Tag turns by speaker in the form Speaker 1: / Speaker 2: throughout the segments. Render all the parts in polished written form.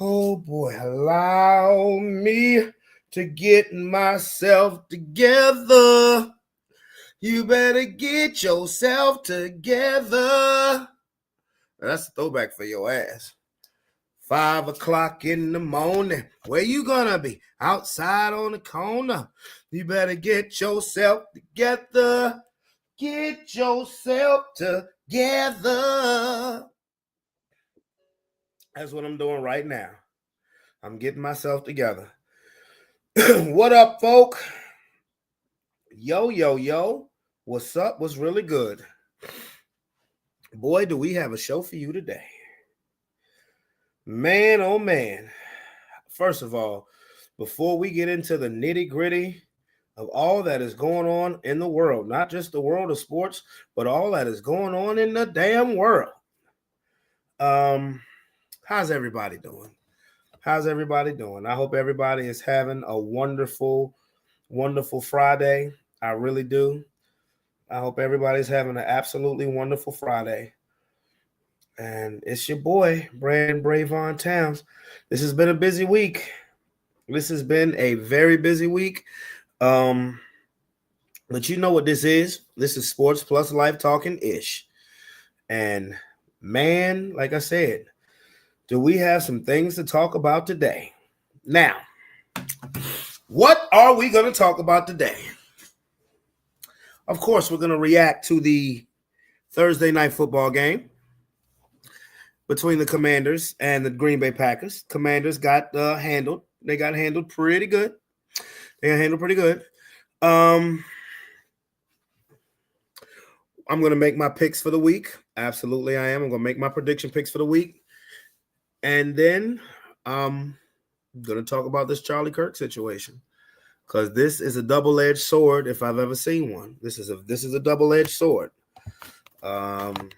Speaker 1: Oh boy, allow me to get myself together. You better get yourself together. That's a throwback for your ass. 5 o'clock in the morning. Where you gonna be? Outside on the corner. You better get yourself together. Get yourself together. That's what I'm doing right now. I'm getting myself together. What up, folk? Yo, yo, yo. What's up? What's really good? Boy, do we have a show for you today. Man, oh man. First of all, before we get into the nitty gritty of all that is going on in the world, not just the world of sports, but all that is going on in the damn world. How's everybody doing? How's everybody doing? I hope everybody is having a wonderful, wonderful Friday. I really do. I hope everybody's having an absolutely wonderful Friday. And it's your boy, Brandon Bravon Towns. This has been a busy week. This has been a very busy week. But you know what this is. This is Sports Plus Life Talking Ish. And man, like I said, do we have some things to talk about today? Now, what are we going to talk about today? Of course, we're going to react to the Thursday night football game between the Commanders and the Green Bay Packers. Commanders got handled. They got handled pretty good. I'm going to make my picks for the week. Absolutely, I am. I'm going to make my prediction picks for the week. And then I'm going to talk about this Charlie Kirk situation. Because this is a double-edged sword if I've ever seen one. This is a double-edged sword. And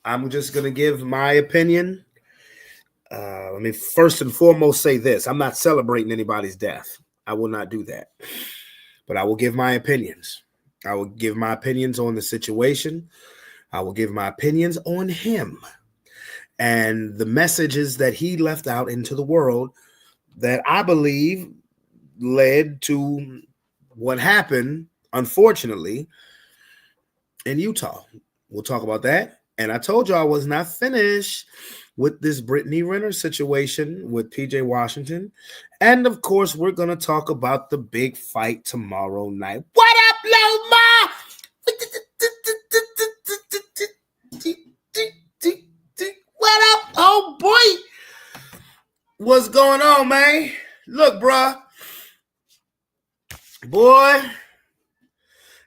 Speaker 1: I'm just going to give my opinion. Let me first and foremost say this. I'm not celebrating anybody's death. I will not do that. But I will give my opinions. I will give my opinions on the situation. I will give my opinions on him. And the messages that he left out into the world that I believe led to what happened, unfortunately, in Utah. We'll talk about that. And I told you I was not finished with this Brittany Renner situation with PJ Washington. And, of course, we're going to talk about the big fight tomorrow night. What up, Loma? What up, oh boy? What's going on, man? Look, bruh. Boy,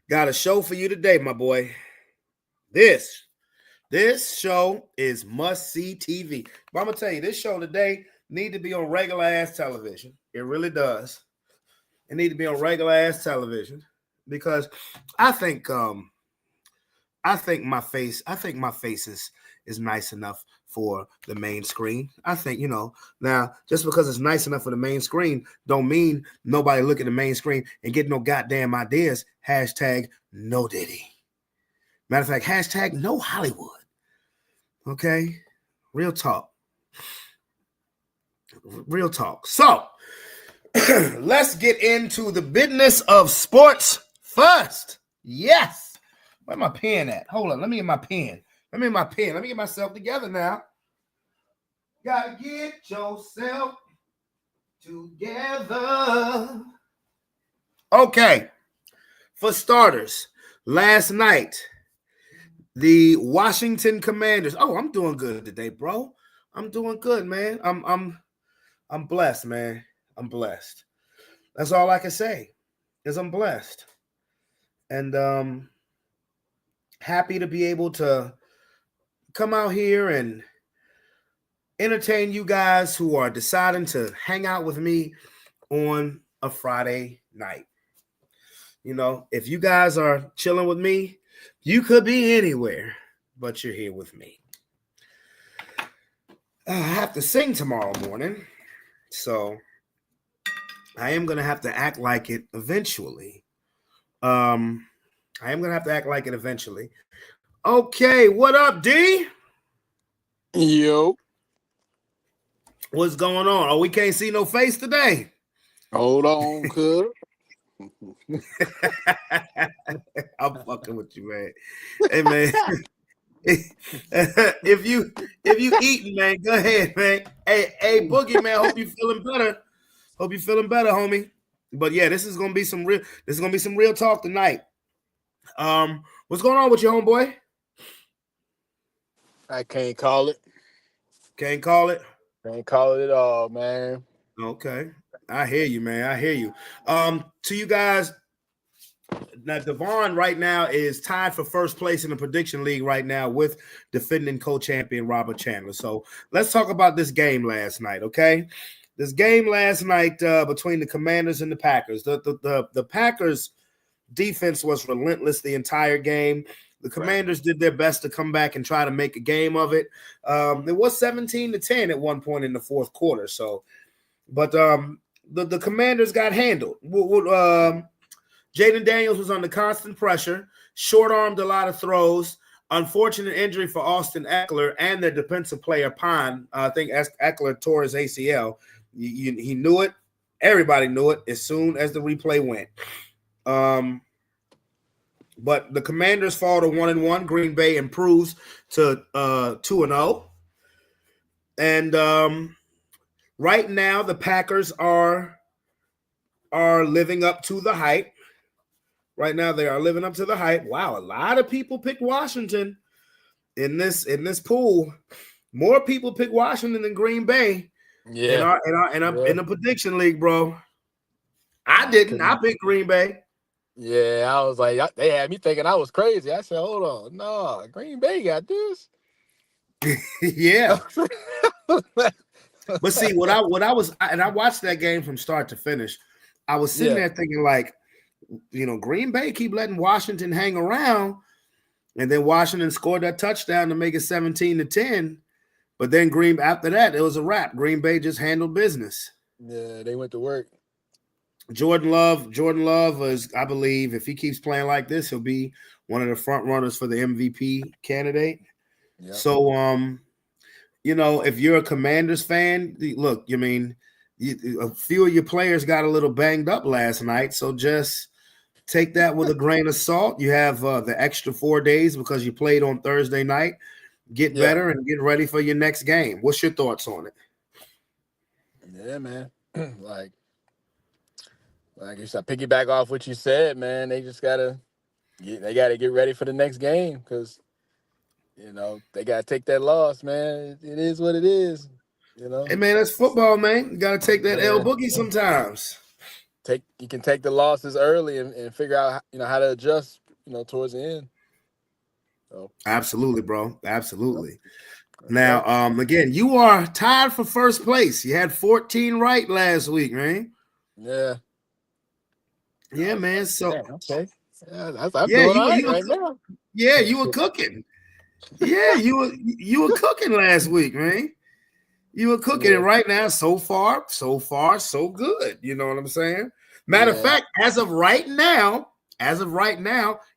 Speaker 1: got a show for you today, my boy. This show is must-see TV. But I'm going to tell you, this show today need to be on regular-ass television. It really does. It need to be on regular-ass television because I think my face is nice enough for the main screen. I think, now just because it's nice enough for the main screen don't mean nobody look at the main screen and get no goddamn ideas. Hashtag no Diddy. Matter of fact, hashtag no Hollywood. Okay? Real talk. Real talk. So, let's get into the business of sports first. Yes. Where's my pen at? Hold on. Let me get my pen. Let me get myself together now. Gotta get yourself together. Okay. For starters, last night, the Washington Commanders. Oh, I'm doing good today, bro. I'm doing good, man. I'm blessed, man. I'm blessed. That's all I can say is I'm blessed. And happy to be able to come out here and entertain you guys who are deciding to hang out with me on a Friday night. If you guys are chilling with me, you could be anywhere, but you're here with me. I have to sing tomorrow morning, so I am going to have to act like it eventually. Okay, what up, D?
Speaker 2: Yo.
Speaker 1: What's going on? Oh, we can't see no face today.
Speaker 2: Hold on, cuz.
Speaker 1: I'm fucking with you, man. Hey, man. if you eating, man, go ahead, man. Hey, Boogie, man. Hope you feeling better. Hope you feeling better, homie. But yeah, this is gonna be some real talk tonight. What's going on with you, homeboy?
Speaker 2: I can't call it.
Speaker 1: Can't call it.
Speaker 2: Can't call it at all, man.
Speaker 1: Okay, I hear you, man. I hear you. To you guys, now Devon right now is tied for first place in the prediction league right now with defending co-champion Robert Chandler. So let's talk about this game last night, okay? This game last night between the Commanders and the Packers. The Packers defense was relentless the entire game. The Commanders did their best to come back and try to make a game of it. It was 17-10 at one point in the fourth quarter. So, but the Commanders got handled. Jaden Daniels was under constant pressure, short-armed a lot of throws. Unfortunate injury for Austin Eckler and their defensive player, Pine. I think Eckler tore his ACL. He knew it. Everybody knew it as soon as the replay went. But the Commanders fall to 1-1. Green Bay improves to 2-0. And right now, the Packers are living up to the hype. Right now, they are living up to the hype. Wow, a lot of people picked Washington in this pool. More people picked Washington than Green Bay.
Speaker 2: Yeah.
Speaker 1: In the prediction league, bro. I didn't. I picked Green Bay.
Speaker 2: Yeah, I was like, they had me thinking I was crazy. I said, hold on, no, Green Bay got this.
Speaker 1: Yeah. But see, what I was, and I watched that game from start to finish. I was sitting there thinking, like, Green Bay keep letting Washington hang around, and then Washington scored that touchdown to make it 17-10. But then after that, it was a wrap. Green Bay just handled business.
Speaker 2: Yeah, they went to work.
Speaker 1: Jordan Love is, I believe, if he keeps playing like this, he'll be one of the front runners for the MVP candidate. Yep. So, if you're a Commanders fan, look, a few of your players got a little banged up last night, so just take that with a grain of salt. You have the extra 4 days because you played on Thursday night. Get better and get ready for your next game. What's your thoughts on it?
Speaker 2: Yeah, man. like you said, piggyback off what you said, man. They just gotta get ready for the next game because they gotta take that loss, man. It is what it is.
Speaker 1: Hey, man, that's football, man. You gotta take that L boogie sometimes.
Speaker 2: You can take the losses early and figure out how to adjust towards the end. So.
Speaker 1: Absolutely, bro. Absolutely. Now, again, you are tied for first place. You had 14 right last week, man.
Speaker 2: Yeah.
Speaker 1: Yeah, man. So
Speaker 2: okay. I'm doing all right now.
Speaker 1: Yeah, you were cooking. Yeah, you were cooking last week, man. You were cooking, and right now, so far, so good. You know what I'm saying? Matter of fact, as of right now,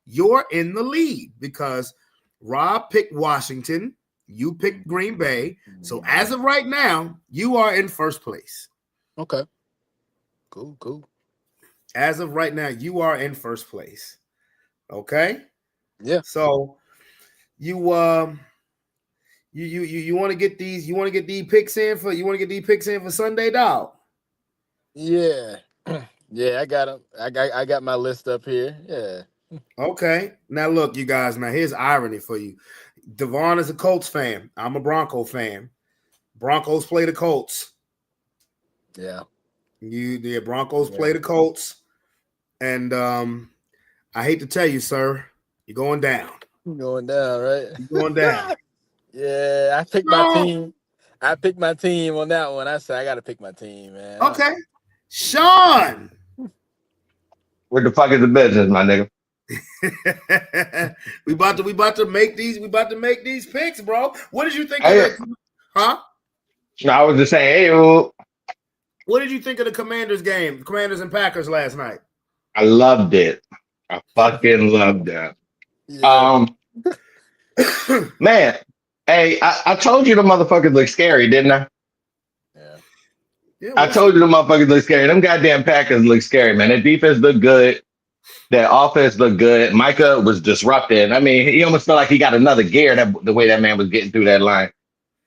Speaker 1: you're in the lead because Rob picked Washington, you picked Green Bay. So as of right now, you are in first place.
Speaker 2: Okay. Cool.
Speaker 1: As of right now, you are in first place. Okay?
Speaker 2: Yeah.
Speaker 1: So you want to get these picks in for Sunday, dog?
Speaker 2: Yeah. Yeah, I got them. I got my list up here. Yeah.
Speaker 1: Okay. Now look, you guys. Now here's irony for you. Devon is a Colts fan. I'm a Bronco fan. Broncos play the Colts.
Speaker 2: Yeah.
Speaker 1: The Broncos play the Colts. And I hate to tell you, sir, you're going down.
Speaker 2: You're going down, right?
Speaker 1: You're going down.
Speaker 2: Yeah, I picked my team. I picked my team on that one. I said I got to pick my team, man.
Speaker 1: Okay. Sean.
Speaker 3: What the fuck is the business, my nigga?
Speaker 1: we about to make these picks, bro. What did you think of that? Huh?
Speaker 3: No, I was just saying, hey,
Speaker 1: what did you think of the Commanders game? Commanders and Packers last night.
Speaker 3: I loved it. I fucking loved that. Yeah. Man, Hey, I told you the motherfuckers look scary, didn't I?
Speaker 2: Yeah.
Speaker 1: Yeah,
Speaker 3: I
Speaker 1: we'll see.
Speaker 3: told you the motherfuckers look scary. Them goddamn Packers look scary, man. Their defense looked good. Their offense looked good. Micah was disrupting. I mean, he almost felt like he got another gear the way that man was getting through that line.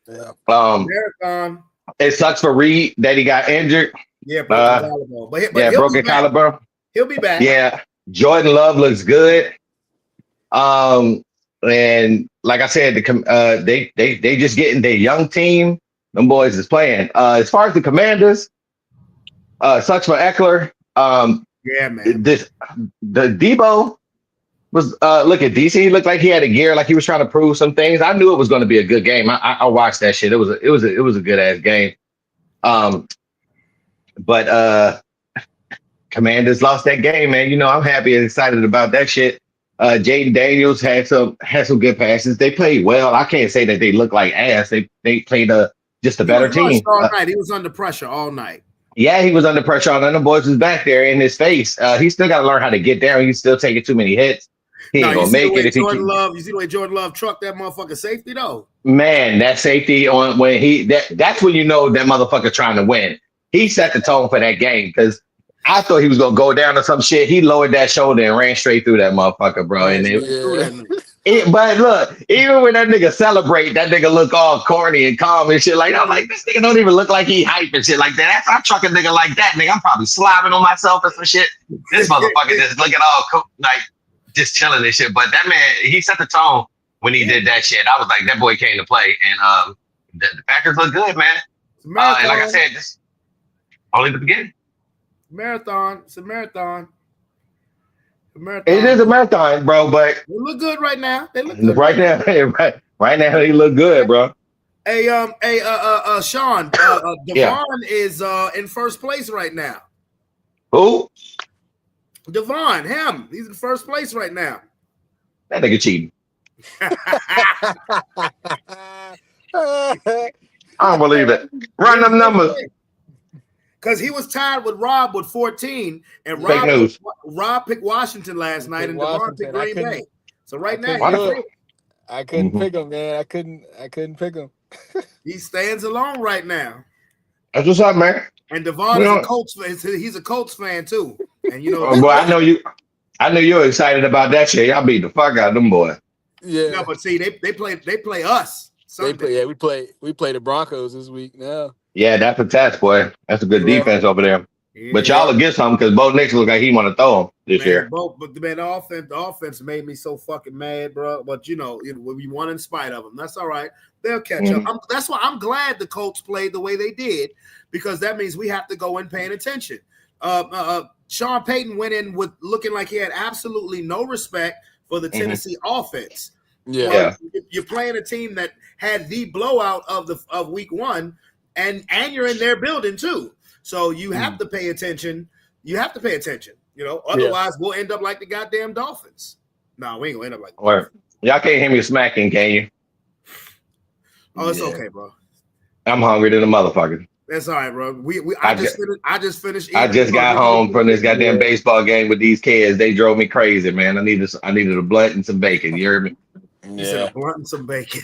Speaker 2: Yeah.
Speaker 3: Um,
Speaker 1: Marathon.
Speaker 3: it sucks for Reed that he got injured.
Speaker 1: Yeah, broken
Speaker 3: Uh,
Speaker 1: collarbone. But
Speaker 3: yeah,
Speaker 1: he'll be
Speaker 3: broken
Speaker 1: back.
Speaker 3: collarbone.
Speaker 1: He'll be back.
Speaker 3: Yeah, Jordan Love looks good. Um, and like I said, they just getting their young team. Them boys is playing. As far as the Commanders, sucks for Eckler.
Speaker 1: Yeah, man.
Speaker 3: This the Debo was look at DC. He looked like he had a gear, like he was trying to prove some things. I knew it was going to be a good game. I watched that shit. It was a good ass game. Um, but Commanders lost that game, man. You know, I'm happy and excited about that shit. Jaden Daniels had some good passes. They played well. I can't say that they look like ass. They played just a
Speaker 1: He was
Speaker 3: better
Speaker 1: rushed
Speaker 3: team.
Speaker 1: all night. He was under pressure all night.
Speaker 3: Yeah, he was under pressure. All the boys was back there in his face. He still got to learn how to get down. He's still taking too many hits. He
Speaker 1: No,
Speaker 3: ain't
Speaker 1: you
Speaker 3: gonna
Speaker 1: see the
Speaker 3: make it
Speaker 1: way
Speaker 3: if he
Speaker 1: Jordan
Speaker 3: keep.
Speaker 1: Love. You see the way Jordan Love trucked that motherfucker safety though.
Speaker 3: Man, that safety on when that's when you know that motherfucker trying to win. He set the tone for that game because I thought he was gonna go down or some shit. He lowered that shoulder and ran straight through that motherfucker, bro.
Speaker 1: Ran
Speaker 3: And
Speaker 1: straight through
Speaker 2: Yeah.
Speaker 1: that nigga.
Speaker 3: but look, even when that nigga celebrate, that nigga look all corny and calm and shit. Like I'm like, this nigga don't even look like he hype and shit like that. If I truck a nigga like that, nigga, I'm probably slobbing on myself or some shit. This motherfucker just looking all like just chilling and shit. But that man, he set the tone when he
Speaker 1: Yeah.
Speaker 3: did that shit. I was like, that boy came to play, and the Packers look good, man.
Speaker 1: It's a marathon.
Speaker 3: And like I said, this only the beginning.
Speaker 1: Marathon. It's a marathon. A marathon.
Speaker 3: It is a marathon, bro. But
Speaker 1: They look good right now. They look good
Speaker 3: right now, right now, he look good, bro.
Speaker 1: Hey, Sean,
Speaker 3: Yeah.
Speaker 1: Devon is in first place right now.
Speaker 3: Who?
Speaker 1: Devon, him, he's in first place right now.
Speaker 3: That nigga cheating. I don't believe it. Run them numbers.
Speaker 1: Because he was tied with Rob with 14, and
Speaker 3: Fake news.
Speaker 1: Rob picked Washington last night, and Devon picked Green Bay. So right now,
Speaker 2: I couldn't pick him, man. I couldn't pick him.
Speaker 1: he stands alone right now.
Speaker 3: That's what's up, man.
Speaker 1: And Devon is a Colts fan. He's a Colts fan too. And you know,
Speaker 3: boy, I know you're excited about that shit. Y'all beat the fuck out of them boys.
Speaker 2: Yeah.
Speaker 1: No, but see, they play us. Sunday.
Speaker 2: We play the Broncos this week now.
Speaker 3: Yeah, that's a test, boy. That's a good defense over there.
Speaker 1: Yeah.
Speaker 3: But y'all will get something because Bo Nix look like he want to throw him this year.
Speaker 1: But man, the offense made me so fucking mad, bro. But you know, we won in spite of them. That's all right. They'll catch up. That's why I'm glad the Colts played the way they did, because that means we have to go in paying attention. Sean Payton went in with looking like he had absolutely no respect for the Tennessee offense.
Speaker 2: Yeah.
Speaker 1: Well, you're playing a team that had the blowout of week one, and you're in their building too. So you have to pay attention. You have to pay attention. You know, otherwise we'll end up like the goddamn Dolphins. No, we ain't gonna end up like.
Speaker 3: Or y'all can't hear me smacking, can you?
Speaker 1: Oh, it's okay, bro.
Speaker 3: I'm hungry than a motherfucker.
Speaker 1: That's all right, bro. I just finished.
Speaker 3: I just got home from this goddamn baseball game with these kids. They drove me crazy, man. I needed a blunt and some bacon. You heard me?
Speaker 1: You said a blunt and some bacon.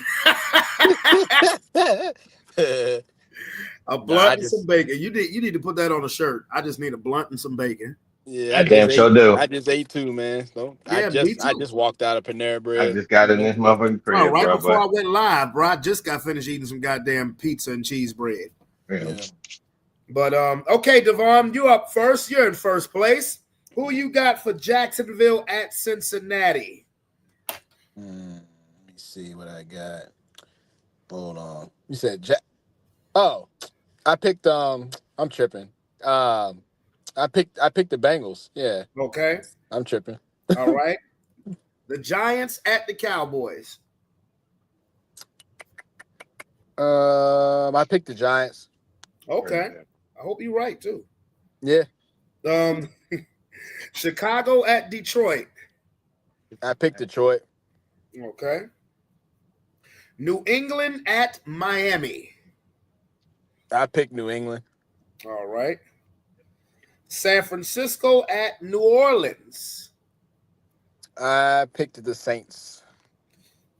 Speaker 1: A blunt and some bacon. You need to put that on a shirt. I just need a blunt and some bacon.
Speaker 2: Yeah,
Speaker 3: I damn sure do.
Speaker 2: I just ate too, man. So
Speaker 1: Yeah,
Speaker 2: I just walked out of Panera Bread.
Speaker 3: I just got in this motherfucking crib,
Speaker 1: right before I went live, bro. I just got finished eating some goddamn pizza and cheese bread.
Speaker 3: Yeah.
Speaker 1: But okay, Devon, you up first. You're in first place. Who you got for Jacksonville at Cincinnati?
Speaker 2: Let me see what I got. Hold on. You said Oh, I picked I'm tripping. I picked the Bengals. Yeah.
Speaker 1: Okay.
Speaker 2: I'm tripping.
Speaker 1: All right. The Giants at the Cowboys.
Speaker 2: I picked the Giants.
Speaker 1: Okay. I hope you're right too.
Speaker 2: Yeah.
Speaker 1: Chicago at Detroit.
Speaker 2: I picked Detroit.
Speaker 1: Okay. New England at Miami.
Speaker 2: I picked New England.
Speaker 1: All right. San Francisco at New Orleans.
Speaker 2: I picked the Saints.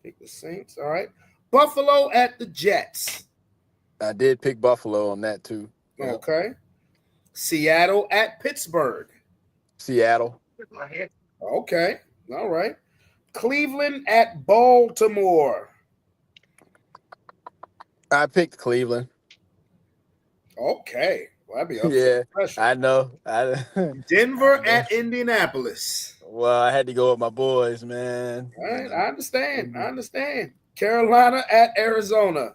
Speaker 1: Pick the Saints. All right. Buffalo at the Jets.
Speaker 2: I did pick Buffalo on that too. Yep.
Speaker 1: Okay. Seattle at Pittsburgh.
Speaker 2: Seattle.
Speaker 1: Okay. All right. Cleveland at Baltimore.
Speaker 2: I picked Cleveland.
Speaker 1: Okay. Well, that'd be
Speaker 2: Yeah,
Speaker 1: pressure.
Speaker 2: I know.
Speaker 1: Denver at Indianapolis.
Speaker 2: Well, I had to go with my boys, man.
Speaker 1: All right. I understand. Carolina at Arizona.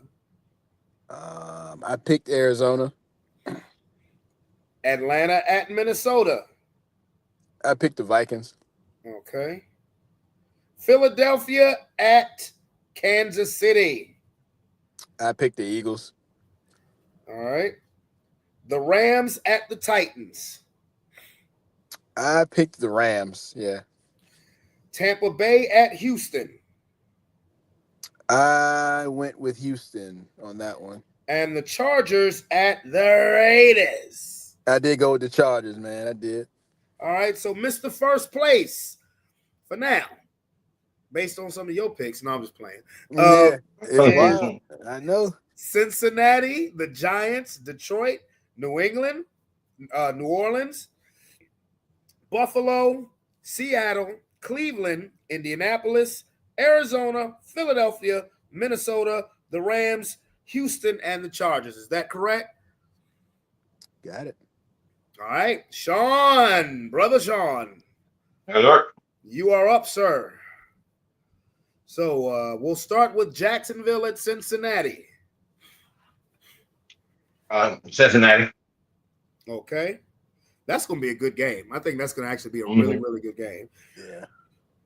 Speaker 2: I picked Arizona.
Speaker 1: Atlanta at Minnesota.
Speaker 2: I picked the Vikings.
Speaker 1: Okay. Philadelphia at Kansas City.
Speaker 2: I picked the Eagles.
Speaker 1: All right. The Rams at the Titans.
Speaker 2: I picked the Rams. Yeah.
Speaker 1: Tampa Bay at Houston.
Speaker 2: I went with Houston on that one.
Speaker 1: And the Chargers at the Raiders.
Speaker 2: I did go with the Chargers, man. I did.
Speaker 1: All right. So Mr. First Place for now, based on some of your picks. No, I'm just playing.
Speaker 2: Yeah. It's wild. I know.
Speaker 1: Cincinnati, the Giants, Detroit, New England, New Orleans, Buffalo, Seattle, Cleveland, Indianapolis, Arizona, Philadelphia, Minnesota, the Rams, Houston, and the Chargers. Is that correct?
Speaker 2: Got it.
Speaker 1: All right. Sean, brother Sean.
Speaker 3: Hello.
Speaker 1: You are up, sir. So we'll start with Jacksonville at Cincinnati.
Speaker 3: Cincinnati.
Speaker 1: Okay. That's going to be a good game. I think that's going to actually be a really, really good game.
Speaker 2: Yeah.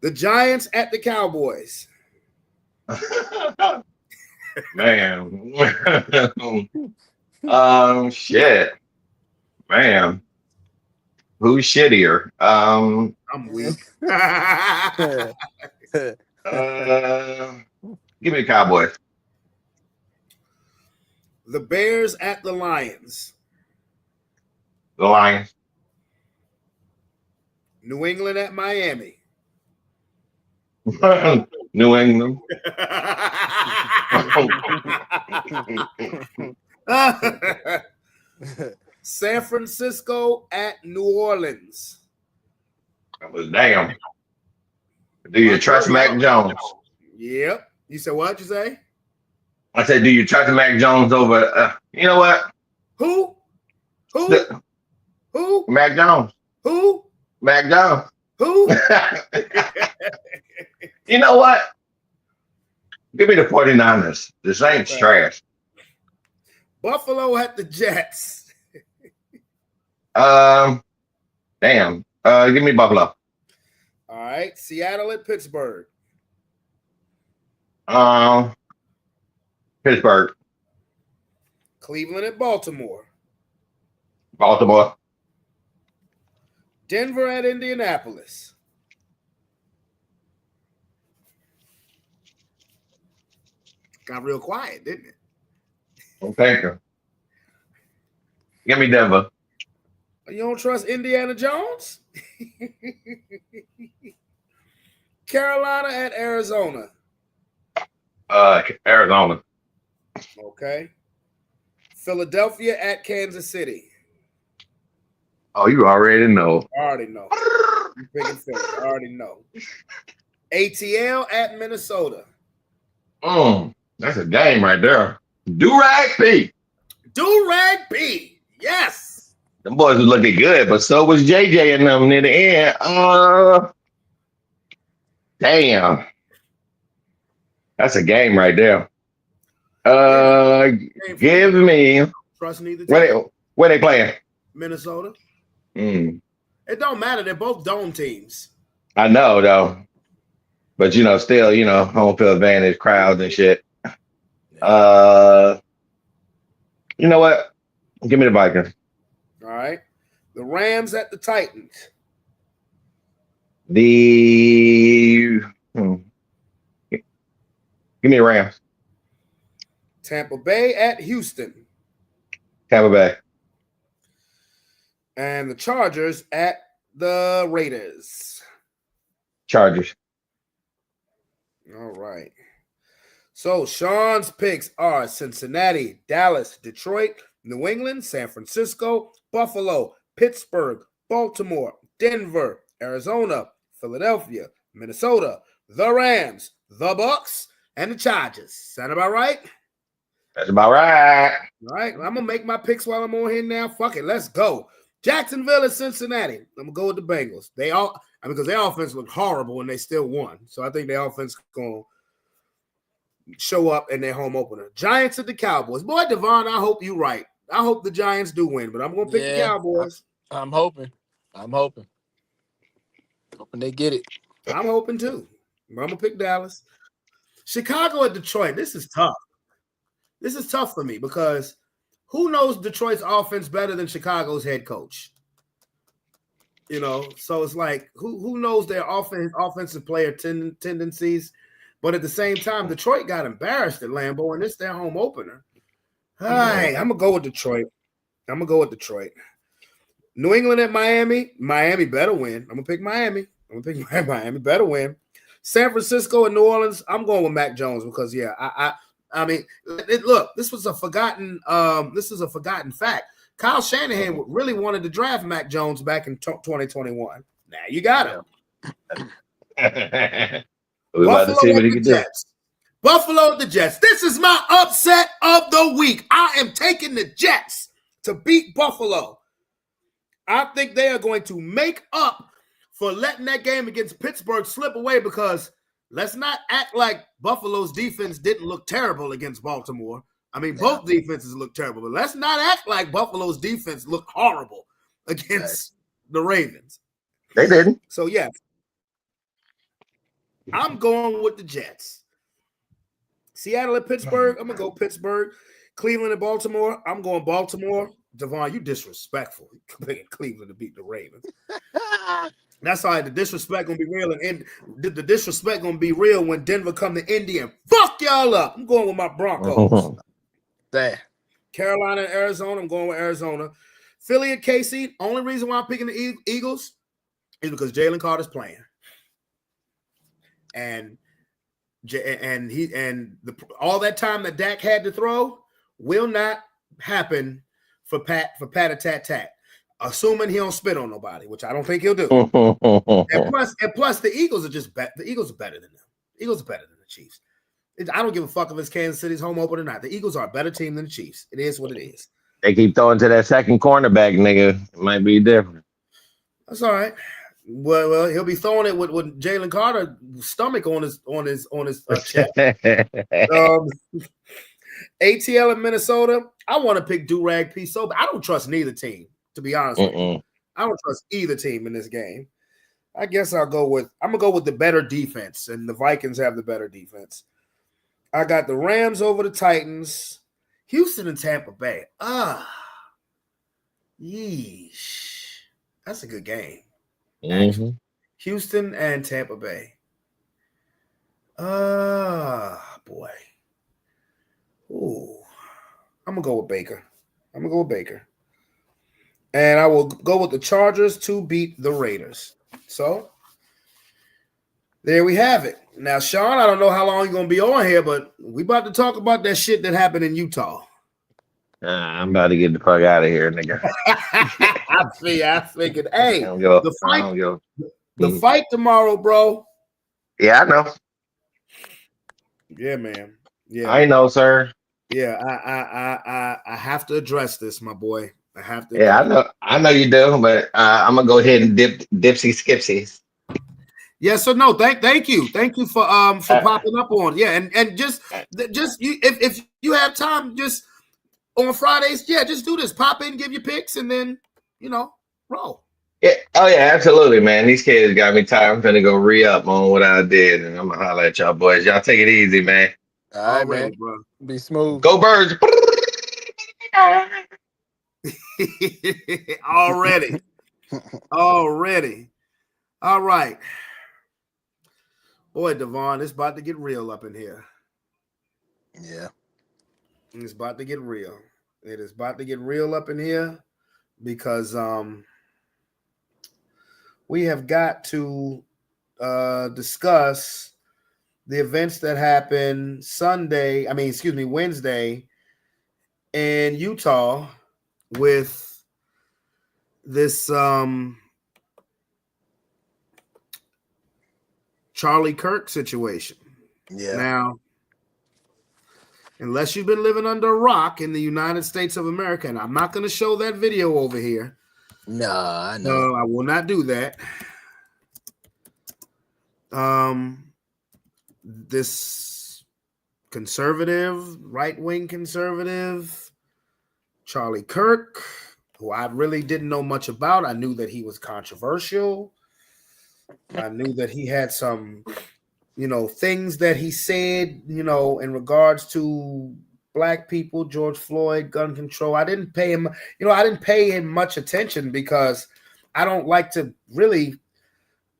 Speaker 1: The Giants at the Cowboys.
Speaker 3: Man. Shit. Man. Who's shittier?
Speaker 1: I'm weak.
Speaker 3: Give me the Cowboys.
Speaker 1: The Bears at the Lions.
Speaker 3: The Lions.
Speaker 1: New England at Miami.
Speaker 3: New England.
Speaker 1: San Francisco at New Orleans.
Speaker 3: Damn. Do you trust Mac Jones?
Speaker 1: Yep. You said what you say?
Speaker 3: I said, do you trust Mac Jones over? You know what?
Speaker 1: Who? Who?
Speaker 3: Mac Jones.
Speaker 1: Who?
Speaker 3: Mac Jones.
Speaker 1: Who?
Speaker 3: You know what? Give me the 49ers. The Saints trash.
Speaker 1: Buffalo at the Jets.
Speaker 3: Damn. Give me Buffalo.
Speaker 1: All right. Seattle at Pittsburgh.
Speaker 3: Pittsburgh.
Speaker 1: Cleveland at Baltimore.
Speaker 3: Baltimore.
Speaker 1: Denver at Indianapolis. Got real quiet, didn't it?
Speaker 3: Well, thank you. Give me Denver.
Speaker 1: You don't trust Indiana Jones? Carolina at Arizona.
Speaker 3: Arizona.
Speaker 1: Okay. Philadelphia at Kansas City.
Speaker 3: Oh, you already know.
Speaker 1: I already know. I'm picking Philly. I already know. ATL at Minnesota.
Speaker 3: That's a game right there. Do-rag P.
Speaker 1: Do-rag P. Yes.
Speaker 3: Them boys was looking good, but so was JJ and them near the end. Damn. That's a game right there. Give me.
Speaker 1: Trust neither team.
Speaker 3: Where they playing?
Speaker 1: Minnesota.
Speaker 3: Mm.
Speaker 1: It don't matter. They're both dome teams.
Speaker 3: I know though, but still, home field advantage, crowds and shit. You know what? Give me the Vikings.
Speaker 1: All right. The Rams at the Titans.
Speaker 3: Give me the Rams.
Speaker 1: Tampa Bay at Houston.
Speaker 3: Tampa Bay.
Speaker 1: And the Chargers at the Raiders.
Speaker 3: Chargers.
Speaker 1: All right. So Sean's picks are Cincinnati, Dallas, Detroit, New England, San Francisco, Buffalo, Pittsburgh, Baltimore, Denver, Arizona, Philadelphia, Minnesota, the Rams, the Bucks, and the Chargers. Sound about right?
Speaker 3: That's about right.
Speaker 1: All right, I'm gonna make my picks while I'm on here now. Fuck it, let's go. Jacksonville and Cincinnati. I'm gonna go with the Bengals. Because their offense looked horrible and they still won. So I think their offense gonna show up in their home opener. Giants at the Cowboys. Boy, Devon, I hope you're right. I hope the Giants do win, but I'm gonna pick the Cowboys.
Speaker 2: I'm hoping. Hoping they get it.
Speaker 1: I'm hoping too. But I'm gonna pick Dallas. Chicago at Detroit. This is tough. This is tough for me because who knows Detroit's offense better than Chicago's head coach? So it's like who knows their offensive player tendencies, but at the same time, Detroit got embarrassed at Lambeau, and it's their home opener. All right, I'm gonna go with Detroit. New England at Miami. Miami better win. I'm gonna pick Miami. Miami better win. San Francisco and New Orleans. I'm going with Mac Jones because I mean, look, this is a forgotten fact. Kyle Shanahan really wanted to draft Mac Jones back in 2021. Now you got him.
Speaker 3: We're about to see what he can do.
Speaker 1: Buffalo at the Jets. This is my upset of the week. I am taking the Jets to beat Buffalo. I think they are going to make up for letting that game against Pittsburgh slip away because let's not act like Buffalo's defense didn't look terrible against Baltimore. I mean, both defenses look terrible, but let's not act like Buffalo's defense looked horrible against the Ravens.
Speaker 3: They didn't.
Speaker 1: So, yeah, I'm going with the Jets. Seattle and Pittsburgh, I'm going to go Pittsburgh. Cleveland and Baltimore, I'm going Baltimore. Devon, you disrespectful. Picking Cleveland to beat the Ravens. That's all right. The disrespect gonna be real, and the disrespect gonna be real when Denver come to Indy and fuck y'all up. I'm going with my Broncos. Carolina and Arizona, I'm going with Arizona. Philly and KC. Only reason why I'm picking the Eagles is because Jalen Carter's playing, and all that time that Dak had to throw will not happen for Pat tat, assuming he don't spit on nobody, which I don't think he'll do. and plus, the Eagles are the Eagles are better than them. Eagles are better than the Chiefs. I don't give a fuck if it's Kansas City's home opener or not. The Eagles are a better team than the Chiefs. It is what it is.
Speaker 3: They keep throwing to that second cornerback, nigga. It might be different.
Speaker 1: That's all right. Well, he'll be throwing it with Jalen Carter's stomach on his chest. ATL in Minnesota. I want to pick Durag P. So, but I don't trust neither team. To be honest with you, I don't trust either team in this game. I guess I'm gonna go with the better defense, and the Vikings have the better defense. I got the Rams over the Titans. Houston and Tampa Bay. Yeesh. That's a good game. Houston and Tampa Bay. Boy. Ooh. I'm going to go with Baker. And I will go with the Chargers to beat the Raiders. So, there we have it. Now, Sean, I don't know how long you're going to be on here, but we about to talk about that shit that happened in Utah.
Speaker 3: I'm about to get the fuck out of here, nigga.
Speaker 1: I figured, hey, the fight tomorrow, bro.
Speaker 3: Yeah, I know.
Speaker 1: Yeah, man. Yeah,
Speaker 3: I know, sir.
Speaker 1: Yeah, I have to address this, my boy. I have to.
Speaker 3: Yeah, I know you do, but I'm gonna go ahead and dipsy skipsies.
Speaker 1: Yes or no? Thank you for popping up on. Yeah, and just you, if you have time, just on Fridays, just do this. Pop in, give your picks, and then roll.
Speaker 3: Yeah. Oh yeah, absolutely, man. These kids got me tired. I'm finna go re-up on what I did, and I'm gonna holler at y'all boys. Y'all take it easy, man.
Speaker 2: All right, man. Bro. Be smooth.
Speaker 3: Go Birds.
Speaker 1: Already. All right. Boy, Devon, it's about to get real up in here.
Speaker 2: Yeah.
Speaker 1: It's about to get real. It is about to get real up in here because we have got to discuss the events that happened Wednesday in Utah with this Charlie Kirk situation.
Speaker 2: Yeah.
Speaker 1: Now, unless you've been living under a rock in the United States of America, and I'm not going to show that video over here.
Speaker 2: Nah, I know.
Speaker 1: I will not do that. This conservative, right-wing conservative, Charlie Kirk, who I really didn't know much about. I knew that he was controversial. I knew that he had some, things that he said, in regards to black people, George Floyd, gun control. I didn't pay him, much attention because I don't like to really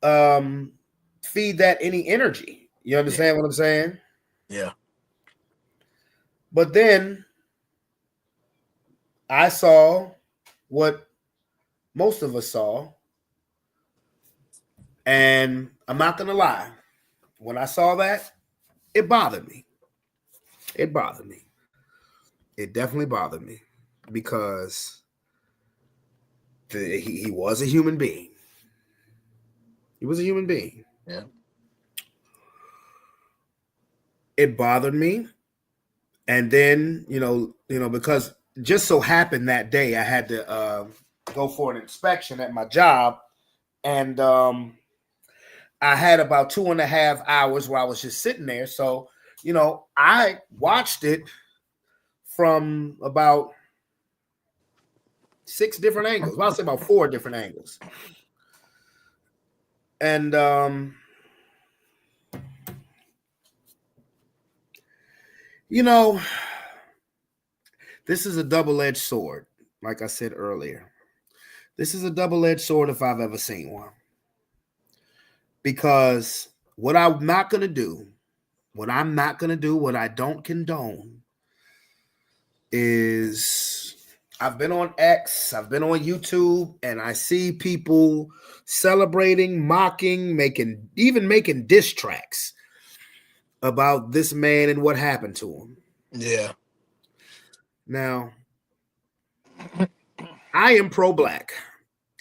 Speaker 1: feed that any energy. You understand what I'm saying?
Speaker 2: Yeah.
Speaker 1: But then I saw what most of us saw. And I'm not going to lie. When I saw that, it bothered me. It bothered me. It definitely bothered me because he was a human being. He was a human being.
Speaker 2: Yeah.
Speaker 1: It bothered me. And then, because just so happened that day I had to go for an inspection at my job. And I had about 2.5 hours where I was just sitting there. So, I watched it from about 6 different angles. Well, I'll say about 4 different angles. And this is a double-edged sword, like I said earlier. This is a double-edged sword if I've ever seen one. Because what I'm not going to do, what I don't condone is I've been on X, I've been on YouTube, and I see people celebrating, mocking, making diss tracks about this man and what happened to him.
Speaker 2: Yeah.
Speaker 1: Now, I am pro-black.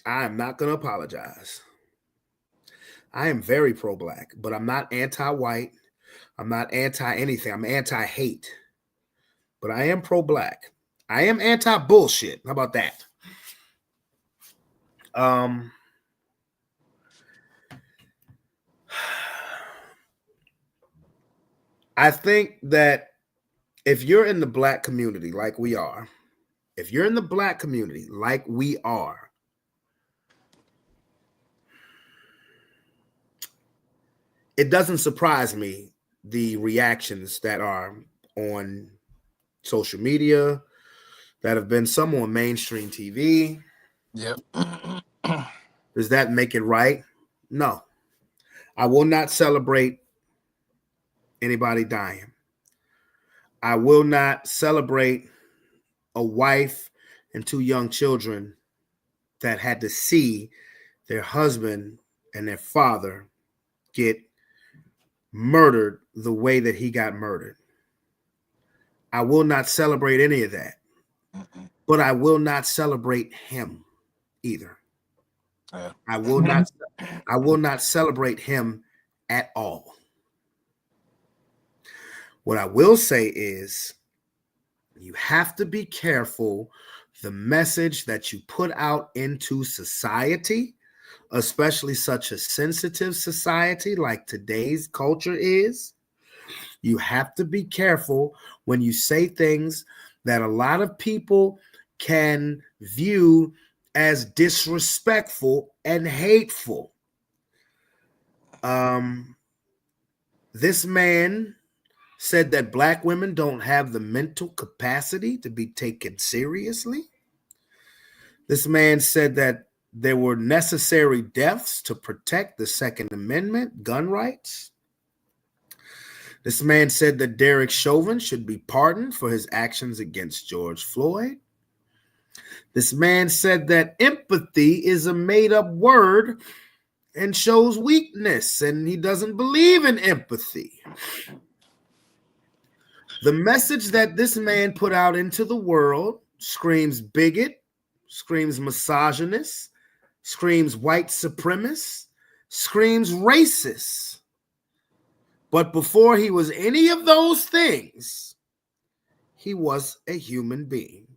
Speaker 1: I am not going to apologize. I am very pro-black, but I'm not anti-white. I'm not anti-anything. I'm anti-hate. But I am pro-black. I am anti-bullshit. How about that? I think that if you're in the black community like we are, it doesn't surprise me the reactions that are on social media, that have been some on mainstream TV.
Speaker 2: Yep.
Speaker 1: Does that make it right? No. I will not celebrate anybody dying. I will not celebrate a wife and 2 young children that had to see their husband and their father get murdered the way that he got murdered. I will not celebrate any of that. But I will not celebrate him either.
Speaker 2: Yeah.
Speaker 1: I will not celebrate him at all. What I will say is you have to be careful the message that you put out into society, especially such a sensitive society like today's culture is. You have to be careful when you say things that a lot of people can view as disrespectful and hateful. This man said that black women don't have the mental capacity to be taken seriously. This man said that there were necessary deaths to protect the Second Amendment, gun rights. This man said that Derek Chauvin should be pardoned for his actions against George Floyd. This man said that empathy is a made-up word and shows weakness, and he doesn't believe in empathy. The message that this man put out into the world screams bigot, screams misogynist, screams white supremacist, screams racist. But before he was any of those things, he was a human being.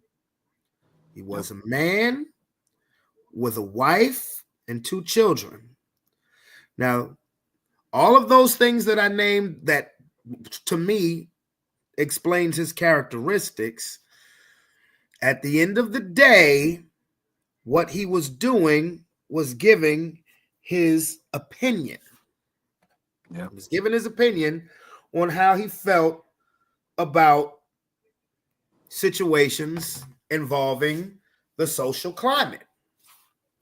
Speaker 1: He was a man with a wife and 2 children. Now, all of those things that I named that to me explains his characteristics, at the end of the day, what he was doing was giving his opinion.
Speaker 2: Yeah.
Speaker 1: He was giving his opinion on how he felt about situations involving the social climate.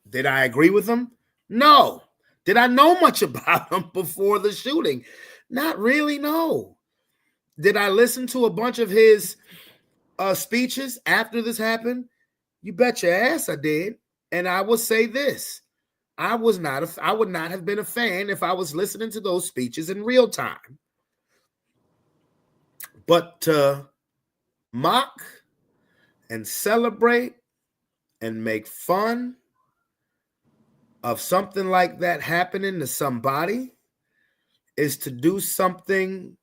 Speaker 1: Did I agree with him? No. Did I know much about him before the shooting? Not really, no. Did I listen to a bunch of his speeches after this happened? You bet your ass I did. And I will say this. I would not have been a fan if I was listening to those speeches in real time. But to mock and celebrate and make fun of something like that happening to somebody is to do something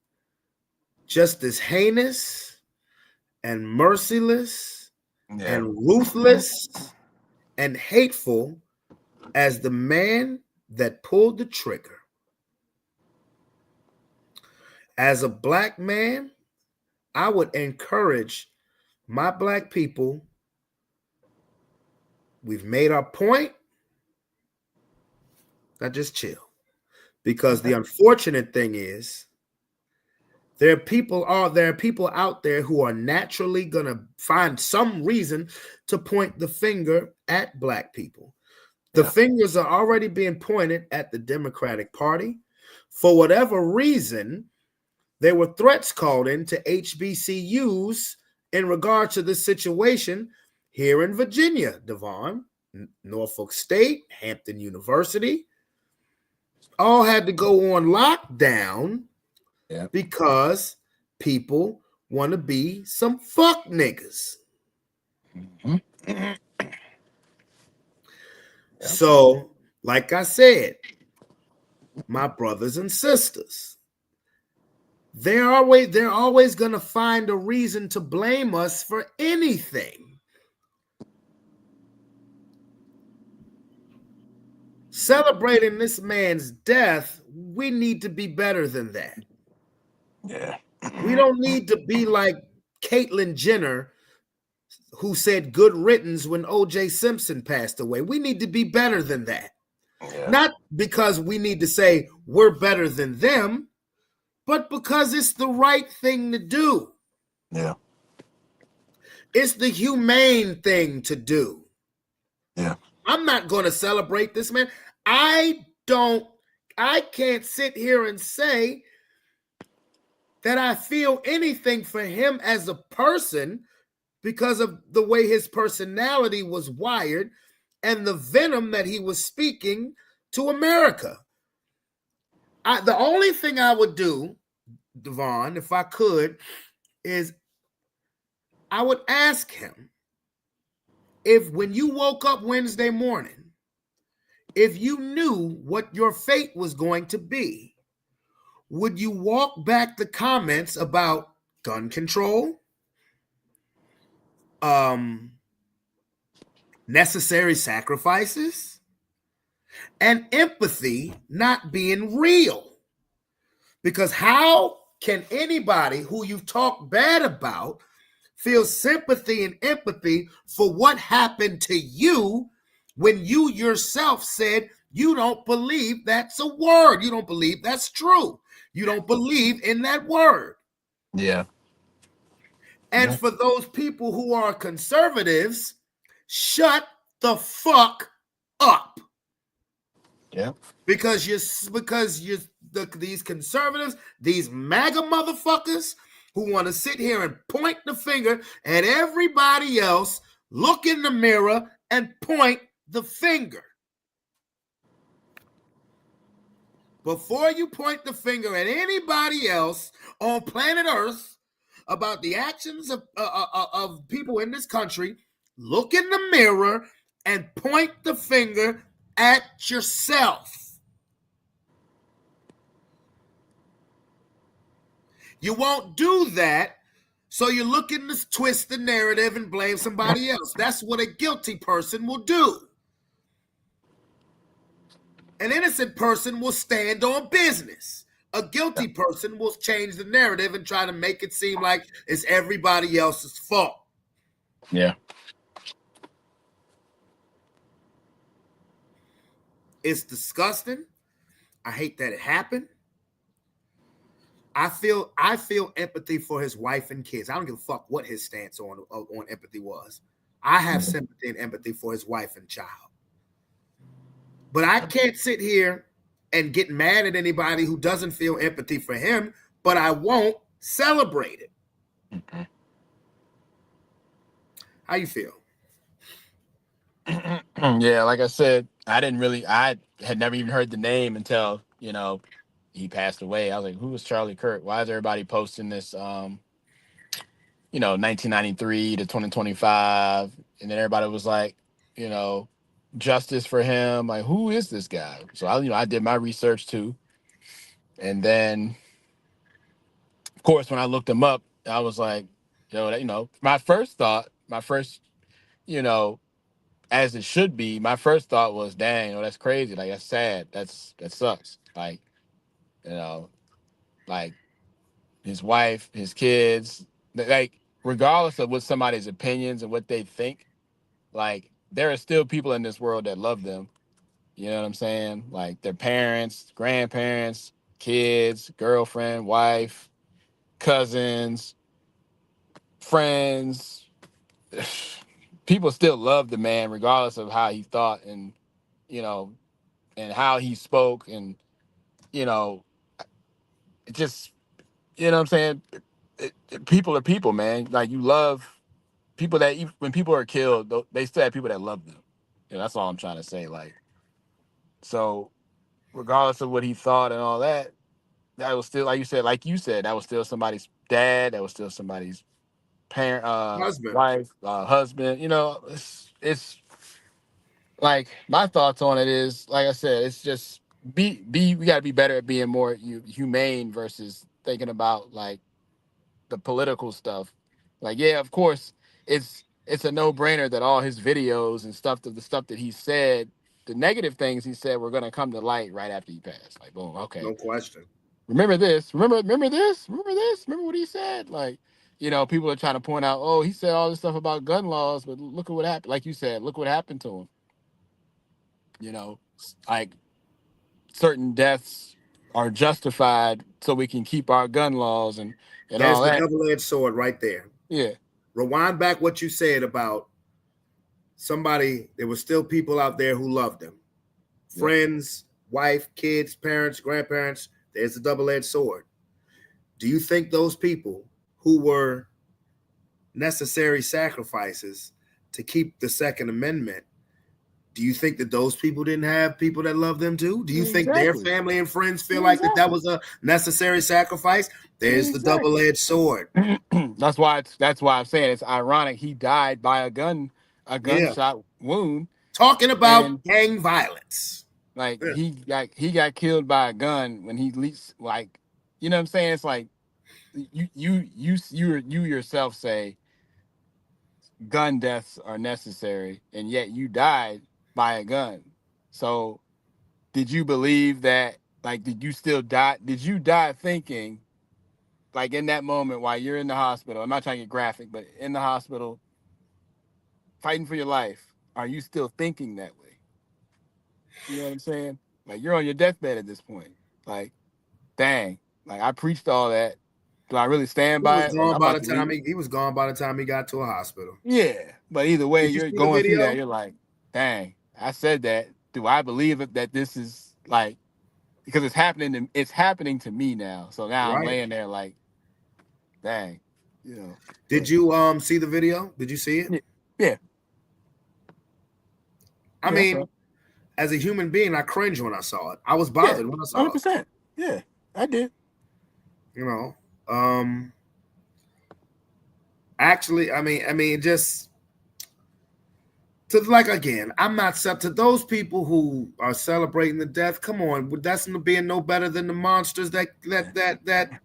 Speaker 1: just as heinous and merciless and ruthless and hateful as the man that pulled the trigger. As a black man, I would encourage my black people. We've made our point. Now just chill. Because the unfortunate thing is, there are people out there who are naturally gonna find some reason to point the finger at black people. The fingers are already being pointed at the Democratic Party. For whatever reason, there were threats called in to HBCUs in regard to this situation here in Virginia, Devon, Norfolk State, Hampton University, all had to go on lockdown because people want to be some fuck niggas.
Speaker 2: Mm-hmm.
Speaker 1: So, like I said, my brothers and sisters, they're always going to find a reason to blame us for anything. Celebrating this man's death, we need to be better than that.
Speaker 2: Yeah.
Speaker 1: We don't need to be like Caitlyn Jenner, who said good riddance when O.J. Simpson passed away. We need to be better than that. Yeah. Not because we need to say we're better than them, but because it's the right thing to do.
Speaker 2: Yeah.
Speaker 1: It's the humane thing to do.
Speaker 2: Yeah.
Speaker 1: I'm not going to celebrate this man. I can't sit here and say that I feel anything for him as a person because of the way his personality was wired and the venom that he was speaking to America. The only thing I would do, Devon, if I could, is I would ask him if when you woke up Wednesday morning, if you knew what your fate was going to be, would you walk back the comments about gun control, necessary sacrifices, and empathy not being real? Because how can anybody who you've talked bad about feel sympathy and empathy for what happened to you when you yourself said you don't believe that's a word? You don't believe that's true. You don't believe in that word.
Speaker 2: Yeah.
Speaker 1: And for those people who are conservatives, shut the fuck up.
Speaker 2: Yeah.
Speaker 1: Because these conservatives, these MAGA motherfuckers who want to sit here and point the finger at everybody else, look in the mirror and point the finger. before you point the finger at anybody else on planet Earth about the actions of people in this country, look in the mirror and point the finger at yourself. You won't do that, so you're looking to twist the narrative and blame somebody else. That's what a guilty person will do. An innocent person will stand on business. A guilty person will change the narrative and try to make it seem like it's everybody else's fault.
Speaker 2: Yeah.
Speaker 1: It's disgusting. I hate that it happened. I feel empathy for his wife and kids. I don't give a fuck what his stance on empathy was. I have sympathy and empathy for his wife and child. But I can't sit here and get mad at anybody who doesn't feel empathy for him, but I won't celebrate it.
Speaker 2: Mm-hmm.
Speaker 1: How you feel?
Speaker 2: Yeah, like I said, I had never even heard the name until, he passed away. I was like, who was Charlie Kirk? Why is everybody posting this, 1993 to 2025? And then everybody was like, you know, justice for him. Like, who is this guy? So I did my research too. And then, of course, when I looked him up, I was like, my first, you know, as it should be, my first thought was, dang, that's crazy. Like, that's sad. That sucks. Like, you know, like his wife, his kids, like, regardless of what somebody's opinions and what they think, like, there are still people in this world that love them. You know what I'm saying? Like their parents, grandparents, kids, girlfriend, wife, cousins, friends. People still love the man regardless of how he thought and, you know, and how he spoke and, you know, it just, you know what I'm saying? People are people, man. Like, you love people that even when people are killed, they still have people that love them. That's all I'm trying to say. Like, so regardless of what he thought and all that, that was still, like you said, that was still somebody's dad. That was still somebody's parent,
Speaker 1: Husband.
Speaker 2: wife, husband. It's like, my thoughts on it is, like I said, it's just we got to be better at being more humane versus thinking about like the political stuff. Like, yeah, of course, it's a no brainer that all his videos and the stuff that he said, the negative things he said, were gonna come to light right after he passed. Like, boom, okay,
Speaker 1: No question.
Speaker 2: remember this, remember this, remember what he said. Like, people are trying to point out, oh, he said all this stuff about gun laws, but look at what happened. Like you said, look what happened to him. Like, certain deaths are justified so we can keep our gun laws and
Speaker 1: There's
Speaker 2: all
Speaker 1: the
Speaker 2: that.
Speaker 1: double-edged sword right there.
Speaker 2: Yeah.
Speaker 1: Rewind back what you said about somebody. There were still people out there who loved him. Friends, wife, kids, parents, grandparents. There's the double-edged sword. Do you think those people who were necessary sacrifices to keep the Second Amendment, do you think that those people didn't have people that love them too? Do you think their
Speaker 2: Exactly.
Speaker 1: family and friends feel like that was a necessary sacrifice? There's the double-edged sword.
Speaker 2: That's why I'm saying it's ironic. He died by a gunshot wound.
Speaker 1: Talking about
Speaker 2: And
Speaker 1: gang violence.
Speaker 2: like, he got killed by a gun when he least, like, you know what I'm saying? It's like, you yourself say gun deaths are necessary, and yet you died by a gun. So did you believe that? Like, did you still die? Did you die thinking, like, in that moment while you're in the hospital? I'm not trying to get graphic, but in the hospital, fighting for your life, are you still thinking that way? You know what I'm saying? Like, you're on your deathbed at this point. Like, dang, like, I preached all that. Do I really stand
Speaker 1: He was
Speaker 2: by it? Like,
Speaker 1: gone
Speaker 2: I'm
Speaker 1: by
Speaker 2: about
Speaker 1: the
Speaker 2: to
Speaker 1: time
Speaker 2: leave.
Speaker 1: he was gone by the time he got to a hospital.
Speaker 2: Yeah, but either way,
Speaker 1: Did you
Speaker 2: you're
Speaker 1: see the
Speaker 2: going through that.
Speaker 1: video?
Speaker 2: You're like, dang, I said that. Do I believe it, that this is like, because it's happening to me now. So now I'm
Speaker 1: Right.
Speaker 2: laying there like, dang,
Speaker 1: Did
Speaker 2: But
Speaker 1: you see the video? Did you see it?
Speaker 2: yeah,
Speaker 1: I
Speaker 2: yeah, that's
Speaker 1: mean,
Speaker 2: all.
Speaker 1: as a human being, I cringed when I saw it. I was bothered when I saw
Speaker 2: 100%. Yeah, I did.
Speaker 1: it. Actually, I mean, just to like again, I'm not to those people who are celebrating the death. Come on, that's being no better than the monsters that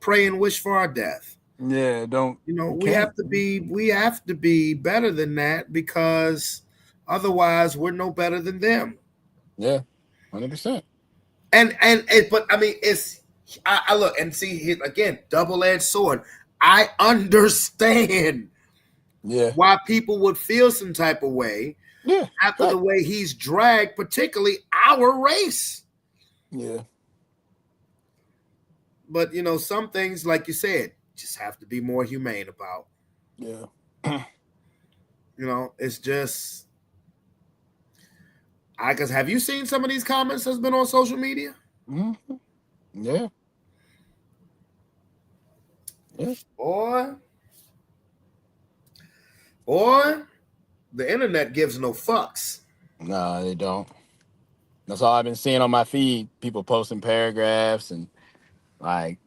Speaker 1: pray and wish for our death.
Speaker 2: Yeah, you
Speaker 1: We
Speaker 2: can't.
Speaker 1: have to be better than that because otherwise we're no better than them.
Speaker 2: Yeah, 100%.
Speaker 1: But I mean, I look and see here again, double-edged sword. I understand
Speaker 2: Yeah,
Speaker 1: why people would feel some type of way
Speaker 2: yeah,
Speaker 1: after the way he's dragged, particularly our race.
Speaker 2: yeah,
Speaker 1: But some things, like you said, just have to be more humane about.
Speaker 2: yeah.
Speaker 1: It's just because have you seen some of these comments that's been on social media?
Speaker 2: Mm-hmm. Yeah, yeah.
Speaker 1: Or the internet gives no fucks.
Speaker 2: No, they don't. That's all I've been seeing on my feed. People posting paragraphs and like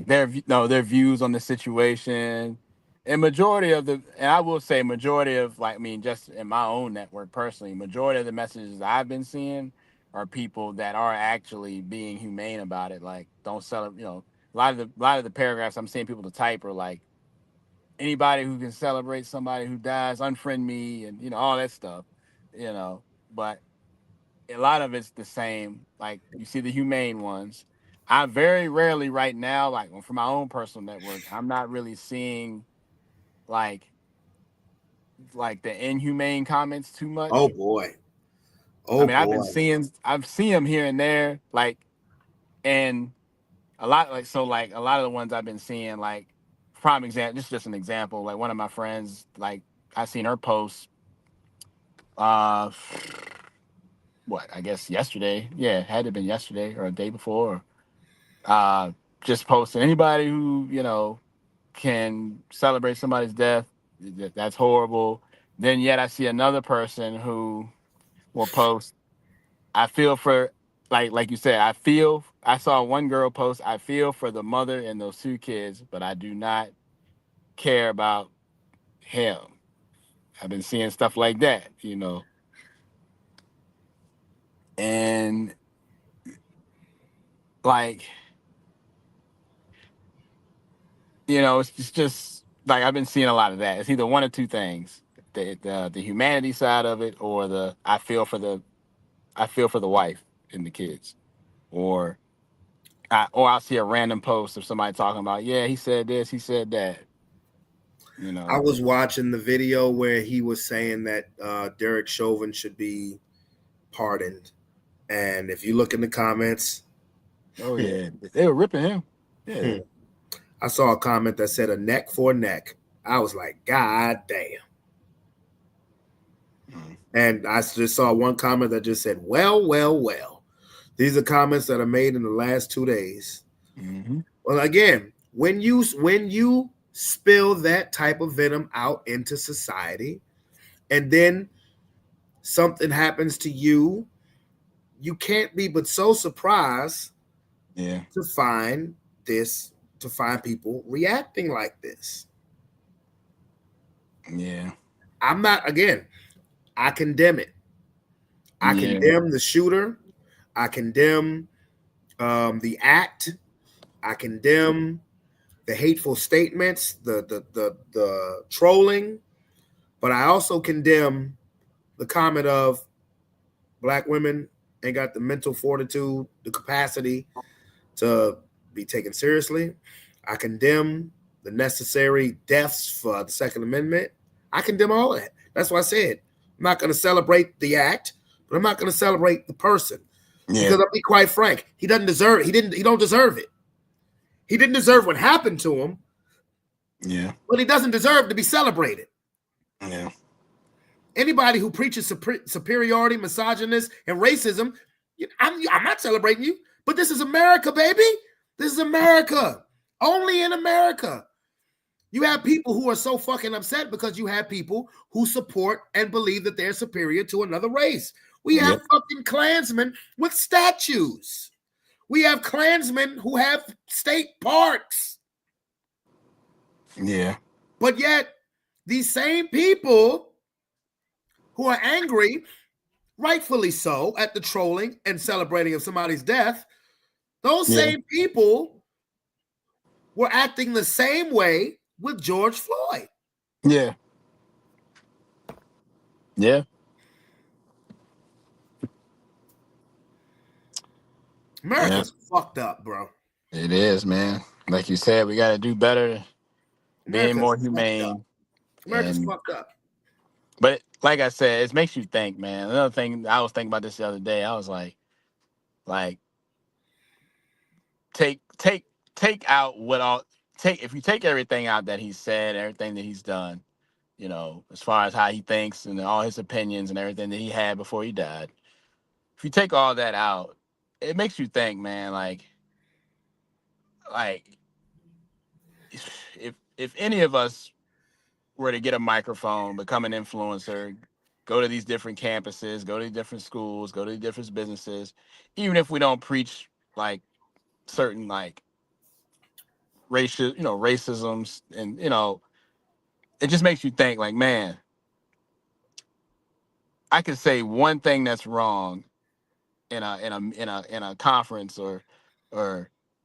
Speaker 2: their views on the situation. And I will say majority of just in my own network personally, majority of the messages I've been seeing are people that are actually being humane about it. Like, don't sell it. A lot of the paragraphs I'm seeing people to type are like, anybody who can celebrate somebody who dies, unfriend me, and all that stuff. But a lot of it's the same. Like, you see the humane ones. I very rarely right now, like for my own personal network, I'm not really seeing like the inhumane comments too
Speaker 1: Oh
Speaker 2: much.
Speaker 1: boy.
Speaker 2: I
Speaker 1: Oh
Speaker 2: mean,
Speaker 1: boy.
Speaker 2: I've seen them here and there, and a lot a lot of the ones I've been seeing, prime example, just an example, like one of my friends, I seen her post, uh, what, I guess yesterday, yeah, it had to have been yesterday or a day before, uh, just posting anybody who can celebrate somebody's death. That's horrible. Then yet I see another person who will post. I feel for like you said. I saw one girl post. I feel for the mother and those two kids, but I do not care about him. I've been seeing stuff like that. And like it's just like I've been seeing a lot of that. It's either one or two things: the humanity side of it, or the I feel for the wife and the kids, or I'll see a random post of somebody talking about, yeah, he said this, he said that.
Speaker 1: I was watching the video where he was saying that Derek Chauvin should be pardoned, and if you look in the comments,
Speaker 2: Oh yeah, they were ripping him. Yeah.
Speaker 1: I saw a comment that said a neck for a neck. I was like, God damn. And I just saw one comment that just said, well, well, well. These are comments that are made in the last 2 days.
Speaker 2: Mm-hmm.
Speaker 1: Well, again, when you spill that type of venom out into society, and then something happens to you, you can't be but so surprised to find people reacting like this.
Speaker 2: Yeah.
Speaker 1: I'm not, again, I condemn it. I condemn the shooter. I condemn the act. I condemn the hateful statements, the trolling, but I also condemn the comment of black women ain't got the mental fortitude, the capacity to be taken seriously. I condemn the necessary deaths for the Second Amendment. I condemn all of that. That's why I said I'm not going to celebrate the act, but I'm not going to celebrate the person.
Speaker 2: Yeah.
Speaker 1: Because I'll be quite frank, he doesn't deserve. He don't deserve it. He didn't deserve what happened to him.
Speaker 2: Yeah.
Speaker 1: But he doesn't deserve to be celebrated.
Speaker 2: Yeah.
Speaker 1: Anybody who preaches superiority, misogynist, and racism, I'm not celebrating you. But this is America, baby. This is America. Only in America. You have people who are so fucking upset because you have people who support and believe that they're superior to another race. We have fucking Klansmen with statues. We have Klansmen who have state parks.
Speaker 2: Yeah.
Speaker 1: But yet, these same people who are angry, rightfully so, at the trolling and celebrating of somebody's death, those same people were acting the same way with George Floyd.
Speaker 2: Yeah. Yeah.
Speaker 1: America's fucked up, bro.
Speaker 2: It is, man. Like you said, we got to do better, being more humane.
Speaker 1: America's fucked up.
Speaker 2: But like I said, it makes you think, man. Another thing, I was thinking about this the other day. I was like, take out what all if you take everything out that he said, everything that he's done, as far as how he thinks and all his opinions and everything that he had before he died. If you take all that out, it makes you think, man, like if any of us were to get a microphone, become an influencer, go to these different campuses, go to these different schools, go to these different businesses, even if we don't preach like certain like racisms, and it just makes you think like, man, I could say one thing that's wrong in a conference or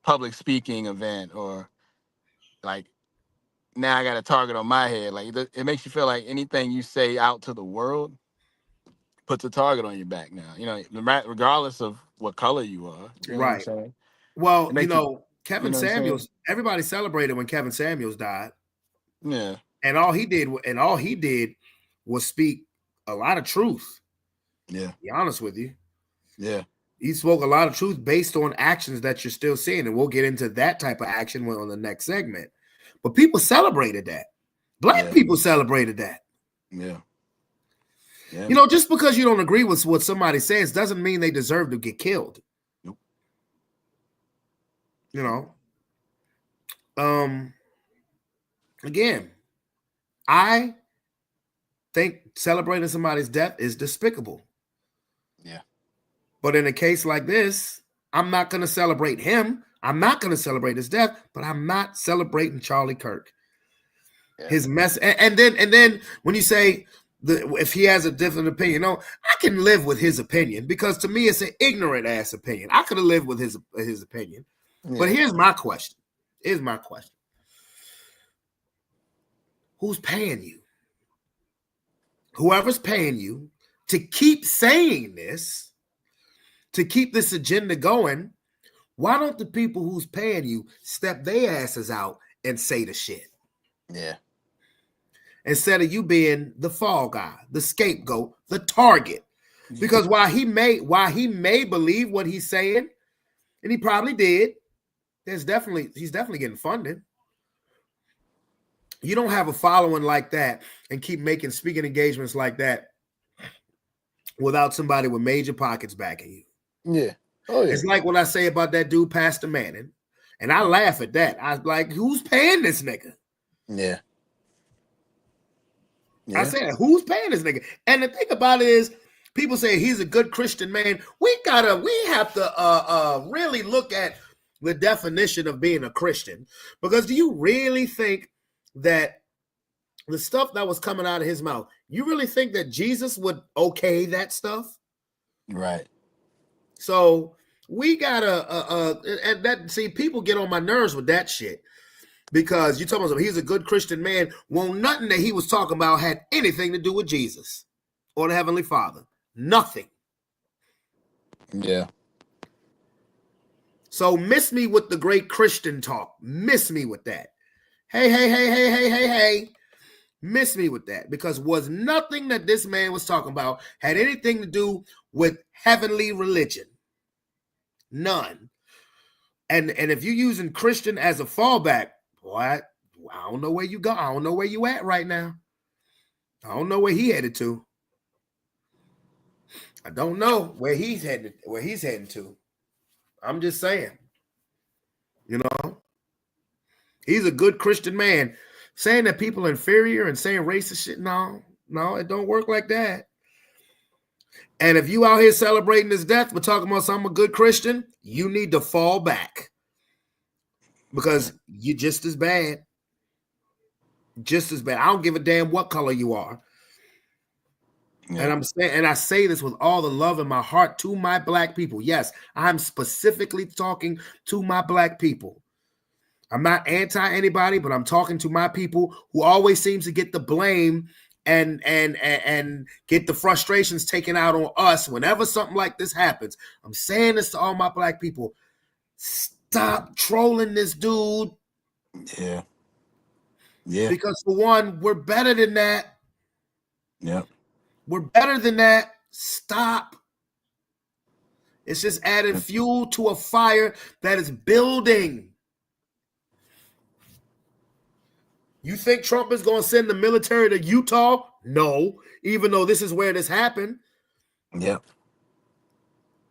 Speaker 2: public speaking event, or like now I got a target on my head. Like it makes you feel like anything you say out to the world puts a target on your back now. Regardless of what color you are. You know what I'm
Speaker 1: Right.
Speaker 2: saying?
Speaker 1: Well,
Speaker 2: It makes you,
Speaker 1: Kevin
Speaker 2: know what I'm saying?
Speaker 1: Samuels, everybody celebrated when Kevin Samuels died.
Speaker 2: Yeah.
Speaker 1: And all he did was speak a lot of truth.
Speaker 2: Yeah.
Speaker 1: To be honest with you.
Speaker 2: Yeah.
Speaker 1: He spoke a lot of truth based on actions that you're still seeing. And we'll get into that type of action on the next segment. But people celebrated that. Black people celebrated that.
Speaker 2: Yeah. Yeah.
Speaker 1: Just because you don't agree with what somebody says doesn't mean they deserve to get killed.
Speaker 2: Nope.
Speaker 1: Again, I think celebrating somebody's death is despicable.
Speaker 2: Yeah.
Speaker 1: But in a case like this, I'm not going to celebrate him. I'm not going to celebrate his death, but I'm not celebrating Charlie Kirk. Yeah. His mess. And then when you say if he has a different opinion, I can live with his opinion, because to me it's an ignorant ass opinion. I could have lived with his opinion. Yeah. But here's my question. Who's paying you? Whoever's paying you to keep saying this, to keep this agenda going, why don't the people who's paying you step their asses out and say the shit?
Speaker 2: Yeah.
Speaker 1: Instead of you being the fall guy, the scapegoat, the target. Because while he may believe what he's saying, and he probably did, he's definitely getting funded. You don't have a following like that and keep making speaking engagements like that without somebody with major pockets backing you.
Speaker 2: Yeah. Oh, yeah.
Speaker 1: It's like what I say about that dude, Pastor Manning, and I laugh at that. I was like, who's paying this nigga?
Speaker 2: Yeah.
Speaker 1: I said, who's paying this nigga? And the thing about it is, people say he's a good Christian man. We have to really look at the definition of being a Christian, because do you really think that the stuff that was coming out of his mouth, you really think that Jesus would okay that stuff?
Speaker 2: Right.
Speaker 1: So we gotta and that, see, people get on my nerves with that shit, because you talking about he's a good Christian man. Well, nothing that he was talking about had anything to do with Jesus or the Heavenly Father. Nothing.
Speaker 2: Yeah.
Speaker 1: So miss me with the great Christian talk. Miss me with that. Hey. Miss me with that, because was nothing that this man was talking about had anything to do with heavenly religion. None. And if you're using Christian as a fallback, boy, I don't know where you go. I don't know where you at right now. I don't know where he headed to. I don't know where he's heading to. I'm just saying. He's a good Christian man. Saying that people are inferior and saying racist shit, no, it don't work like that. And if you out here celebrating his death, we're talking about I'm a good Christian, you need to fall back. Because you're just as bad. Just as bad. I don't give a damn what color you are. Yeah. And I'm saying, and I say this with all the love in my heart to my black people. Yes, I'm specifically talking to my black people. I'm not anti anybody, but I'm talking to my people who always seems to get the blame and get the frustrations taken out on us whenever something like this happens. I'm saying this to all my black people. Stop trolling this dude.
Speaker 2: Yeah. Yeah.
Speaker 1: Because for one, we're better than that.
Speaker 2: Yeah.
Speaker 1: We're better than that. Stop. It's just adding fuel to a fire that is building. You think Trump is going to send the military to Utah? No, even though this is where this happened.
Speaker 2: Yeah.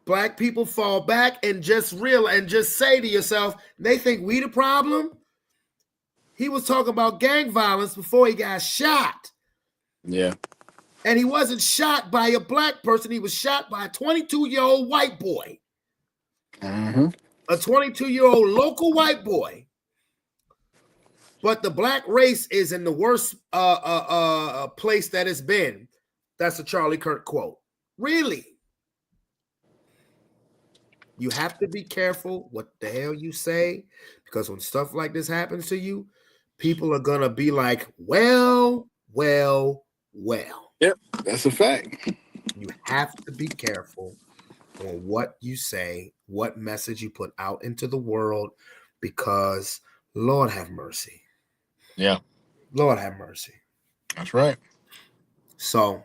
Speaker 1: Black people fall back and just say to yourself, they think we the problem? He was talking about gang violence before he got shot.
Speaker 2: Yeah.
Speaker 1: And he wasn't shot by a black person. He was shot by a 22-year-old white boy.
Speaker 2: Mm-hmm.
Speaker 1: A 22-year-old local white boy. But the black race is in the worst place that it's been. That's a Charlie Kirk quote. Really? You have to be careful what the hell you say, because when stuff like this happens to you, people are going to be like, well.
Speaker 2: Yep, that's a fact.
Speaker 1: You have to be careful on what you say, what message you put out into the world, because Lord have mercy.
Speaker 2: Yeah.
Speaker 1: Lord have mercy.
Speaker 2: That's right.
Speaker 1: So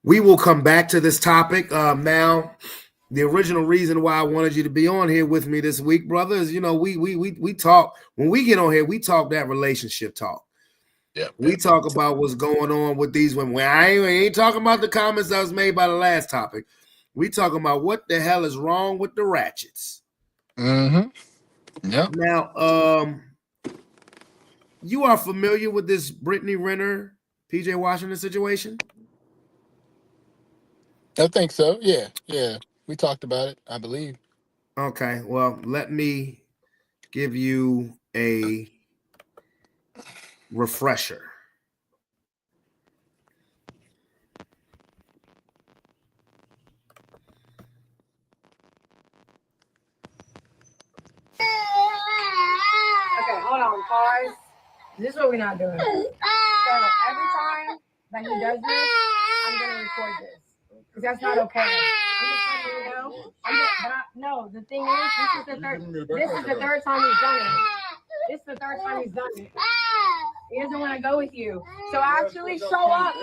Speaker 1: we will come back to this topic. Now, the original reason why I wanted you to be on here with me this week, brother, is, we talk. When we get on here, we talk that relationship talk.
Speaker 2: Yeah,
Speaker 1: we talk about what's going on with these women. I ain't talking about the comments that was made by the last topic. We talking about what the hell is wrong with the ratchets.
Speaker 2: Mm-hmm. Yeah.
Speaker 1: Now, you are familiar with this Brittany Renner, PJ Washington situation?
Speaker 2: I think so. Yeah. Yeah. We talked about it, I believe.
Speaker 1: Okay. Well, let me give you a refresher.
Speaker 4: Okay, hold on, pause. This is what we're not doing. So every time that he does this, I'm gonna record this because that's not okay. I'm just letting you know. No, the thing is, this is the third time he's done it. This is the third time he's done it. He doesn't want to go with you. So actually show up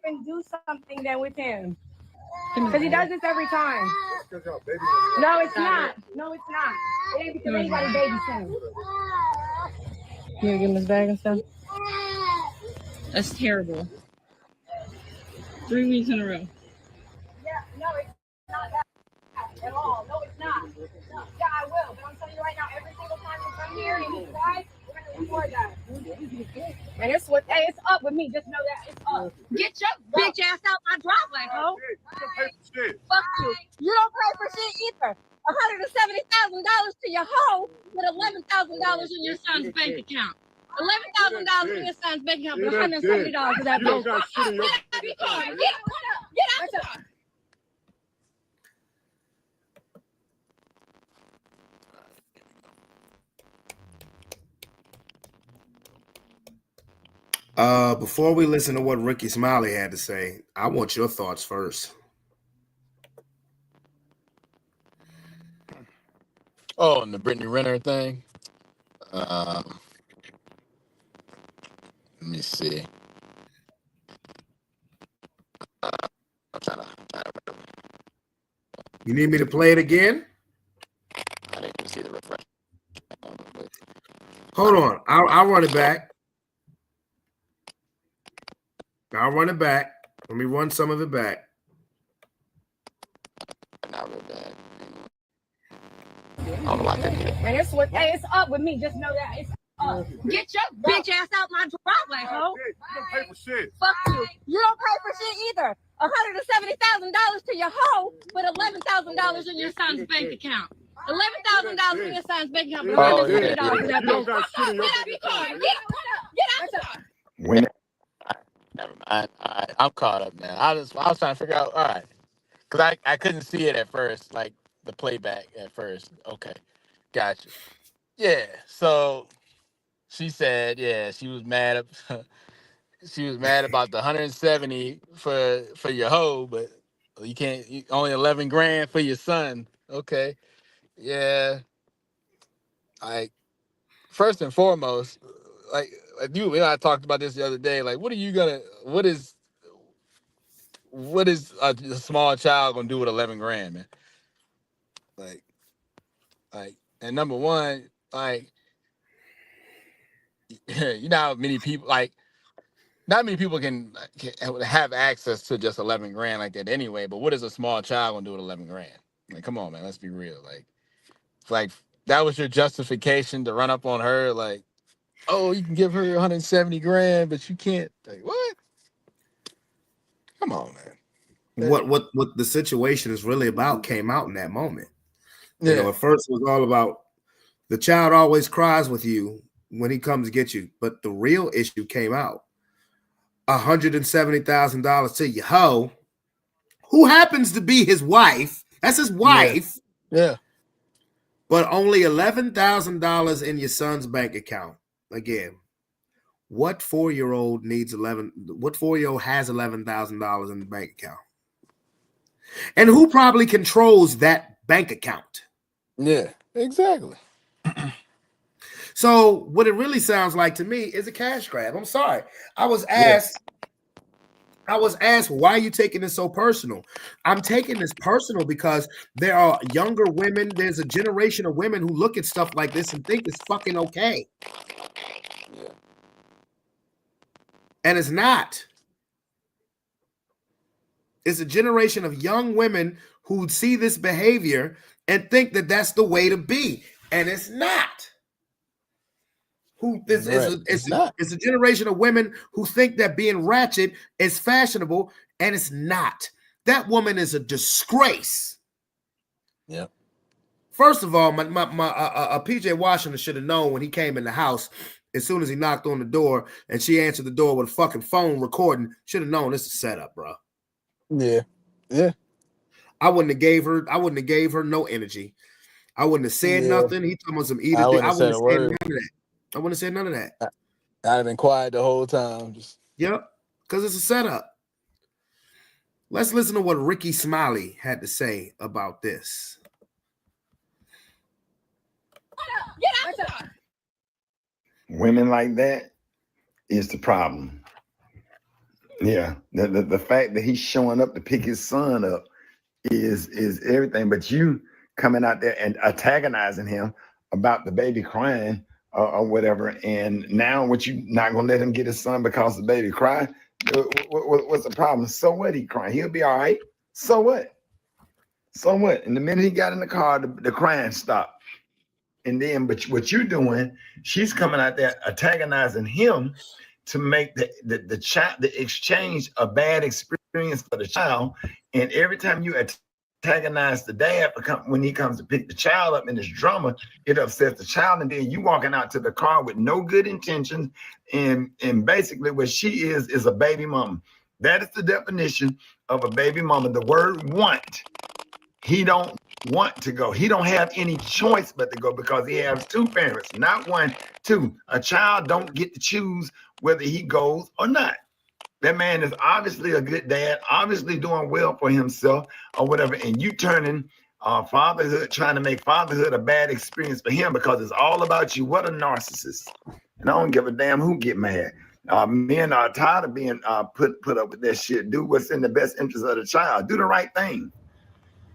Speaker 4: and do something then with him. Because he does this every time. No, it's not. It ain't because anybody babys him. You gonna give him his bag and stuff?
Speaker 5: That's terrible. 3 weeks in a row.
Speaker 4: Yeah, no, it's not that at all. No, it's not. No, yeah, I will. But I'm telling you right now, every single time you come here and you cry, we're gonna record that. And it's up with me. Just know that it's up.
Speaker 5: Get your bitch ass out my driveway, ho. Fuck you. You don't pay for shit either. $170,000 to your hoe with $11,000 in your son's bank account. $11,000 in your son's bank account, but $170 for that bitch. Get out.
Speaker 1: Before we listen to what Ricky Smiley had to say, I want your thoughts first.
Speaker 2: Oh, and the Brittany Renner thing. Let me see. I'm trying to remember.
Speaker 1: You need me to play it again?
Speaker 2: I didn't see the refresh.
Speaker 1: Hold on. I'll run it back. I'll run it back. Let me run some of it back.
Speaker 2: Not real bad. I don't know why I couldn't hear it.
Speaker 4: And it's up with me. Just know that it's up.
Speaker 5: Get your bitch ass out my driveway, ho.
Speaker 6: You don't pay for shit.
Speaker 5: Fuck you. You don't pay for shit either. $170,000 to your hoe, but $11,000 in your son's bank account. $11,000 in your son's bank account, but
Speaker 2: Oh,
Speaker 5: $170
Speaker 2: yeah.
Speaker 5: in that bank account. Get out your car. Get out.
Speaker 3: Women.
Speaker 2: Never mind. All right, I'm caught up now. I was trying to figure out. All right, because I couldn't see it at first, like the playback at first. Okay, gotcha. Yeah. So she said, yeah, she was mad. She was mad about the 170 for your hoe, but only 11 grand for your son. Okay. Yeah. Like first and foremost, like you and I talked about this the other day. Like, what is a small child gonna do with 11 grand, man? Like, and number one, like, you know how many people like. Not many people can have access to just 11 grand like that anyway. But what is a small child gonna do with 11 grand? Like, come on, man. Let's be real. Like that was your justification to run up on her. Like, oh, you can give her 170 grand, but you can't. Like, what? Come on, man.
Speaker 1: What the situation is really about came out in that moment.
Speaker 2: Yeah.
Speaker 1: You know, at first it was all about the child always cries with you when he comes to get you, but the real issue came out. $170,000 to your hoe, who happens to be his wife. That's his wife.
Speaker 2: Yeah.
Speaker 1: But only $11,000 in your son's bank account. Again, what 4-year-old needs what 4-year-old has $11,000 in the bank account? And who probably controls that bank account?
Speaker 2: Yeah, exactly.
Speaker 1: So what it really sounds like to me is a cash grab. I'm sorry. I was asked, why are you taking this so personal? I'm taking this personal because there are younger women. There's a generation of women who look at stuff like this and think it's fucking okay.
Speaker 2: Yeah.
Speaker 1: And it's not. It's a generation of young women who see this behavior and think that that's the way to be. And it's not. It's a generation of women who think that being ratchet is fashionable, and it's not. That woman is a disgrace.
Speaker 2: Yeah.
Speaker 1: First of all, my PJ Washington should have known when he came in the house, as soon as he knocked on the door and she answered the door with a fucking phone recording, should have known this is a setup, bro.
Speaker 2: Yeah. Yeah.
Speaker 1: I wouldn't have gave her no energy. I wouldn't have said nothing. He told me some eating. I wouldn't have said none of that. I wouldn't have said none of that.
Speaker 2: I'd have been quiet the whole time.
Speaker 1: Yep, because it's a setup. Let's listen to what Ricky Smiley had to say about this.
Speaker 5: Get out.
Speaker 3: Women like that is the problem. Yeah, the fact that he's showing up to pick his son up is everything. But you coming out there and antagonizing him about the baby crying or whatever, and now what, you not gonna let him get his son because the baby cried? What's the problem? So what? He crying, he'll be all right. So what? So what? And the minute he got in the car, the crying stopped. And then, but what you're doing, she's coming out there antagonizing him to make the child, the exchange a bad experience for the child. And every time you antagonize the dad when he comes to pick the child up in this drama, it upsets the child. And then you walking out to the car with no good intentions, and basically what she is a baby mama. That is the definition of a baby mama. The word want. He don't want to go. He don't have any choice but to go because he has two parents, not one, two. A child don't get to choose whether he goes or not. That man is obviously a good dad, obviously doing well for himself or whatever, and you turning fatherhood, trying to make fatherhood a bad experience for him because it's all about you. What a narcissist. And I don't give a damn who get mad. Men are tired of being put up with that shit. Do what's in the best interest of the child. Do the right thing.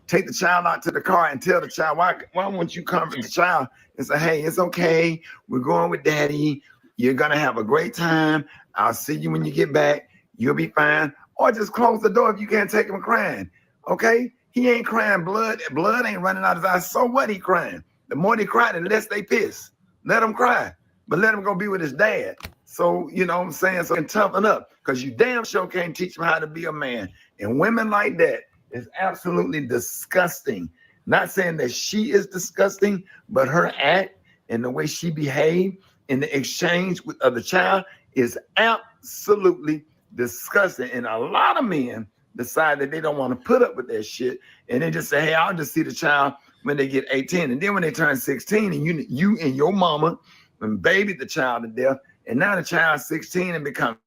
Speaker 3: Take the child out to the car and tell the child, why won't you comfort the child and say, hey, it's okay. We're going with daddy. You're going to have a great time. I'll see you when you get back. You'll be fine. Or just close the door if you can't take him crying. Okay? He ain't crying blood. Blood ain't running out of his eyes. So what he crying? The more they cry, the less they piss. Let him cry. But let him go be with his dad. So, you know what I'm saying? So, and toughen up. Because you damn sure can't teach him how to be a man.
Speaker 6: And women like that is absolutely disgusting. Not saying that she is disgusting, but her act and the way she behaved in the exchange of the child is absolutely disgusting. And a lot of men decide that they don't want to put up with that shit. And they just say, hey, I'll just see the child when they get 18. And then when they turn 16 and you and your mama and babied the child to death, and now the child's 16 and become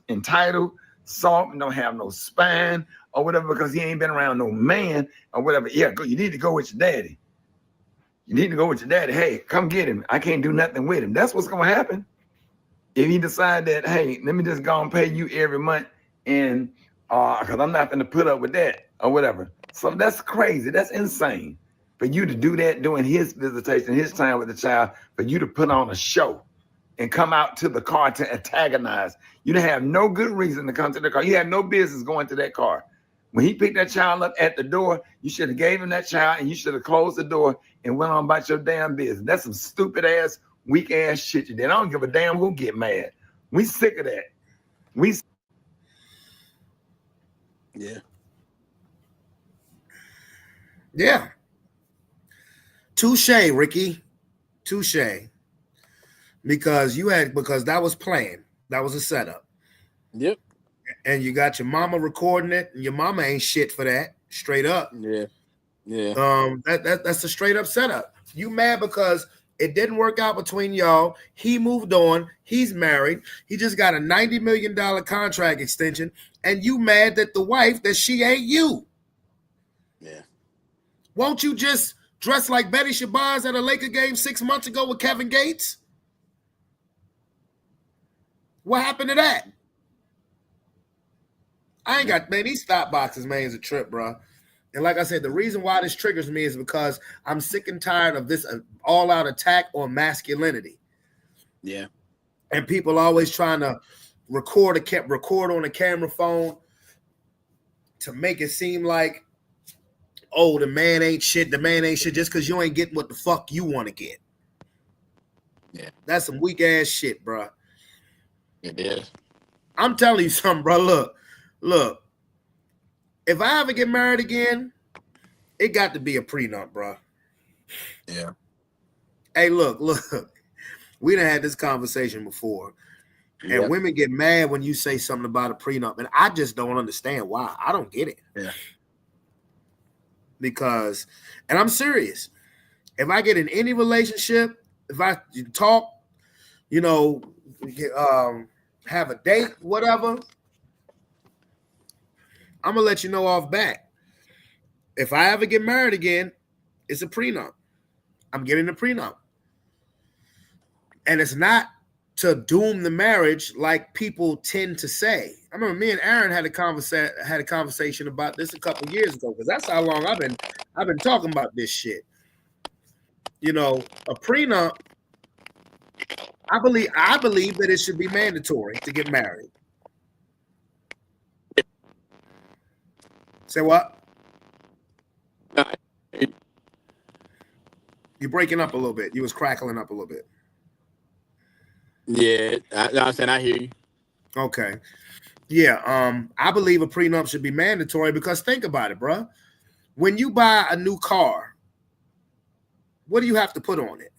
Speaker 6: entitled, soft, and don't have no spine or whatever because he ain't been around no man or whatever. Yeah, go, you need to go with your daddy. You need to go with your daddy. Hey, come get him. I can't do nothing with him. That's what's going to happen. If he decide that, hey, let me just go and pay you every month and because I'm not going to put up with that or whatever. So that's crazy. That's insane for you to do that during his visitation, his time with the child, for you to put on a show and come out to the car to antagonize. You didn't have no good reason to come to the car. You had no business going to that car. When he picked that child up at the door, you should have gave him that child and you should have closed the door and went on about your damn business. That's some stupid ass, weak ass shit you did. I don't give a damn who get mad. We sick of that.
Speaker 2: Yeah.
Speaker 1: Yeah. Touche, Ricky. Touche. Because that was planned. That was a setup.
Speaker 2: Yep.
Speaker 1: And you got your mama recording it, and your mama ain't shit for that. Straight up.
Speaker 2: Yeah. Yeah.
Speaker 1: That's a straight up setup. You mad because it didn't work out between y'all. He moved on. He's married. He just got a $90 million contract extension. And you mad that the wife, that she ain't you.
Speaker 2: Yeah.
Speaker 1: Won't you just dress like Betty Shabazz at a Laker game 6 months ago with Kevin Gates? What happened to that? I ain't got, man, these stop boxes, man, is a trip, bro. And like I said, the reason why this triggers me is because I'm sick and tired of this all-out attack on masculinity.
Speaker 2: Yeah.
Speaker 1: And people always trying to record on a camera phone to make it seem like, oh, the man ain't shit just because you ain't getting what the fuck you want to get.
Speaker 2: Yeah.
Speaker 1: That's some weak-ass shit, bro.
Speaker 2: It is.
Speaker 1: I'm telling you something, bro. Look. If I ever get married again, it got to be a prenup, bro.
Speaker 2: Yeah.
Speaker 1: Hey, look. We done had this conversation before. And women get mad when you say something about a prenup. And I just don't understand why. I don't get it.
Speaker 2: Yeah.
Speaker 1: Because, and I'm serious. If I get in any relationship, if I talk, have a date, whatever, I'm going to let you know off back. If I ever get married again, it's a prenup. I'm getting a prenup. And it's not to doom the marriage like people tend to say. I remember me and Aaron had a conversation about this a couple years ago, because that's how long I've been talking about this shit. A prenup, I believe that it should be mandatory to get married. Say what? You're breaking up a little bit. You was crackling up a little bit.
Speaker 2: Yeah, I'm saying I hear you.
Speaker 1: Okay. Yeah, I believe a prenup should be mandatory because think about it, bro. When you buy a new car, what do you have to put on it?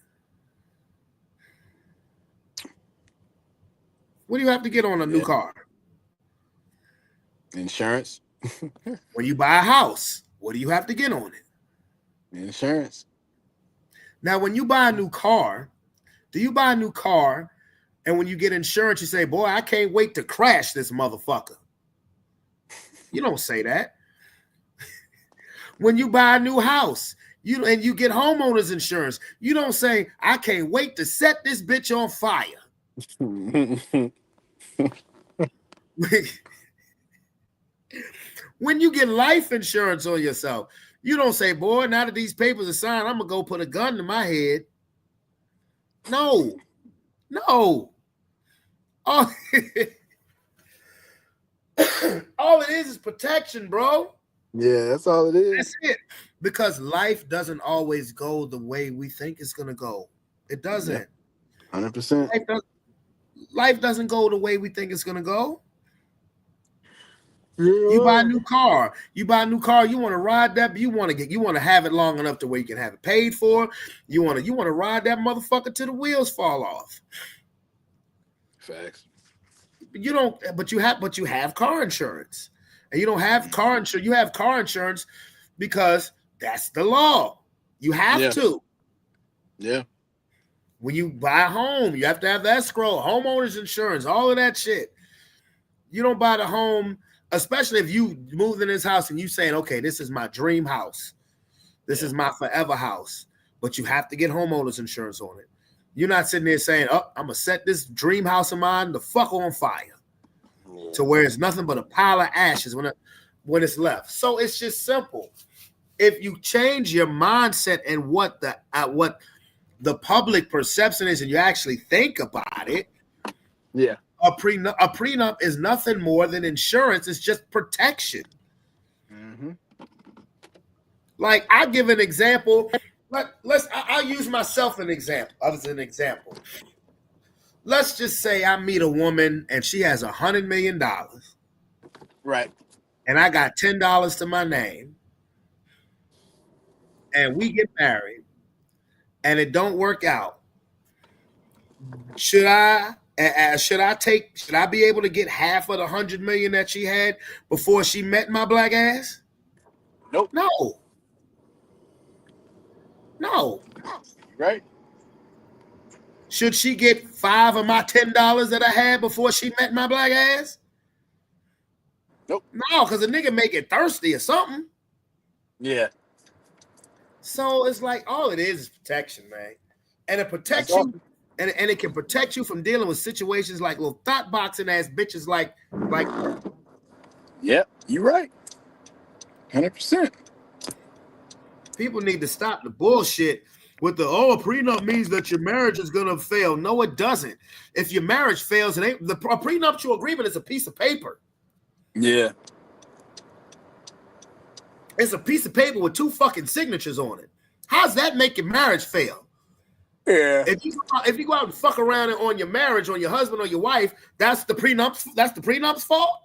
Speaker 1: What do you have to get on a new car?
Speaker 2: Insurance.
Speaker 1: When you buy a house, what do you have to get on it?
Speaker 2: Insurance.
Speaker 1: Now, when you buy a new car, do you buy a new car and when you get insurance, you say, boy, I can't wait to crash this motherfucker? You don't say that. When you buy a new house, you get homeowners insurance, you don't say, I can't wait to set this bitch on fire. When you get life insurance on yourself, you don't say, boy, now that these papers are signed, I'm going to go put a gun to my head. No. Oh, all it is protection, bro.
Speaker 2: Yeah, that's all it is.
Speaker 1: That's it. Because life doesn't always go the way we think it's going to go. It doesn't.
Speaker 2: 100%.
Speaker 1: Life doesn't go the way we think it's going to go. You buy a new car. You want to ride that. You want to have it long enough to where you can have it paid for. You want to ride that motherfucker till the wheels fall off.
Speaker 2: Facts.
Speaker 1: You don't, but you have car insurance, and you don't have car insurance. You have car insurance because that's the law. You have to.
Speaker 2: Yeah.
Speaker 1: When you buy a home, you have to have escrow, homeowners insurance, all of that shit. You don't buy the home, especially if you moved in this house and you saying, okay, this is my dream house. This is my forever house. But you have to get homeowners insurance on it. You're not sitting there saying, oh, I'm going to set this dream house of mine the fuck on fire to where it's nothing but a pile of ashes when it's left. So it's just simple. If you change your mindset and what the public perception is and you actually think about it, a prenup is nothing more than insurance. It's just protection.
Speaker 2: Mm-hmm.
Speaker 1: Like, I give an example. I'll use myself as an example. Let's just say I meet a woman and she has $100 million.
Speaker 2: Right.
Speaker 1: And I got $10 to my name. And we get married. And it don't work out. Should I be able to get half of the $100 million that she had before she met my black ass?
Speaker 2: Nope.
Speaker 1: No.
Speaker 2: Right.
Speaker 1: Should she get 5 of my $10 that I had before she met my black ass?
Speaker 2: Nope.
Speaker 1: No, because a nigga make it thirsty or something.
Speaker 2: Yeah.
Speaker 1: So it's like all it is protection, man. And it protects you, and it can protect you from dealing with situations like little thought boxing ass bitches like.
Speaker 2: Yep, you're right. 100%.
Speaker 1: People need to stop the bullshit with a prenup means that your marriage is gonna fail. No, it doesn't. If your marriage fails, a prenuptial agreement is a piece of paper.
Speaker 2: Yeah.
Speaker 1: It's a piece of paper with 2 fucking signatures on it. How's that make your marriage fail?
Speaker 2: Yeah.
Speaker 1: If you go out and fuck around on your marriage, on your husband or your wife, that's the prenup's fault.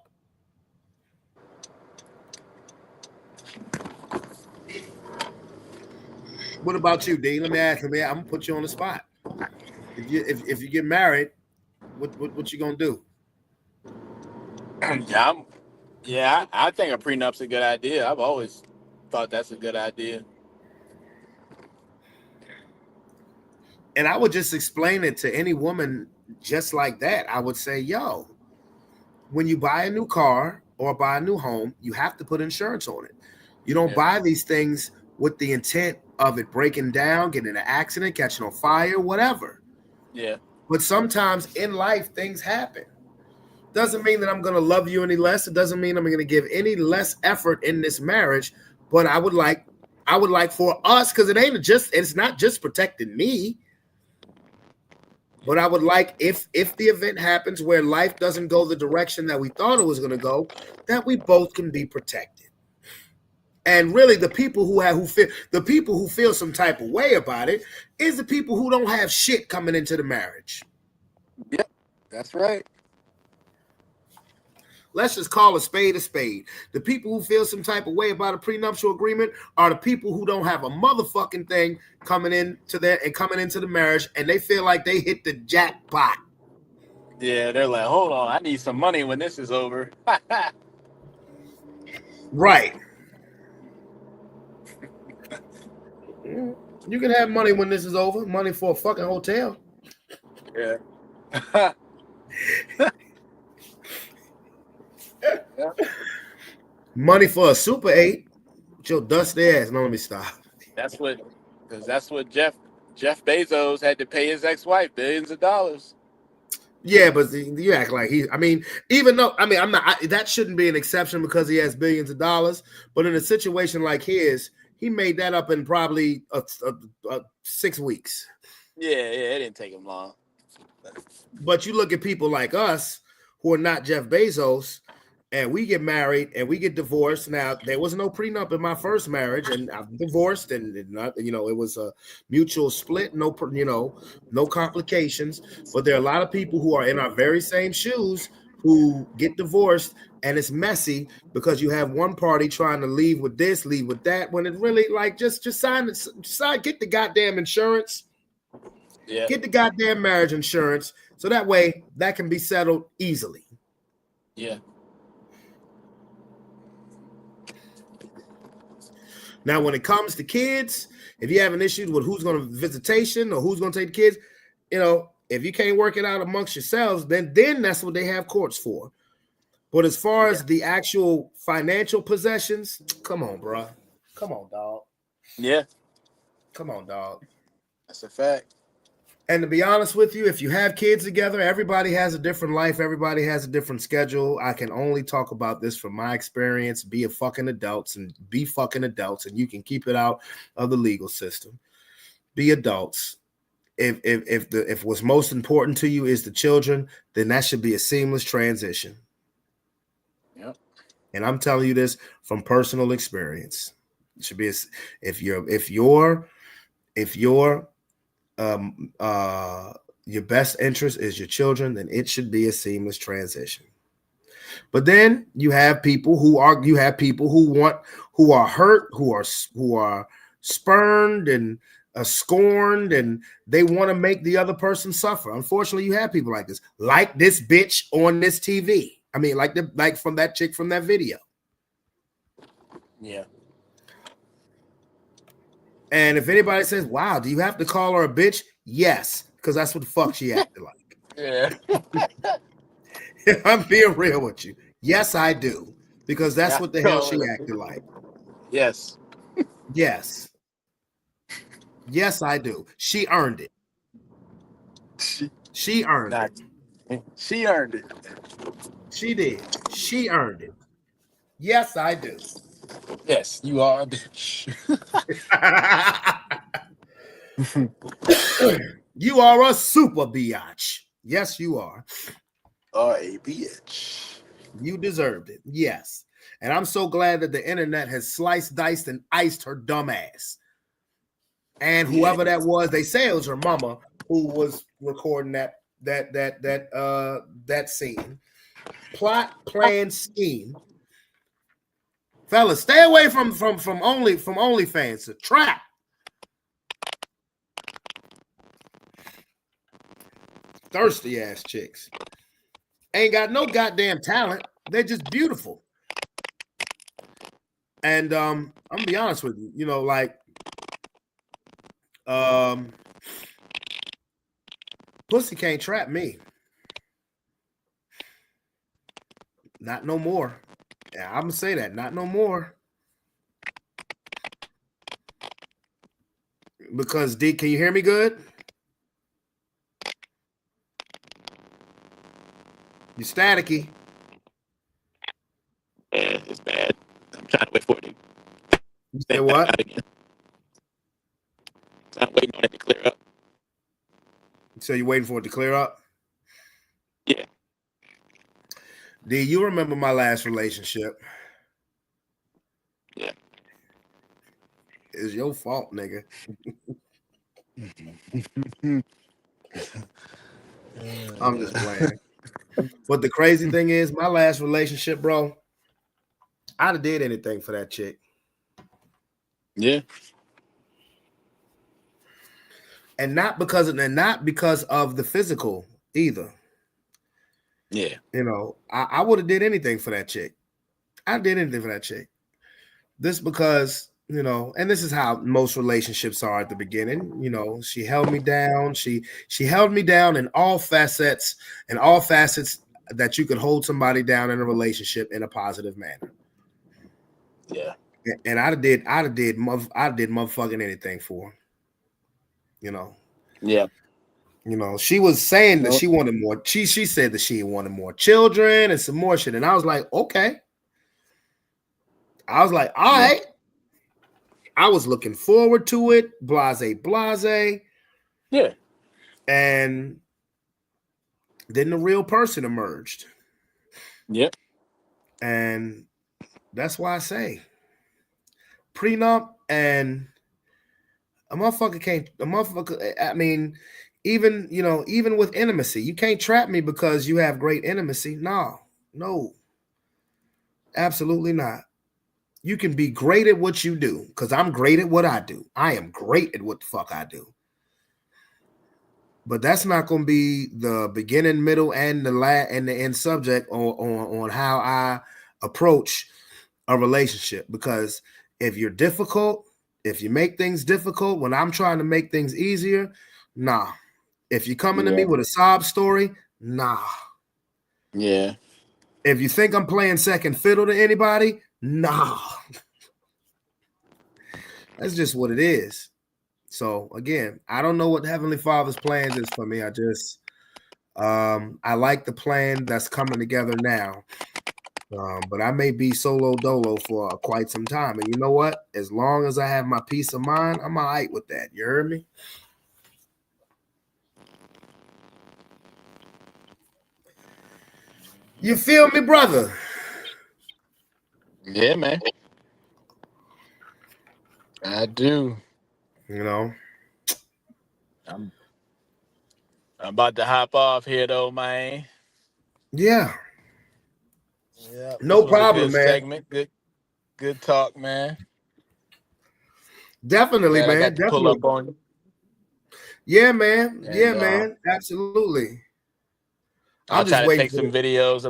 Speaker 1: What about you, D? Let me ask you, man. I'm gonna put you on the spot. If you get married, what you gonna do?
Speaker 2: I think a prenup's a good idea. I've always thought that's a good idea.
Speaker 1: And I would just explain it to any woman just like that. I would say, yo, when you buy a new car or buy a new home, you have to put insurance on it. You don't buy these things with the intent of it breaking down, getting in an accident, catching on fire, whatever.
Speaker 2: Yeah.
Speaker 1: But sometimes in life, things happen. Doesn't mean that I'm going to love you any less. It doesn't mean I'm going to give any less effort in this marriage. But I would like for us, because it's not just protecting me. But I would like if the event happens where life doesn't go the direction that we thought it was going to go, that we both can be protected. And really, the people who feel some type of way about it is the people who don't have shit coming into the marriage.
Speaker 2: Yep, that's right.
Speaker 1: Let's just call a spade a spade. The people who feel some type of way about a prenuptial agreement are the people who don't have a motherfucking thing coming into the marriage, and they feel like they hit the jackpot.
Speaker 2: Yeah, they're like, hold on, I need some money when this is over.
Speaker 1: Right. You can have money when this is over. Money for a fucking hotel.
Speaker 2: Yeah.
Speaker 1: Money for a Super 8. With your dusty ass. No, let me stop.
Speaker 2: That's what Jeff Bezos had to pay his ex-wife billions of dollars.
Speaker 1: Yeah, but you act like I'm not. That shouldn't be an exception because he has billions of dollars. But in a situation like his, he made that up in probably 6 weeks.
Speaker 2: Yeah, it didn't take him long.
Speaker 1: But you look at people like us who are not Jeff Bezos, and we get married and we get divorced. Now, there was no prenup in my first marriage, and I'm divorced, and it was a mutual split, no complications. But there are a lot of people who are in our very same shoes who get divorced and it's messy because you have one party trying to leave with this, leave with that, when it really like just sign, get the goddamn insurance, get the goddamn marriage insurance, so that way that can be settled easily.
Speaker 2: Yeah.
Speaker 1: Now, when it comes to kids, if you have an issue with who's going to visitation or who's going to take the kids, if you can't work it out amongst yourselves, then that's what they have courts for. But as far as the actual financial possessions, come on, bro. Come on, dog.
Speaker 2: Yeah.
Speaker 1: Come on, dog.
Speaker 2: That's a fact.
Speaker 1: And to be honest with you, if you have kids together, everybody has a different life. Everybody has a different schedule. I can only talk about this from my experience. Be fucking adults, and you can keep it out of the legal system. Be adults. If what's most important to you is the children, then that should be a seamless transition.
Speaker 2: Yep.
Speaker 1: And I'm telling you this from personal experience. It should be if your best interest is your children, then it should be a seamless transition. But then you have people who are hurt, who are spurned and scorned, and they want to make the other person suffer. Unfortunately, you have people like this, like this bitch on this TV. I mean, like from that chick from that video.
Speaker 2: Yeah.
Speaker 1: And if anybody says, "Wow, do you have to call her a bitch?" Yes, because that's what the fuck she acted like.
Speaker 2: Yeah.
Speaker 1: I'm being real with you. Yes, I do, because that's what the hell she acted like.
Speaker 2: Yes.
Speaker 1: Yes. Yes, I do. She earned it. She earned it.
Speaker 2: She earned it.
Speaker 1: She did. She earned it. Yes, I do.
Speaker 2: Yes, you are a bitch.
Speaker 1: You are a super biatch. Yes, you are.
Speaker 2: A bitch.
Speaker 1: You deserved it. Yes. And I'm so glad that the internet has sliced, diced, and iced her dumb ass. And whoever that was, they say it was her mama who was recording that scene. Plot, plan, scheme. Fellas, stay away from OnlyFans. It's a trap. Thirsty ass chicks. Ain't got no goddamn talent. They're just beautiful. And I'm gonna be honest with you, pussy can't trap me. Not no more. Yeah, I'm gonna say that. Not no more. Because D, can you hear me good? You staticky.
Speaker 7: Yeah, it's bad. I'm trying to wait for it to
Speaker 1: You said what?
Speaker 7: out again. So I'm waiting on it to clear up.
Speaker 1: So you're waiting for it to clear up?
Speaker 7: Yeah.
Speaker 1: D, you remember my last relationship?
Speaker 7: Yeah.
Speaker 1: It's your fault, nigga. I'm just playing. But the crazy thing is, my last relationship, bro, I'd have did anything for that chick.
Speaker 2: Yeah.
Speaker 1: And not because of the physical either.
Speaker 2: Yeah.
Speaker 1: I would have did anything for that chick. I did anything for that chick. This because, and this is how most relationships are at the beginning. She held me down. She held me down in all facets that you could hold somebody down in a relationship in a positive manner.
Speaker 2: Yeah.
Speaker 1: And I'd did motherfucking anything for her.
Speaker 2: Yeah.
Speaker 1: She was saying that she wanted more. She said that she wanted more children and some more shit. And I was like, okay. I was like, all right. I was looking forward to it. Blase.
Speaker 2: Yeah.
Speaker 1: And then the real person emerged.
Speaker 2: Yep.
Speaker 1: And that's why I say prenup and a motherfucker can't. I mean, Even even with intimacy, you can't trap me because you have great intimacy. No, absolutely not. You can be great at what you do because I'm great at what I do. I am great at what the fuck I do. But that's not going to be the beginning, middle, and the end subject on how I approach a relationship. Because if you're difficult, if you make things difficult when I'm trying to make things easier, nah. If you're coming to me with a sob story, nah.
Speaker 2: Yeah.
Speaker 1: If you think I'm playing second fiddle to anybody, nah. That's just what it is. So again, I don't know what Heavenly Father's plans is for me. I like the plan that's coming together now. But I may be solo dolo for quite some time. And you know what? As long as I have my peace of mind, I'm all right with that. You heard me? You feel me, brother?
Speaker 2: Yeah, man. I do. I'm about to hop off here though, man.
Speaker 1: Yeah.
Speaker 2: Yeah. This
Speaker 1: No
Speaker 2: was a
Speaker 1: problem,
Speaker 2: good
Speaker 1: man.
Speaker 2: segment. Good talk, man.
Speaker 1: Definitely,
Speaker 2: Glad I
Speaker 1: man.
Speaker 2: got to pull
Speaker 1: Definitely.
Speaker 2: up on you.
Speaker 1: Yeah, man. Yeah,
Speaker 2: And
Speaker 1: man. Absolutely.
Speaker 2: I'll
Speaker 1: I'm just
Speaker 2: try to
Speaker 1: waiting
Speaker 2: take
Speaker 1: for
Speaker 2: some videos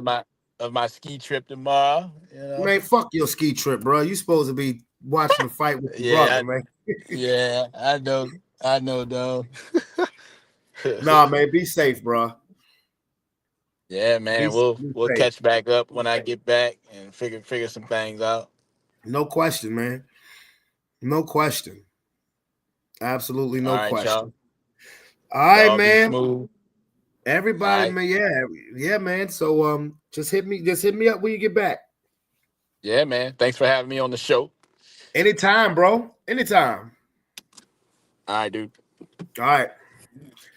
Speaker 2: of my ski trip tomorrow.
Speaker 1: man. Fuck your ski trip, bro. You supposed to be watching the fight with your
Speaker 2: Yeah,
Speaker 1: brother, man.
Speaker 2: yeah, I know, though.
Speaker 1: Nah, man. Be safe, bro.
Speaker 2: Yeah,
Speaker 1: Be
Speaker 2: man. We'll
Speaker 1: safe.
Speaker 2: catch back up when I get back and figure some things out.
Speaker 1: No question, man. No question. Absolutely
Speaker 2: All
Speaker 1: no
Speaker 2: right,
Speaker 1: question.
Speaker 2: y'all.
Speaker 1: All right,
Speaker 2: Y'all be
Speaker 1: man.
Speaker 2: smooth. All
Speaker 1: Everybody,
Speaker 2: right.
Speaker 1: man. Yeah, man. So just hit me up when you get back.
Speaker 2: Yeah, man. Thanks for having me on the show.
Speaker 1: Anytime, bro. Anytime.
Speaker 2: All right, dude.
Speaker 1: All right.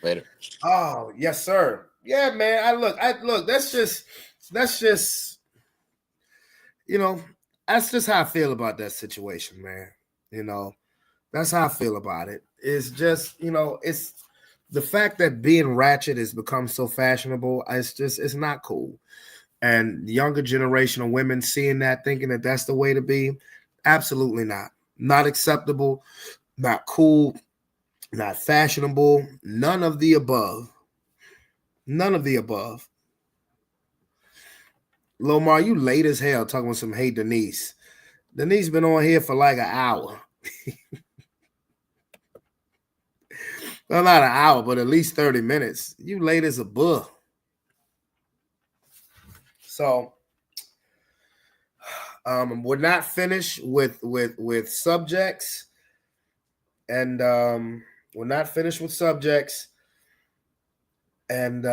Speaker 2: Later.
Speaker 1: Oh, yes, sir. Yeah, man. I look, that's just that's just how I feel about that situation, man. You know, that's how I feel about it. It's just, it's the fact that being ratchet has become so fashionable. It's not cool. And the younger generation of women seeing that, thinking that that's the way to be, absolutely not. Not acceptable, not cool, not fashionable, none of the above. None of the above. Lomar, you late as hell talking about some hey Denise. Denise been on here for like an hour. Well, not an hour, but at least 30 minutes. You late as a bull. So we're not finished with subjects. And we're not finished with subjects. And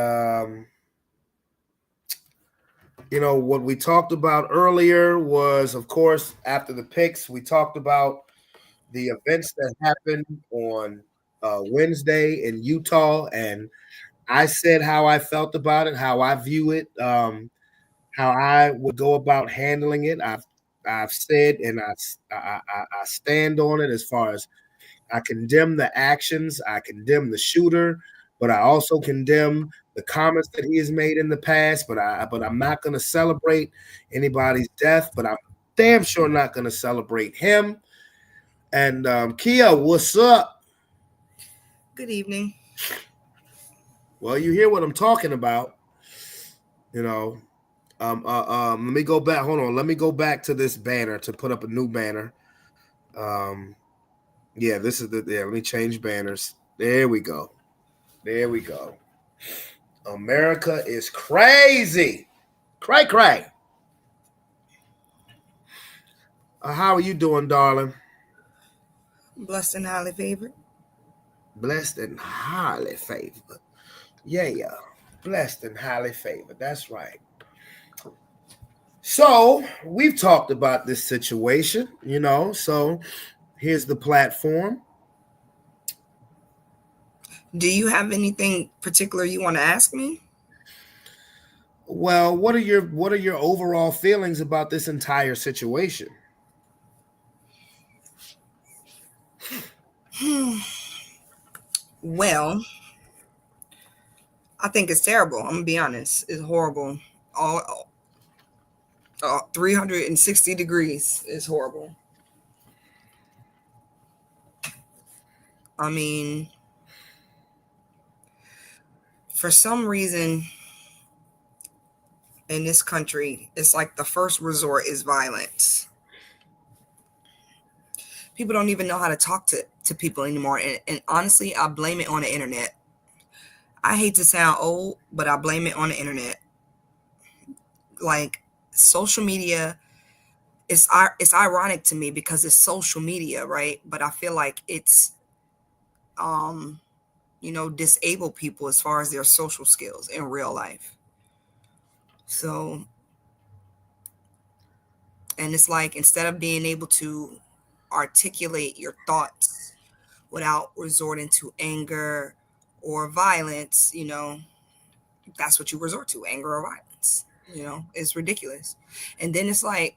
Speaker 1: what we talked about earlier was, of course, after the picks, we talked about the events that happened on Wednesday in Utah, and I said how I felt about it, how I view it, how I would go about handling it. I've said, and I stand on it as far as I condemn the actions, I condemn the shooter, but I also condemn the comments that he has made in the past. But I'm not going to celebrate anybody's death. But I'm damn sure not going to celebrate him. And Kia, what's up?
Speaker 8: Good evening.
Speaker 1: Well, you hear what I'm talking about. Let me go back. Hold on. Let me go back to this banner to put up a new banner. Yeah, this is let me change banners. There we go. There we go. America is crazy. Cray. How are you doing, darling?
Speaker 8: Blessed and highly favored.
Speaker 1: Blessed and highly favored. Yeah. Blessed and highly favored. That's right. So we've talked about this situation, so here's the platform.
Speaker 8: Do you have anything particular you want to ask me?
Speaker 1: Well, what are your overall feelings about this entire situation?
Speaker 8: Well, I think it's terrible. I'm gonna be honest. It's horrible. All 360 degrees is horrible. I mean, for some reason in this country, it's like the first resort is violence. People don't even know how to talk to people anymore. And honestly, I blame it on the internet. I hate to sound old, but I blame it on the internet. Like social media, it's ironic to me because it's social media, right? But I feel like it's um disable people as far as their social skills in real life. So, and it's like instead of being able to articulate your thoughts without resorting to anger or violence, that's what you resort to, anger or violence. It's ridiculous. And then it's like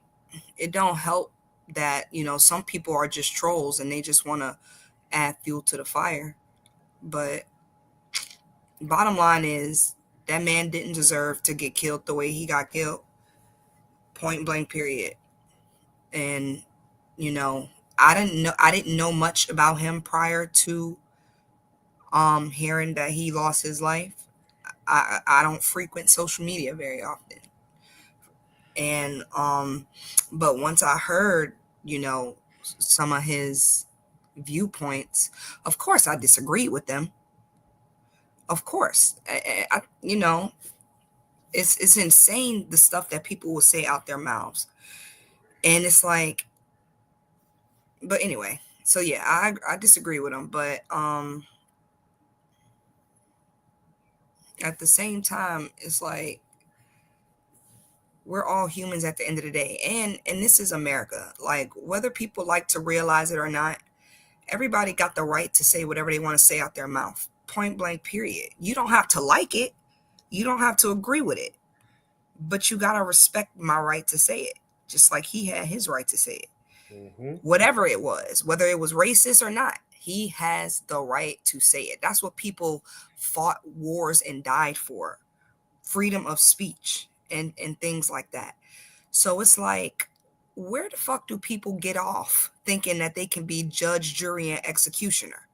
Speaker 8: it don't help that, some people are just trolls and they just want to add fuel to the fire. But bottom line is that man didn't deserve to get killed the way he got killed. Point blank period. And you know, I didn't know much about him prior to hearing that he lost his life. I don't frequent social media very often. And but once I heard, some of his viewpoints, of course I disagree with them. Of course. It's insane the stuff that people will say out their mouths. And it's like, but anyway, so yeah, I disagree with him, but at the same time, it's like we're all humans at the end of the day. And this is America. Like whether people like to realize it or not, everybody got the right to say whatever they want to say out their mouth. Point blank period. You don't have to like it. You don't have to agree with it. But you got to respect my right to say it, just like he had his right to say it.
Speaker 1: Mm-hmm.
Speaker 8: Whatever it was, whether it was racist or not, he has the right to say it. That's what people fought wars and died for, freedom of speech and things like that. So it's like, where the fuck do people get off thinking that they can be judge, jury, and executioner?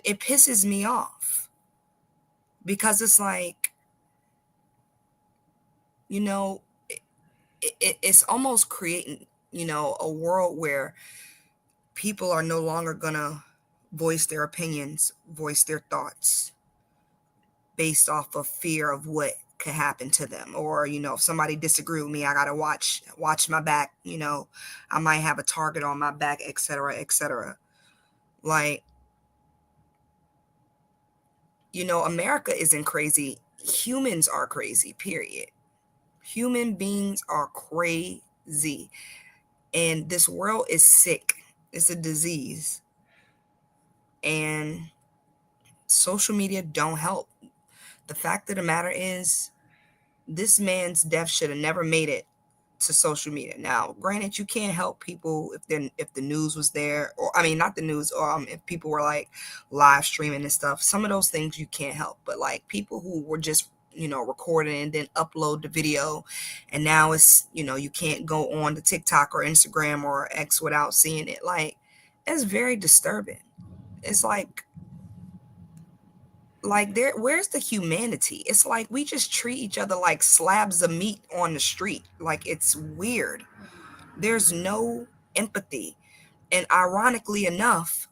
Speaker 8: It pisses me off because it's like, it's almost creating, a world where people are no longer gonna voice their opinions, voice their thoughts based off of fear of what could happen to them. Or, if somebody disagree with me, I gotta watch my back, I might have a target on my back, etc., etc. Like, America isn't crazy. Humans are crazy, period. Human beings are crazy. And this world is sick. It's a disease. And social media don't help. The fact of the matter is, this man's death should have never made it to social media. Now, granted, you can't help people if the news was there, or I mean, not the news, or if people were like live streaming and stuff. Some of those things you can't help, but like people who were just recording and then upload the video, and now it's you can't go on to TikTok or Instagram or X without seeing it. Like, it's very disturbing. It's like where's the humanity? It's like we just treat each other like slabs of meat on the street. Like, it's weird. There's no empathy. And ironically enough,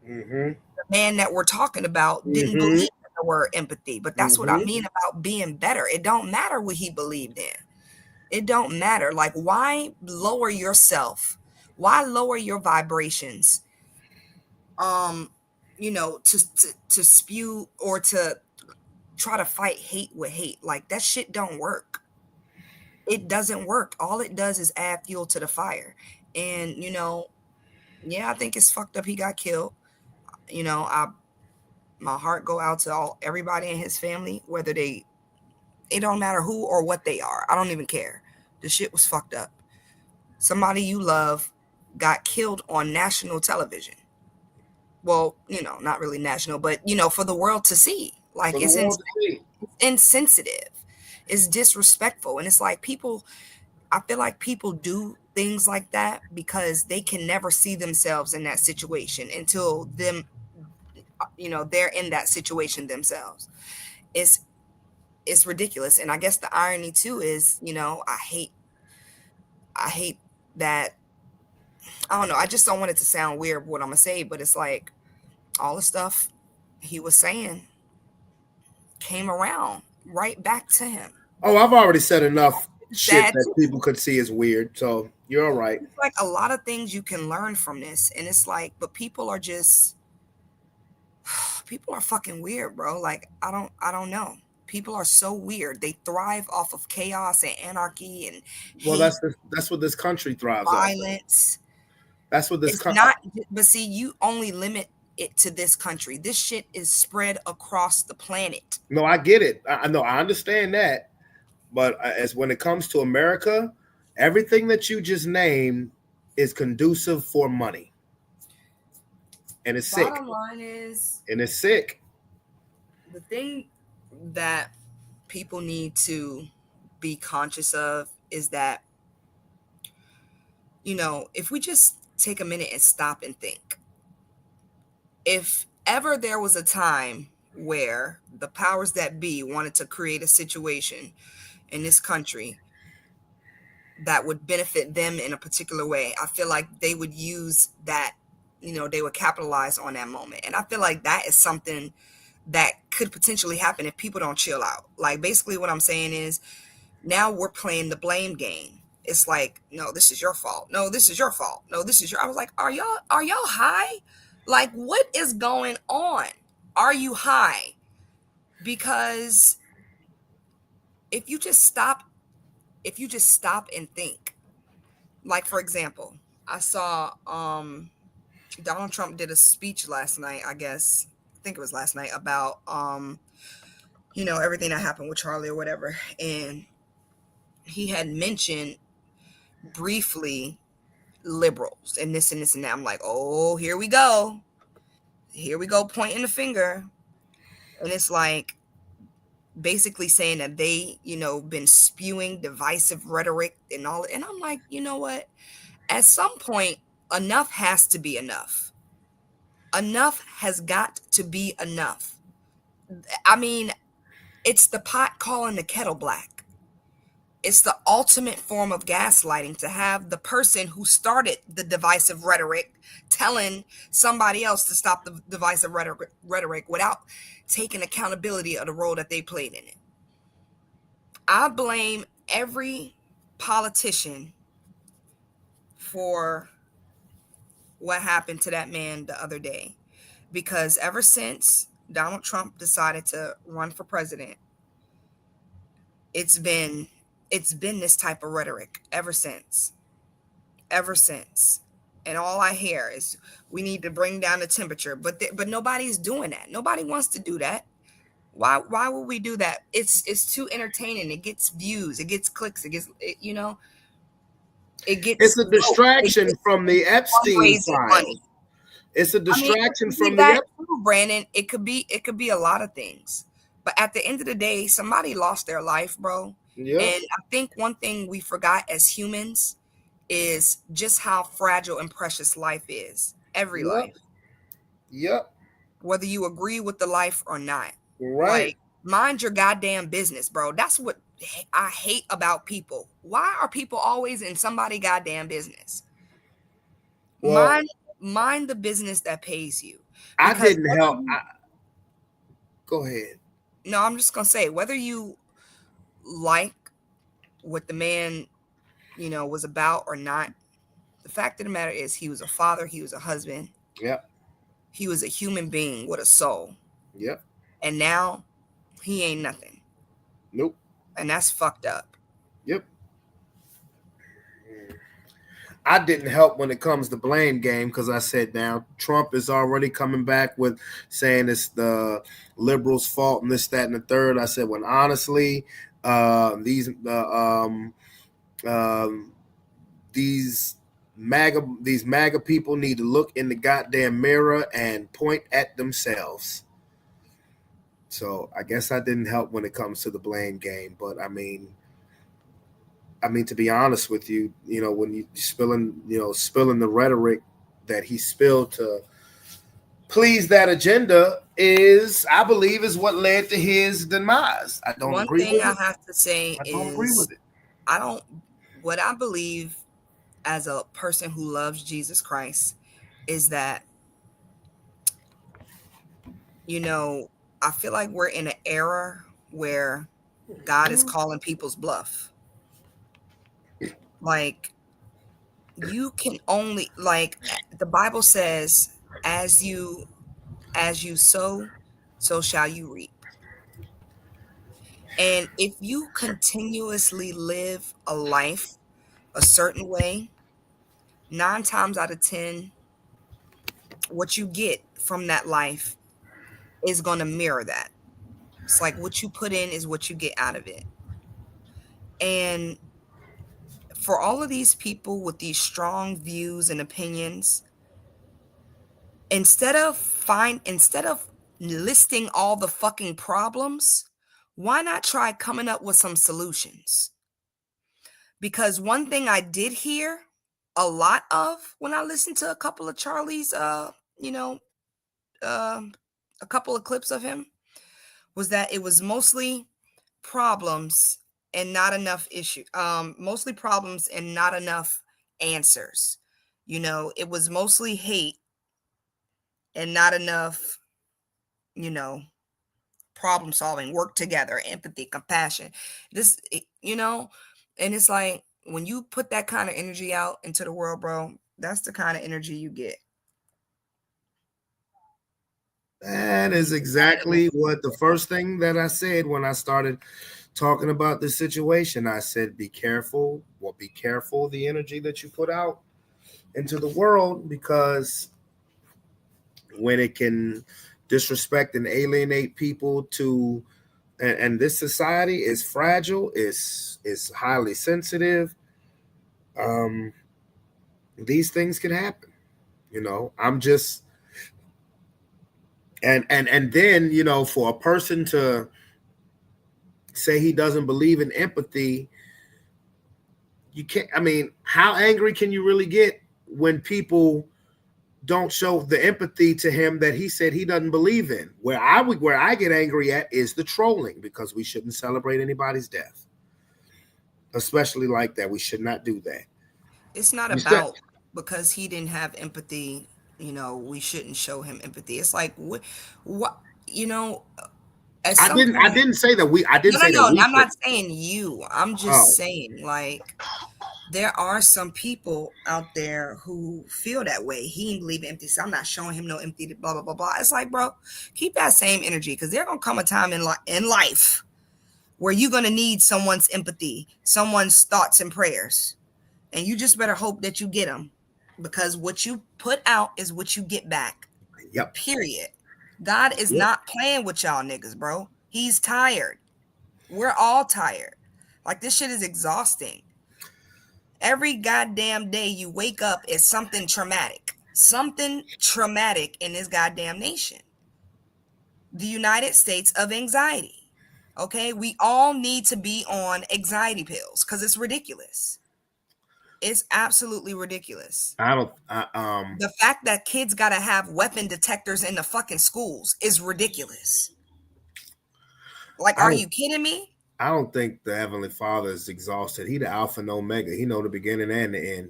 Speaker 1: Mm-hmm.
Speaker 8: the man that we're talking about didn't
Speaker 1: Mm-hmm.
Speaker 8: believe in the word empathy. But that's what I
Speaker 1: Mm-hmm.
Speaker 8: mean about being better. It don't matter what he believed in. It don't matter. Like, why lower yourself? Why lower your vibrations? To spew or to try to fight hate with hate. Like, that shit don't work. It doesn't work. All it does is add fuel to the fire. And yeah, I think it's fucked up he got killed. I my heart go out to everybody in his family, whether it don't matter who or what they are. I don't even care. The shit was fucked up. Somebody you love got killed on national television. Well, not really national, but for the world to see. Like
Speaker 1: For the
Speaker 8: it's
Speaker 1: world to see.
Speaker 8: insensitive, it's disrespectful, and it's like people. I feel like people do things like that because they can never see themselves in that situation until they're in that situation themselves. It's it's ridiculous, and I guess the irony too is, I hate that. I don't know. I just don't want it to sound weird what I'm gonna say, but it's like all the stuff he was saying came around right back to him.
Speaker 1: Oh, I've already said enough shit
Speaker 8: Sad
Speaker 1: that
Speaker 8: too.
Speaker 1: people could see as weird. So you're all right.
Speaker 8: It's like a lot of things you can learn from this, and it's like, but people are fucking weird, bro. Like I don't know. People are so weird. They thrive off of chaos and anarchy and
Speaker 1: Well,
Speaker 8: hate,
Speaker 1: that's what this country thrives off of.
Speaker 8: violence.
Speaker 1: That's what this
Speaker 8: It's not, but see, you only limit it to this country. This shit is spread across the planet.
Speaker 1: No, I get it. I know, I understand that. But as when it comes to America, everything that you just named is conducive for money, and it's sick.
Speaker 8: Bottom line is,
Speaker 1: And it's sick.
Speaker 8: the thing that people need to be conscious of is that, if we just take a minute and stop and think, if ever there was a time where the powers that be wanted to create a situation in this country that would benefit them in a particular way, I feel like they would use that, they would capitalize on that moment. And I feel like that is something that could potentially happen if people don't chill out. Like, basically what I'm saying is, now we're playing the blame game. It's like, no, this is your fault. No, this is your fault. No, this is your. I was like, are y'all high? Like, what is going on? Are you high? Because if you just stop and think, like, for example, I saw Donald Trump did a speech last night, I think it was last night, about everything that happened with Charlie or whatever. And he had mentioned briefly liberals and this and this and that. I'm like, oh, here we go, pointing the finger. And it's like basically saying that they, been spewing divisive rhetoric and all. And I'm like, you know what? At some point, enough has to be enough. Enough has got to be enough. I mean, it's the pot calling the kettle black. It's the ultimate form of gaslighting to have the person who started the divisive rhetoric telling somebody else to stop the divisive rhetoric without taking accountability of the role that they played in it. I blame every politician for what happened to that man the other day, because ever since Donald Trump decided to run for president, it's been this type of rhetoric ever since. And all I hear is, we need to bring down the temperature, but nobody's doing that. Nobody wants to do that. Why would we do that? It's too entertaining. It gets views, it gets clicks, it gets it gets
Speaker 1: It's a distraction from the Epstein
Speaker 8: fundraising
Speaker 1: files.
Speaker 8: money.
Speaker 1: It's a distraction from the
Speaker 8: that too, Brandon. It could be a lot of things. But at the end of the day, somebody lost their life, bro.
Speaker 1: Yep.
Speaker 8: And I think one thing we forgot as humans is just how fragile and precious life is. Every life.
Speaker 1: Yep.
Speaker 8: Whether you agree with the life or not.
Speaker 1: Right.
Speaker 8: Like, mind your goddamn business, bro. That's what I hate about people. Why are people always in somebody goddamn business?
Speaker 1: Well,
Speaker 8: mind the business that pays you.
Speaker 1: I
Speaker 8: Because
Speaker 1: didn't help. Go ahead.
Speaker 8: No, I'm just gonna say, whether you like what the man, was about or not, the fact of the matter is, he was a father, he was a husband.
Speaker 1: Yep.
Speaker 8: He was a human being with a soul.
Speaker 1: Yep.
Speaker 8: And now he ain't nothing.
Speaker 1: Nope.
Speaker 8: And that's fucked up.
Speaker 1: Yep. I didn't help when it comes to blame game, because I said, now Trump is already coming back with saying it's the liberals' fault and this, that, and the third. I said, when honestly, these MAGA people need to look in the goddamn mirror and point at themselves. So I guess I didn't help when it comes to the blame game. But I mean, to be honest with you, when you spilling the rhetoric that he spilled to please that agenda I believe, is what led to his demise. I don't
Speaker 8: One
Speaker 1: agree
Speaker 8: thing
Speaker 1: with
Speaker 8: I
Speaker 1: it.
Speaker 8: have to say
Speaker 1: I don't agree
Speaker 8: is
Speaker 1: with it.
Speaker 8: I don't, what I believe as a person who loves Jesus Christ is that, I feel like we're in an era where God is calling people's bluff. Like, you can only, like, the Bible says, as you sow, so shall you reap. And if you continuously live a life a certain way, 9 times out of 10, what you get from that life is going to mirror that. It's like what you put in is what you get out of it. And for all of these people with these strong views and opinions, instead of listing all the fucking problems, why not try coming up with some solutions? Because one thing I did hear a lot of when I listened to a couple of Charlie's you know, uh, a couple of clips of him, was that it was mostly problems and not enough issue. Mostly problems and not enough answers. It was mostly hate and not enough, you know, problem solving, work together, empathy, compassion. And it's like when you put that kind of energy out into the world, bro, that's the kind of energy you get.
Speaker 1: That is exactly what the first thing that I said when I started talking about this situation. I said, be careful. Well, be careful the energy that you put out into the world, because when it can disrespect and alienate people and this society is fragile, is highly sensitive. Um, these things can happen. I'm just and then for a person to say he doesn't believe in empathy, you can't. I mean, how angry can you really get when people don't show the empathy to him that he said he doesn't believe in? Where I get angry at is the trolling, because we shouldn't celebrate anybody's death, especially like that. We should not do that.
Speaker 8: It's not
Speaker 1: You said,
Speaker 8: about because he didn't have empathy, we shouldn't show him empathy. It's like what at
Speaker 1: I
Speaker 8: some
Speaker 1: didn't. I
Speaker 8: point.
Speaker 1: didn't say that we. I didn't
Speaker 8: No,
Speaker 1: say that
Speaker 8: no, no.
Speaker 1: we
Speaker 8: I'm
Speaker 1: should.
Speaker 8: not saying you. I'm just
Speaker 1: Oh,
Speaker 8: saying, like, there are some people out there who feel that way. He didn't believe in empathy, so I'm not showing him no empathy. Blah blah blah blah. It's like, bro, keep that same energy, because there's gonna come a time in life where you're gonna need someone's empathy, someone's thoughts and prayers, and you just better hope that you get them, because what you put out is what you get back.
Speaker 1: yep.
Speaker 8: Period. God is
Speaker 1: Yep.
Speaker 8: not playing with y'all niggas, bro. He's tired. We're all tired. Like, this shit is exhausting. Every goddamn day you wake up is something traumatic. Something traumatic in this goddamn nation. The United States of anxiety. Okay? We all need to be on anxiety pills because it's ridiculous. It's absolutely ridiculous.
Speaker 1: I don't.
Speaker 8: The fact that kids gotta have weapon detectors in the fucking schools is ridiculous. Like,
Speaker 1: I
Speaker 8: are
Speaker 1: don't.
Speaker 8: you kidding me?
Speaker 1: I don't think the Heavenly Father is exhausted. He the Alpha and Omega. He know the beginning and the end.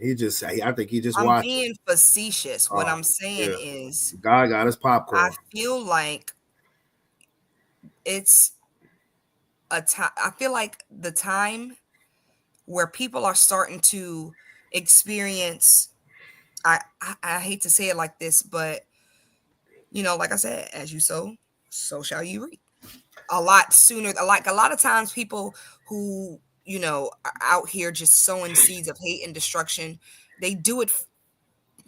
Speaker 1: I think he just
Speaker 8: I'm
Speaker 1: watching.
Speaker 8: being facetious. What
Speaker 1: Oh,
Speaker 8: I'm saying
Speaker 1: yeah.
Speaker 8: is,
Speaker 1: God got his
Speaker 8: I
Speaker 1: popcorn.
Speaker 8: feel like it's a time. I feel like the time where people are starting to experience. I hate to say it like this, but like I said, as you sow, so shall you reap. A lot sooner. Like, a lot of times, people who are out here just sowing seeds of hate and destruction, they do it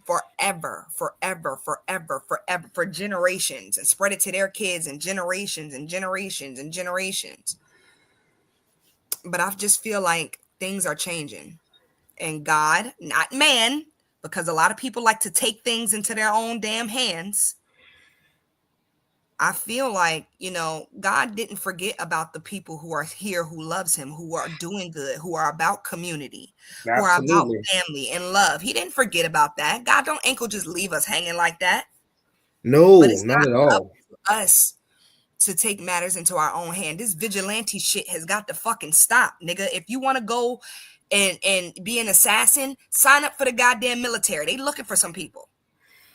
Speaker 8: forever, forever, forever, forever, for generations, and spread it to their kids and generations and generations and generations. But I just feel like things are changing, and God, not man, because a lot of people like to take things into their own damn hands. I feel like, God didn't forget about the people who are here, who loves him, who are doing good, who are about community, who are about
Speaker 1: Absolutely.
Speaker 8: family and love. He didn't forget about that. God don't just leave us hanging like that.
Speaker 1: No,
Speaker 8: But it's
Speaker 1: not at
Speaker 8: not up
Speaker 1: all.
Speaker 8: to us to take matters into our own hand. This vigilante shit has got to fucking stop, nigga. If you want to go and be an assassin, sign up for the goddamn military. They looking for some people.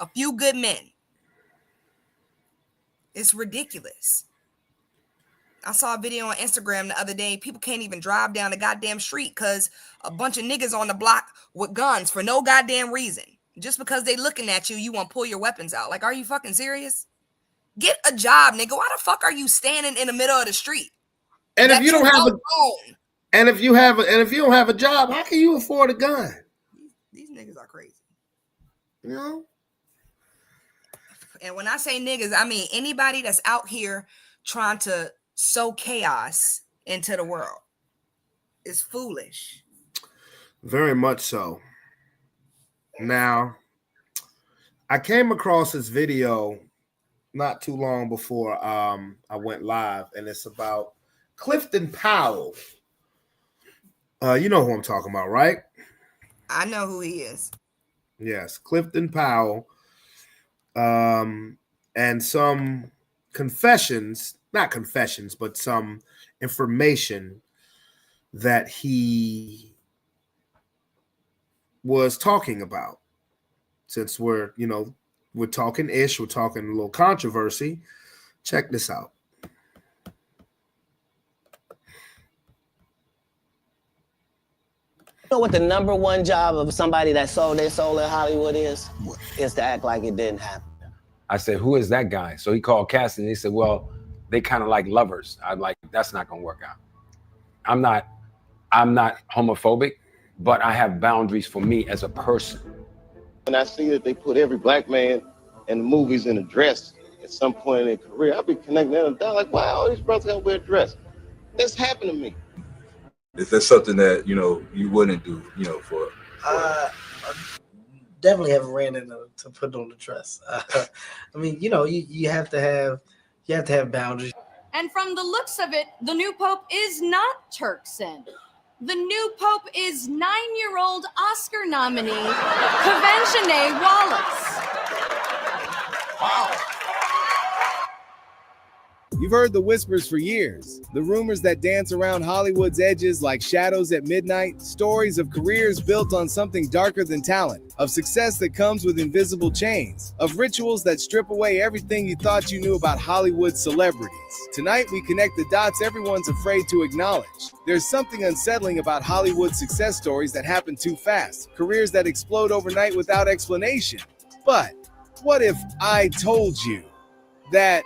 Speaker 8: A few good men. It's ridiculous. I saw a video on Instagram the other day. People can't even drive down the goddamn street because a bunch of niggas on the block with guns for no goddamn reason. Just because they looking at you, you want to pull your weapons out. Like, are you fucking serious? Get a job, nigga. Why the fuck are you standing in the middle of the street?
Speaker 1: And if
Speaker 8: That
Speaker 1: you don't have
Speaker 8: own?
Speaker 1: and if you don't have a job, how can you afford a gun?
Speaker 8: These niggas are crazy.
Speaker 1: You know?
Speaker 8: And when I say niggas, I mean anybody that's out here trying to sow chaos into the world. It's foolish.
Speaker 1: Very much so. Now, I came across this video not too long before I went live, and it's about Clifton Powell. You know who I'm talking about, right?
Speaker 8: I know who he is.
Speaker 1: Yes, Clifton Powell. And some not confessions, but some information that he was talking about. Since we're talking ish, we're talking a little controversy. Check this out.
Speaker 9: You know what the number one job of somebody that sold their soul in Hollywood is to act like it didn't happen.
Speaker 10: I said, who is that guy? So he called Cass and he said, well, they kind of like lovers. I'm like, that's not gonna work out. I'm not homophobic, but I have boundaries for me as a person.
Speaker 11: When I see that they put every black man in the movies in a dress at some point in their career, I'll be connecting them down like, wow, all these brothers gotta wear a dress. This happened to me.
Speaker 12: Is that something that, you wouldn't do, for
Speaker 13: I definitely haven't ran into to put on the dress. I mean, you have to have boundaries.
Speaker 14: And from the looks of it, the new pope is not Turkson. The new pope is 9-year-old Oscar nominee Kavenshane Wallace.
Speaker 15: Wow. You've heard the whispers for years, the rumors that dance around Hollywood's edges like shadows at midnight, stories of careers built on something darker than talent, of success that comes with invisible chains, of rituals that strip away everything you thought you knew about Hollywood celebrities. Tonight, we connect the dots everyone's afraid to acknowledge. There's something unsettling about Hollywood success stories that happen too fast, careers that explode overnight without explanation. But what if I told you that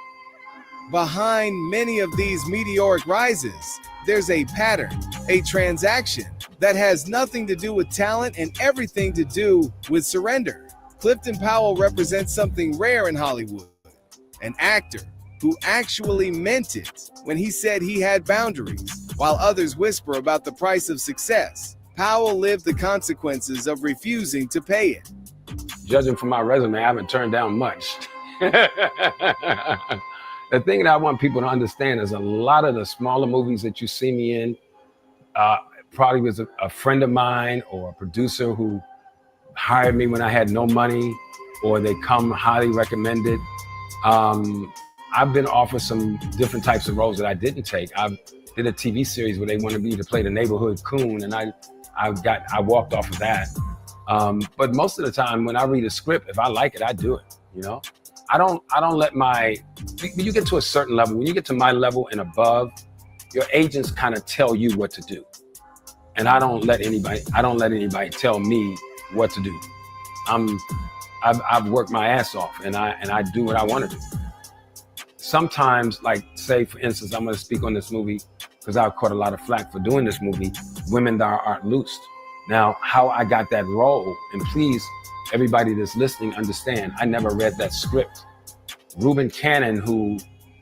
Speaker 15: behind many of these meteoric rises, there's a pattern, a transaction that has nothing to do with talent and everything to do with surrender? Clifton Powell represents something rare in Hollywood, an actor who actually meant it when he said he had boundaries, while others whisper about the price of success. Powell lived the consequences of refusing to pay it.
Speaker 10: Judging from my resume, I haven't turned down much. The thing that I want people to understand is a lot of the smaller movies that you see me in probably was a friend of mine or a producer who hired me when I had no money, or they come highly recommended. I've been offered some different types of roles that I didn't take. I did a TV series where they wanted me to play the neighborhood coon, and I walked off of that. But most of the time when I read a script, if I like it, I do it, I don't let when you get to a certain level, when you get to my level and above, your agents kind of tell you what to do. And I don't let anybody tell me what to do. I've worked my ass off and I do what I want to do. Sometimes, like, say for instance, I'm going to speak on this movie because I've caught a lot of flack for doing this movie, Women That Aren't Loosed. Now, how I got that role, and please, everybody that's listening, understand, I never read that script. Reuben Cannon, who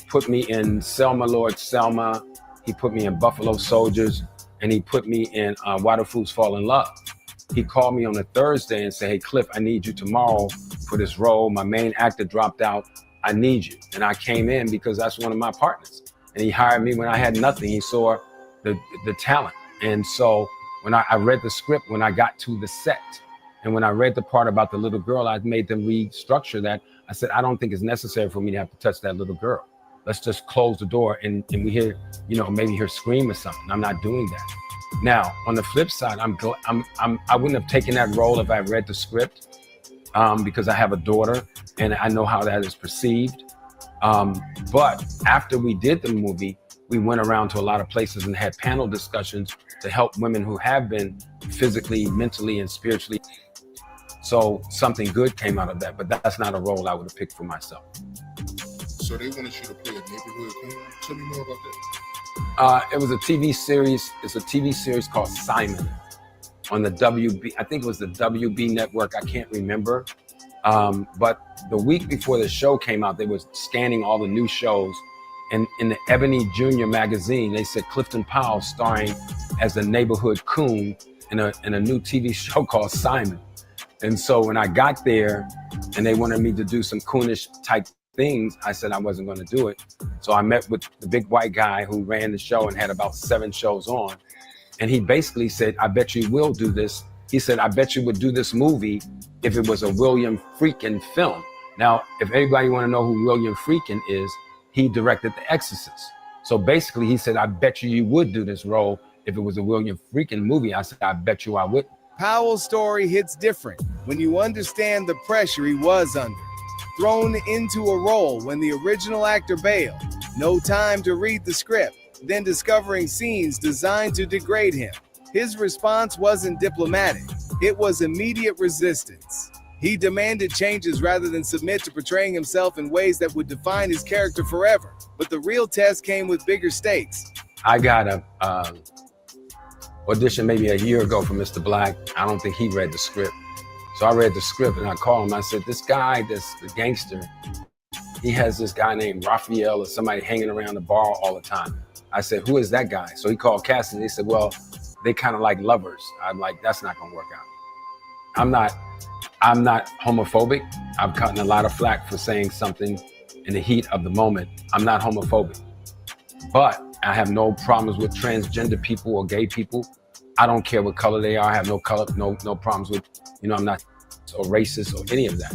Speaker 10: put me in Selma, Lord Selma, he put me in Buffalo Soldiers, and he put me in Why Do Fools Fall in Love. He called me on a Thursday and said, hey, Cliff, I need you tomorrow for this role. My main actor dropped out. I need you. And I came in because that's one of my partners. And he hired me when I had nothing. He saw the talent. And so when I read the script, when I got to the set, and when I read the part about the little girl, I made them restructure that. I said, I don't think it's necessary for me to have to touch that little girl. Let's just close the door and we hear, maybe her scream or something. I'm not doing that. Now, on the flip side, I wouldn't have taken that role if I read the script because I have a daughter and I know how that is perceived. But after we did the movie, we went around to a lot of places and had panel discussions to help women who have been physically, mentally, and spiritually. So something good came out of that, but that's not a role I would have picked for myself.
Speaker 16: So they wanted you to play a neighborhood queen. Tell me more about that.
Speaker 10: It was a TV series. It's a TV series called Simon on the WB. I think it was the WB network. I can't remember. But the week before the show came out, they were scanning all the new shows. And in the Ebony Junior magazine, they said Clifton Powell starring as the neighborhood coon in a new TV show called Simon. And so when I got there and they wanted me to do some coonish type things, I said I wasn't going to do it. So I met with the big white guy who ran the show and had about 7 shows on. And he basically said, I bet you will do this. He said, I bet you would do this movie if it was a William Friedkin film. Now, if anybody want to know who William Friedkin is, he directed The Exorcist. So basically he said, I bet you would do this role if it was a William Friedkin movie. I said, I bet you I would.
Speaker 15: Powell's story hits different when you understand the pressure he was under. Thrown into a role when the original actor bailed, no time to read the script, then discovering scenes designed to degrade him. His response wasn't diplomatic, it was immediate resistance. He demanded changes rather than submit to portraying himself in ways that would define his character forever. But the real test came with bigger stakes.
Speaker 10: I got a audition maybe a year ago for Mr. Black. I don't think he read the script. So I read the script and I called him. I said, this guy, the gangster, he has this guy named Raphael or somebody hanging around the bar all the time. I said, who is that guy? So he called Cassidy. He said, well, they kind of like lovers. I'm like, that's not gonna work out. I'm not homophobic. I've gotten a lot of flack for saying something in the heat of the moment. I'm not homophobic, but I have no problems with transgender people or gay people. I don't care what color they are. I have no problems with, I'm not or racist or any of that.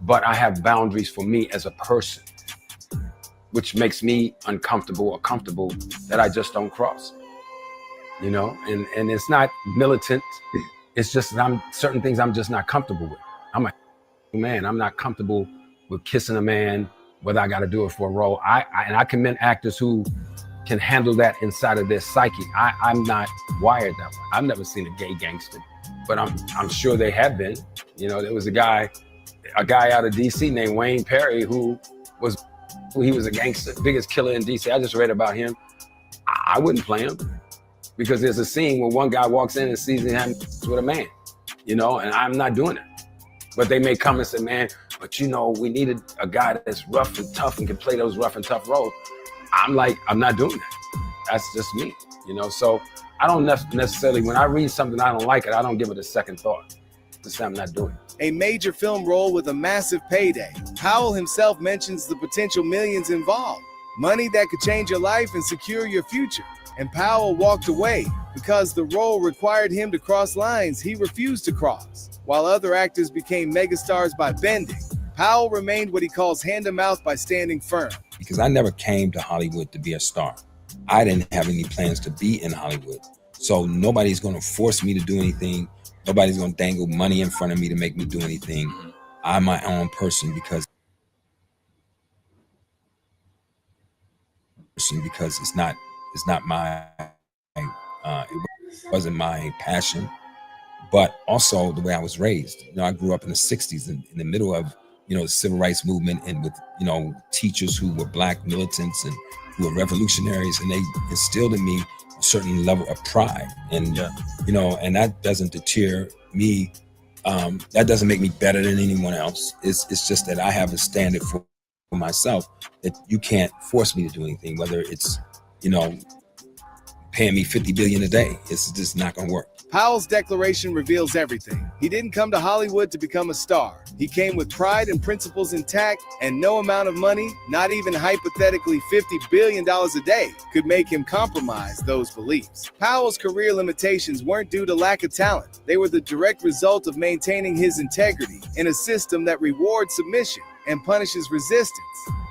Speaker 10: But I have boundaries for me as a person, which makes me uncomfortable or comfortable that I just don't cross. And it's not militant. It's just that certain things I'm just not comfortable with. I'm a man. I'm not comfortable with kissing a man, whether I got to do it for a role. I commend actors who can handle that inside of their psyche. I'm not wired that way. I've never seen a gay gangster, but I'm sure they have been. There was a guy out of DC named Wayne Perry who was a gangster, biggest killer in DC. I just read about him. I wouldn't play him because there's a scene where one guy walks in and sees him with a man, and I'm not doing it. But they may come and say, man, but we needed a guy that's rough and tough and can play those rough and tough roles. I'm like, I'm not doing that. That's just me, So I don't necessarily, when I read something I don't like it, I don't give it a second thought. Just say I'm not doing it.
Speaker 15: A major film role with a massive payday. Powell himself mentions the potential millions involved. Money that could change your life and secure your future. And Powell walked away because the role required him to cross lines he refused to cross. While other actors became megastars by bending, Powell remained what he calls hand-to-mouth by standing firm.
Speaker 17: Because I never came to Hollywood to be a star. I didn't have any plans to be in Hollywood. So nobody's going to force me to do anything. Nobody's going to dangle money in front of me to make me do anything. I'm my own person because it's not my, it wasn't my passion, but also the way I was raised. I grew up in the 60s in the middle of, the civil rights movement and with, teachers who were Black militants and who were revolutionaries, and they instilled in me a certain level of pride. And, and that doesn't deter me. That doesn't make me better than anyone else. It's just that I have a standard for myself that you can't force me to do anything, whether it's, paying me $50 billion a day. It's just not going to work.
Speaker 15: Powell's declaration reveals everything. He didn't come to Hollywood to become a star. He came with pride and principles intact, and no amount of money, not even hypothetically $50 billion a day, could make him compromise those beliefs. Powell's career limitations weren't due to lack of talent. They were the direct result of maintaining his integrity in a system that rewards submission and punishes resistance.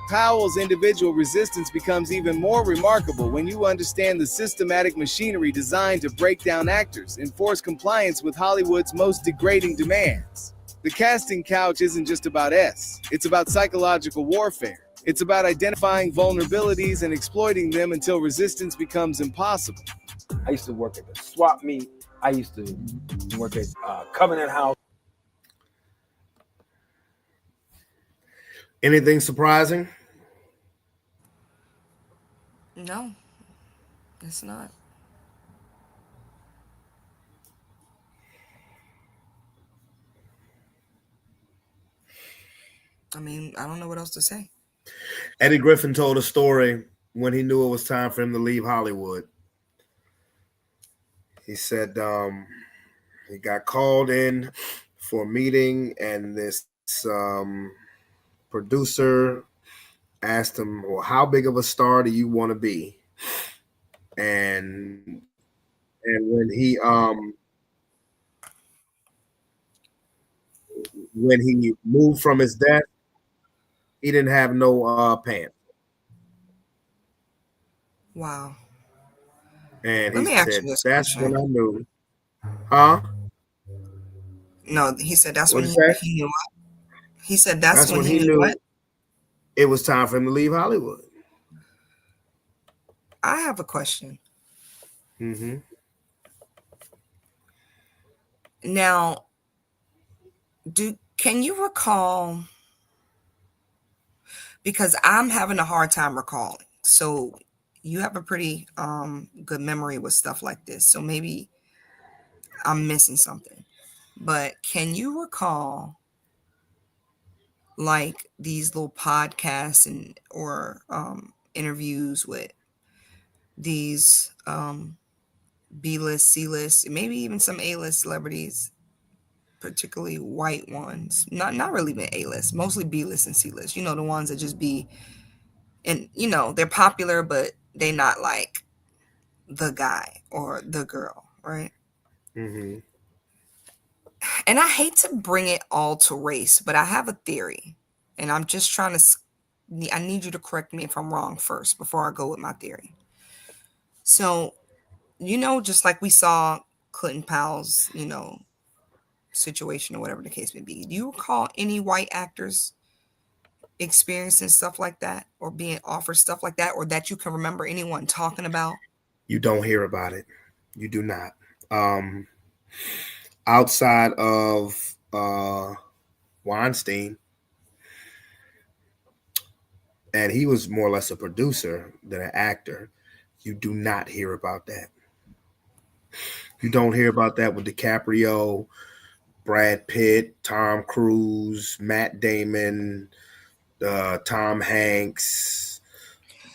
Speaker 15: Powell's individual resistance becomes even more remarkable when you understand the systematic machinery designed to break down actors and force compliance with Hollywood's most degrading demands. The casting couch isn't just about S, it's about psychological warfare. It's about identifying vulnerabilities and exploiting them until resistance becomes impossible.
Speaker 10: I used to work at the swap meet. I used to work at Covenant House.
Speaker 1: Anything surprising?
Speaker 8: No, it's not. I mean, I don't know what else to say.
Speaker 1: Eddie Griffin told a story when he knew it was time for him to leave Hollywood. He said he got called in for a meeting, and this producer asked him, well, how big of a star do you want to be? And when he moved from his desk, he didn't have no pants.
Speaker 8: Wow.
Speaker 1: And
Speaker 8: Let
Speaker 1: he
Speaker 8: me ask
Speaker 1: said,
Speaker 8: you this
Speaker 1: that's
Speaker 8: question.
Speaker 1: when I knew. Huh?
Speaker 8: No, he said that's when
Speaker 1: What'd
Speaker 8: he knew what? He said that's when he knew
Speaker 1: knew
Speaker 8: what?
Speaker 1: it was time for him to leave Hollywood.
Speaker 8: I have a question.
Speaker 1: Mm-hmm.
Speaker 8: Now, can you recall? Because I'm having a hard time recalling. So you have a pretty good memory with stuff like this. So maybe I'm missing something. But can you recall like these little podcasts and or interviews with these B-list, C-list, maybe even some A-list celebrities, particularly white ones. Not really even A-list, mostly B-list and C-list. You know, the ones that just be, and you know, they're popular, but they not like the guy or the girl, right?
Speaker 1: Mm-hmm.
Speaker 8: And I hate to bring it all to race, but I have a theory, and I'm just trying to. I need you to correct me if I'm wrong first before I go with my theory. So, you know, just like we saw Clinton Powell's, you know, situation or whatever the case may be. Do you recall any white actors experiencing stuff like that or being offered stuff like that, or that you can remember anyone talking about?
Speaker 1: You don't hear about it. You do not. Outside of Weinstein, and he was more or less a producer than an actor, you do not hear about that. You don't hear about that with DiCaprio, Brad Pitt, Tom Cruise, Matt Damon, Tom Hanks.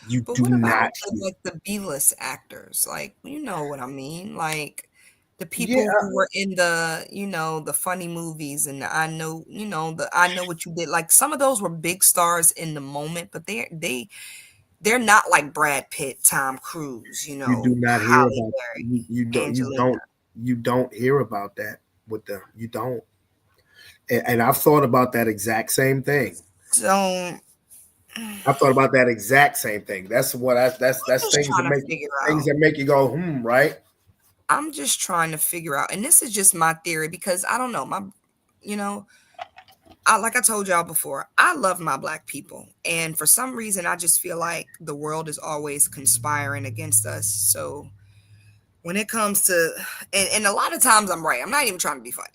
Speaker 1: You
Speaker 8: But
Speaker 1: do
Speaker 8: what about
Speaker 1: not hear.
Speaker 8: like the B-list actors? Like, you know what I mean? Like the
Speaker 1: Yeah,
Speaker 8: people who were in the, you know, the funny movies and I know, you know, the I Know What You Did. Like some of those were big stars in the moment, but they're not like Brad Pitt, Tom Cruise, you
Speaker 1: you do
Speaker 8: know,
Speaker 1: not hear
Speaker 8: Holly
Speaker 1: about
Speaker 8: Berry,
Speaker 1: you
Speaker 8: Angelina.
Speaker 1: don't hear about that with them. You don't. And I've thought about that exact same thing.
Speaker 8: So
Speaker 1: I thought about that exact same thing. That's
Speaker 8: I'm just
Speaker 1: things that
Speaker 8: trying to
Speaker 1: make
Speaker 8: figure
Speaker 1: things
Speaker 8: out.
Speaker 1: that make you go, right?
Speaker 8: I'm just trying to figure out, and this is just my theory because I don't know, you know, like I told y'all before, I love my black people, and for some reason, I just feel like the world is always conspiring against us. So when it comes to, and a lot of times I'm right. I'm not even trying to be funny.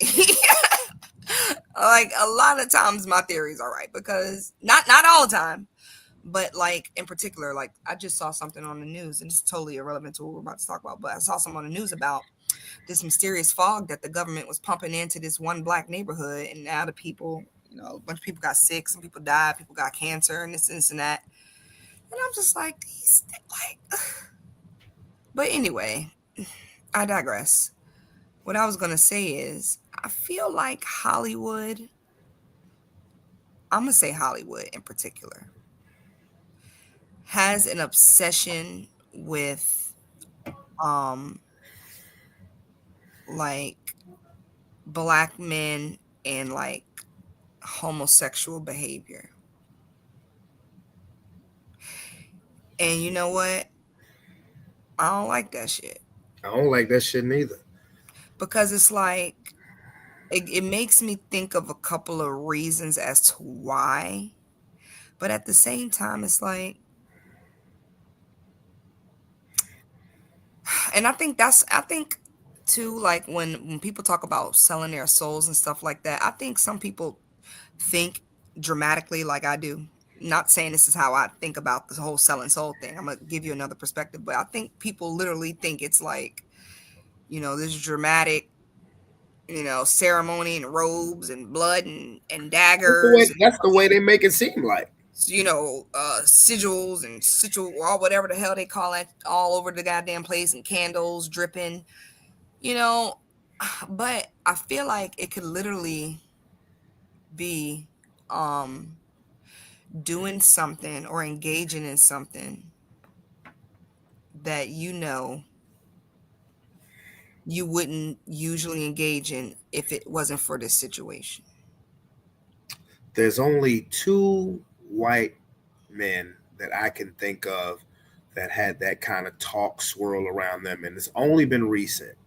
Speaker 8: Like a lot of times my theories are right because not all the time. But like in particular, like I just saw something on the news, and it's totally irrelevant to what we're about to talk about. But I saw something on the news about this mysterious fog that the government was pumping into this one black neighborhood, and now the people, you know, a bunch of people got sick, some people died, people got cancer, and this and that. And I'm just like, like. But anyway, I digress. What I was gonna say is, I feel like Hollywood. I'm gonna say Hollywood in particular has an obsession with um like black men and like homosexual behavior. And you know what? I don't like that shit.
Speaker 1: I don't like that shit neither.
Speaker 8: Because it's like it makes me think of a couple of reasons as to why. But at the same time, it's like, and I think too, like when people talk about selling their souls and stuff like that, I think some people think dramatically like I do. Not saying this is how I think about the whole selling soul thing. I'm gonna give you another perspective, but I think people literally think it's like, this dramatic, ceremony and robes and blood and daggers and
Speaker 1: That's the way they make it seem like.
Speaker 8: sigils and sigil or whatever the hell they call it all over the goddamn place and candles dripping, you know. But I feel like it could literally be doing something or engaging in something that you wouldn't usually engage in if it wasn't for this situation.
Speaker 1: There's only two white men that I can think of that had that kind of talk swirl around them, and it's only been recent.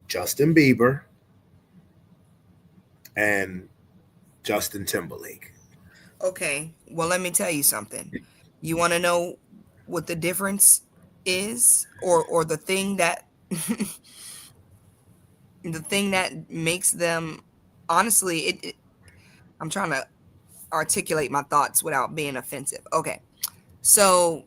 Speaker 1: Justin Bieber and Justin Timberlake.
Speaker 8: Okay, well, let me tell you something. You want to know what the difference is, or the thing that the thing that makes them, honestly, I'm trying to articulate my thoughts without being offensive. Okay, so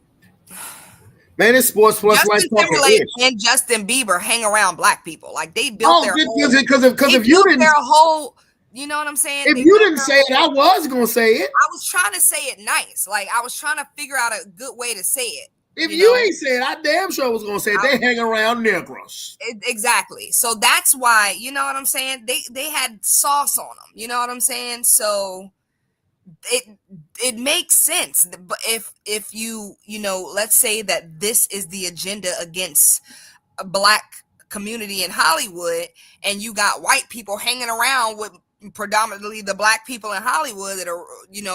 Speaker 1: Man, it's Sports Plus Life
Speaker 8: Justin
Speaker 1: talking
Speaker 8: Timberlake
Speaker 1: ish.
Speaker 8: and Justin Bieber hang around black people. Like they built
Speaker 1: Oh,
Speaker 8: their whole,
Speaker 1: because if
Speaker 8: they
Speaker 1: you
Speaker 8: built
Speaker 1: didn't
Speaker 8: their whole, you know what I'm saying?
Speaker 1: if
Speaker 8: They
Speaker 1: you
Speaker 8: built
Speaker 1: didn't
Speaker 8: their
Speaker 1: say it, I was gonna say it.
Speaker 8: I was trying to say it nice. Like I was trying to figure out a good way to say it.
Speaker 1: If you ain't say it, I damn sure was gonna say it. They hang around Negroes.
Speaker 8: Exactly. So that's why, you know what I'm saying? They had sauce on them. You know what I'm saying? So it makes sense. But if let's say that this is the agenda against a black community in Hollywood, and you got white people hanging around with predominantly the black people in Hollywood that are,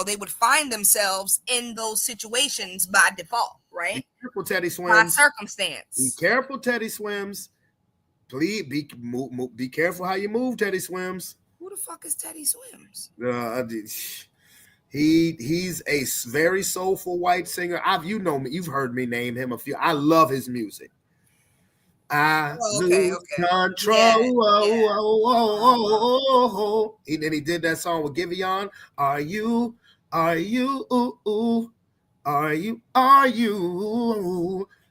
Speaker 8: they would find themselves in those situations by default, right?
Speaker 1: Be careful, Teddy
Speaker 8: By
Speaker 1: Swims.
Speaker 8: circumstance.
Speaker 1: Be careful, Teddy Swims. Please be careful how you move, Teddy Swims.
Speaker 8: Who the fuck is Teddy Swims?
Speaker 1: He's a very soulful white singer. You've heard me name him a few. I love his music. I lose control. Then he did that song with Giveon. Are you?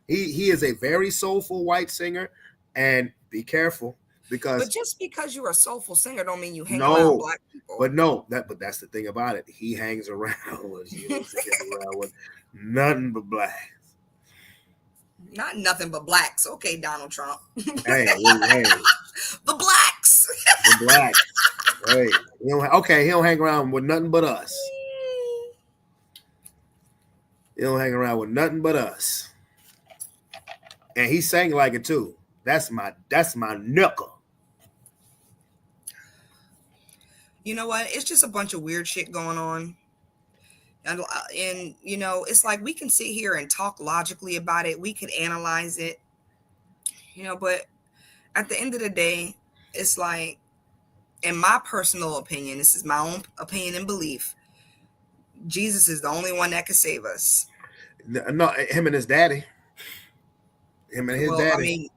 Speaker 1: He is a very soulful white singer, and be careful because.
Speaker 8: But just because you're a soulful singer don't mean you hang around black people.
Speaker 1: But that's the thing about it. He hangs around with nothing but blacks.
Speaker 8: Not nothing but blacks. Okay, Donald Trump.
Speaker 1: Hey.
Speaker 8: The blacks.
Speaker 1: The blacks. Hey. He don't hang around with nothing but us. He don't hang around with nothing but us. And he sang like it too. That's my knuckle.
Speaker 8: You know what? It's just a bunch of weird shit going on. And it's like we can sit here and talk logically about it. We could analyze it, but at the end of the day, it's like, in my personal opinion, this is my own opinion and belief, Jesus is the only one that can save us.
Speaker 1: No, him and his daddy. Him and his daddy.
Speaker 8: I mean,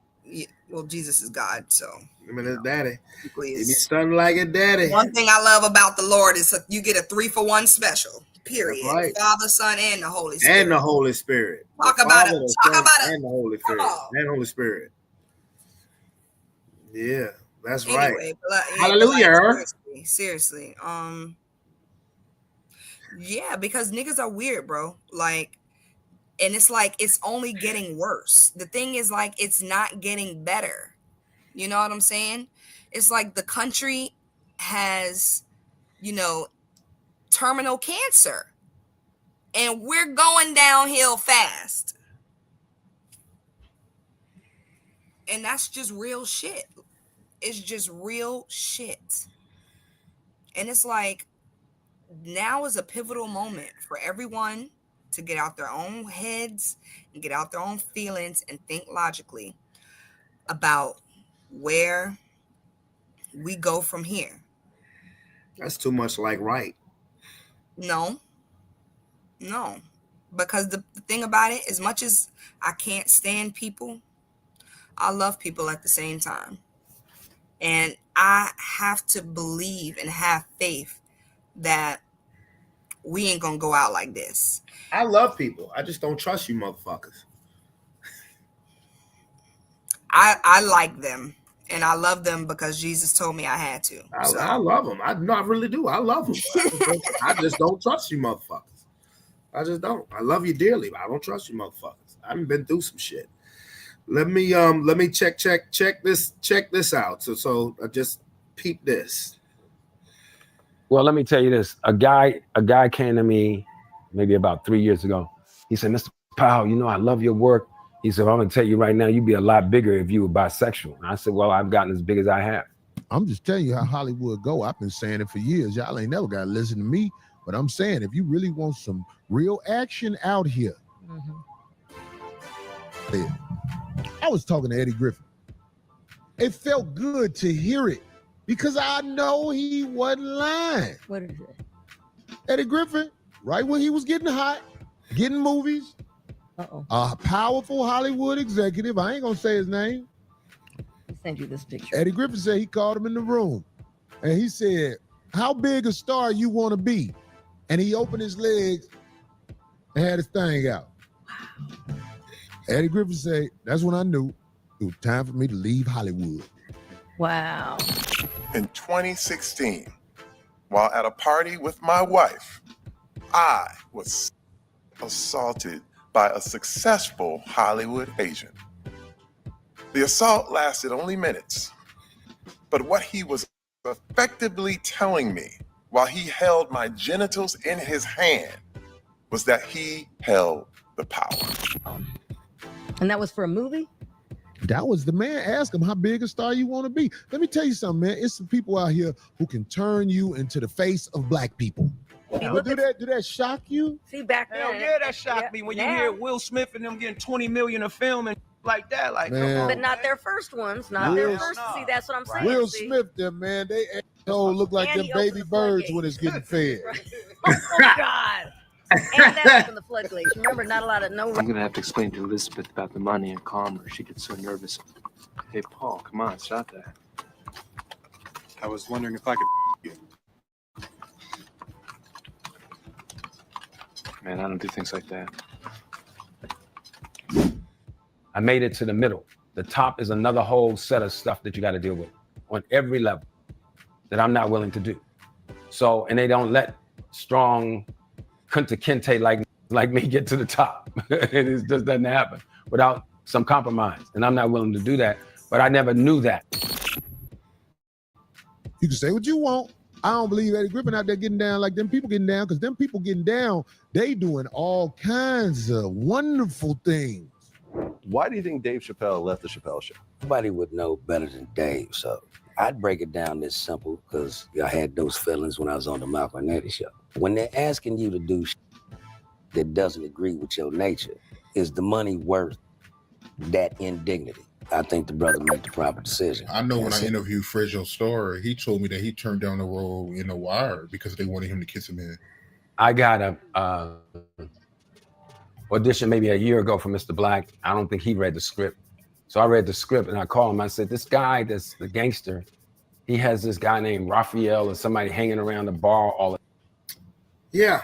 Speaker 8: Jesus is God, so.
Speaker 1: Him and his daddy. He be stunning like a daddy.
Speaker 8: One thing I love about the Lord is you get a 3-for-1 special. Period.
Speaker 1: Right.
Speaker 8: Father, Son, and the Holy Spirit.
Speaker 1: And the Holy Spirit.
Speaker 8: Talk about it.
Speaker 1: And the Holy Spirit. And Holy Spirit. Yeah, that's right. Hallelujah.
Speaker 8: Seriously. Yeah, because niggas are weird, bro. Like, and it's like it's only getting worse. The thing is, like, it's not getting better. You know what I'm saying? It's like the country has, terminal cancer, and we're going downhill fast. And that's just real shit. It's just real shit. And it's like, now is a pivotal moment for everyone to get out their own heads and get out their own feelings and think logically about where we go from here.
Speaker 1: That's too much like right.
Speaker 8: No. Because the thing about it, as much as I can't stand people, I love people at the same time. And I have to believe and have faith that we ain't gonna go out like this.
Speaker 1: I love people. I just don't trust you motherfuckers.
Speaker 8: I like them, and I love them because Jesus told me I had to.
Speaker 1: I love them. I really do. I love them. I just don't trust you motherfuckers. I just don't. I love you dearly, but I don't trust you motherfuckers. I haven't been through some shit. Let me check this out. So I just peep this.
Speaker 10: Well, let me tell you this. A guy came to me maybe about 3 years ago. He said, Mr. Powell, I love your work. He said, I'm going to tell you right now, you'd be a lot bigger if you were bisexual. And I said, well, I've gotten as big as I have.
Speaker 16: I'm just telling you how Hollywood go. I've been saying it for years. Y'all ain't never got to listen to me. But I'm saying, if you really want some real action out here, I was talking to Eddie Griffin. It felt good to hear it because I know he wasn't lying.
Speaker 18: What is it?
Speaker 16: Eddie Griffin, right when he was getting hot, getting movies, a powerful Hollywood executive, I ain't going to say his name.
Speaker 18: I'll send you this picture.
Speaker 16: Eddie Griffin said he called him in the room and he said, how big a star you want to be? And he opened his legs and had his thing out. Wow. Eddie Griffin said, that's when I knew it was time for me to leave Hollywood.
Speaker 18: Wow.
Speaker 19: In 2016, while at a party with my wife, I was assaulted by a successful Hollywood agent. The assault lasted only minutes, but what he was effectively telling me while he held my genitals in his hand was that he held the power.
Speaker 18: And that was for a movie?
Speaker 16: That was the man. Ask him how big a star you want to be. Let me tell you something, man. It's some people out here who can turn you into the face of black people. But do that shock you?
Speaker 18: See, back then.
Speaker 20: Hell yeah, that shocked me when you hear Will Smith and them getting 20 million a film and like that. Like,
Speaker 16: Man.
Speaker 20: come on,
Speaker 18: But not their first ones. Not their first. See, that's what I'm saying.
Speaker 16: Will
Speaker 18: see?
Speaker 16: Smith, them man, they look like
Speaker 18: And
Speaker 16: them
Speaker 18: he opened
Speaker 16: baby
Speaker 18: the
Speaker 16: birds
Speaker 18: floodgates.
Speaker 16: when it's getting fed.
Speaker 18: Oh, God. And that opened the floodgates. Remember, not a lot of no.
Speaker 21: I'm gonna have to explain to Elizabeth about the money and calm her. She gets so nervous. Hey, Paul, come on, stop that.
Speaker 22: I was wondering if I could.
Speaker 21: Man, I don't do things like that.
Speaker 10: I made it to the middle. The top is another whole set of stuff that you got to deal with on every level that I'm not willing to do. So, and they don't let strong Kunta Kinte like me get to the top. It just doesn't happen without some compromise. And I'm not willing to do that, but I never knew that.
Speaker 16: You can say what you want. I don't believe Eddie Griffin out there getting down like them people getting down, because them people getting down, they doing all kinds of wonderful things.
Speaker 23: Why do you think Dave Chappelle left the Chappelle Show?
Speaker 24: Nobody would know better than Dave, so I'd break it down this simple, because I had those feelings when I was on the Malcolm and Eddie show. When they're asking you to do that doesn't agree with your nature, is the money worth that indignity? I think the brother made the proper decision.
Speaker 16: I know when I interviewed Fredjo Story, he told me that he turned down the role in The Wire because they wanted him to kiss him in.
Speaker 10: I got a audition maybe a year ago for Mr. Black. I don't think he read the script. So I read the script and I called him. I said, this guy that's the gangster, he has this guy named Raphael or somebody hanging around the bar all the time.
Speaker 1: Yeah.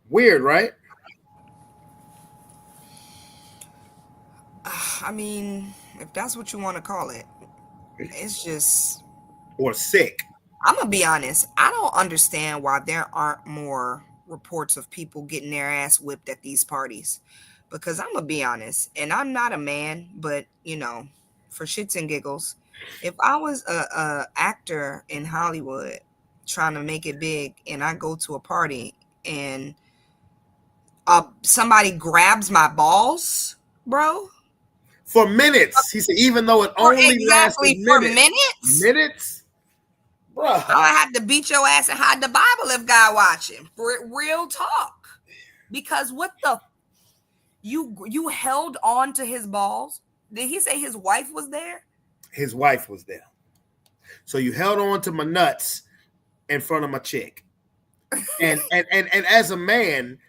Speaker 1: Weird, right?
Speaker 8: I mean, if that's what you want to call it, it's just...
Speaker 1: Or sick.
Speaker 8: I'm going to be honest. I don't understand why there aren't more reports of people getting their ass whipped at these parties. Because I'm going to be honest, and I'm not a man, but, for shits and giggles, if I was a actor in Hollywood trying to make it big, and I go to a party and somebody grabs my balls, bro.
Speaker 1: For minutes. He said, even though it only lasted
Speaker 8: for
Speaker 1: minutes.
Speaker 8: minutes?
Speaker 1: Bruh.
Speaker 8: I have to beat your ass and hide the Bible if God watching. Real talk. Because what the you held on to his balls? Did he say his wife was there?
Speaker 1: His wife was there. So you held on to my nuts in front of my chick. And as a man,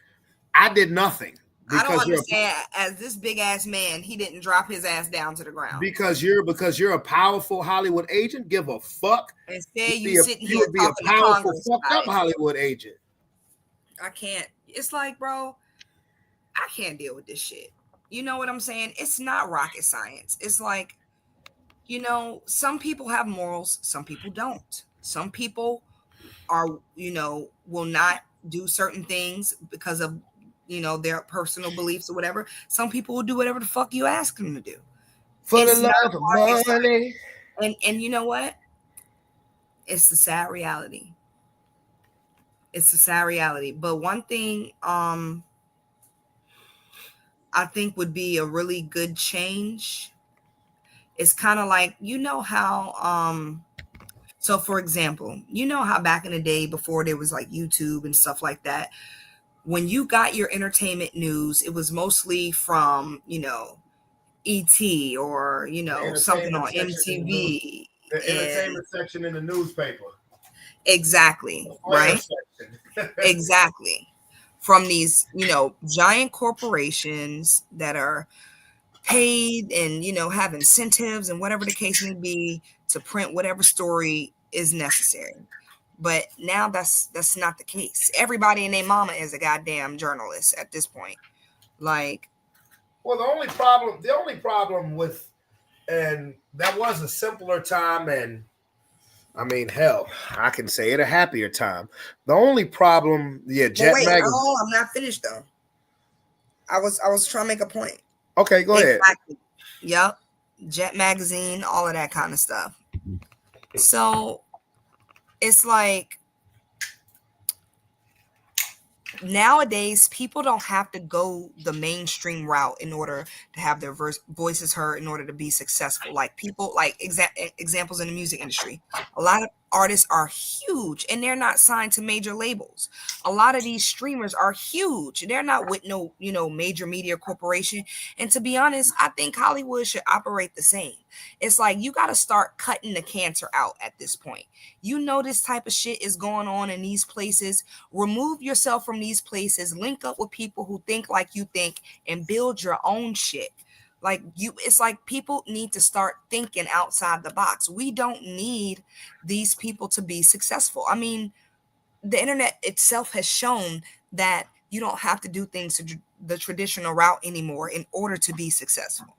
Speaker 1: I did nothing.
Speaker 8: I don't understand. As this big ass man, he didn't drop his ass down to the ground.
Speaker 1: Because you're a powerful Hollywood agent. Give a fuck.
Speaker 8: Instead, you sitting here
Speaker 1: would be a
Speaker 8: talking to
Speaker 1: powerful,
Speaker 8: Congress
Speaker 1: fucked up
Speaker 8: about it.
Speaker 1: Hollywood agent.
Speaker 8: I can't. It's like, bro, I can't deal with this shit. You know what I'm saying? It's not rocket science. It's like, you know, some people have morals, some people don't. Some people are, you know, will not do certain things because of, you know, their personal beliefs or whatever. Some people will do whatever the fuck you ask them to do.
Speaker 1: For
Speaker 8: It's
Speaker 1: the love of money.
Speaker 8: And you know what? It's the sad reality. It's the sad reality. But one thing I think would be a really good change. It's kind of like, you know how so for example, you know how back in the day before there was like YouTube and stuff like that, when you got your entertainment news, it was mostly from, you know, ET or, you know, something on MTV.
Speaker 1: The entertainment section in the newspaper.
Speaker 8: Exactly. Right? Exactly. From these, you know, giant corporations that are paid and, you know, have incentives and whatever the case may be to print whatever story is necessary. But now that's not the case. Everybody and their mama is a goddamn journalist at this point. Like,
Speaker 1: well, the only problem with, and that was a simpler time, and I mean, hell, I can say it a happier time. The only problem, Jet
Speaker 8: wait,
Speaker 1: Magazine.
Speaker 8: no, I'm not finished though. I was trying to make a point.
Speaker 1: Okay, go ahead.
Speaker 8: Yep. Jet Magazine, all of that kind of stuff. So it's like nowadays people don't have to go the mainstream route in order to have their voices heard, in order to be successful. Like people, like examples in the music industry, a lot of artists are huge and they're not signed to major labels. A lot of these streamers are huge, they're not with no, you know, major media corporation. And to be honest, I think Hollywood should operate the same. It's like you got to start cutting the cancer out at this point. You know, this type of shit is going on in these places. Remove yourself from these places, link up with people who think like you think, and build your own shit. Like it's like people need to start thinking outside the box. We don't need these people to be successful. I mean, the internet itself has shown that you don't have to do things the traditional route anymore in order to be successful.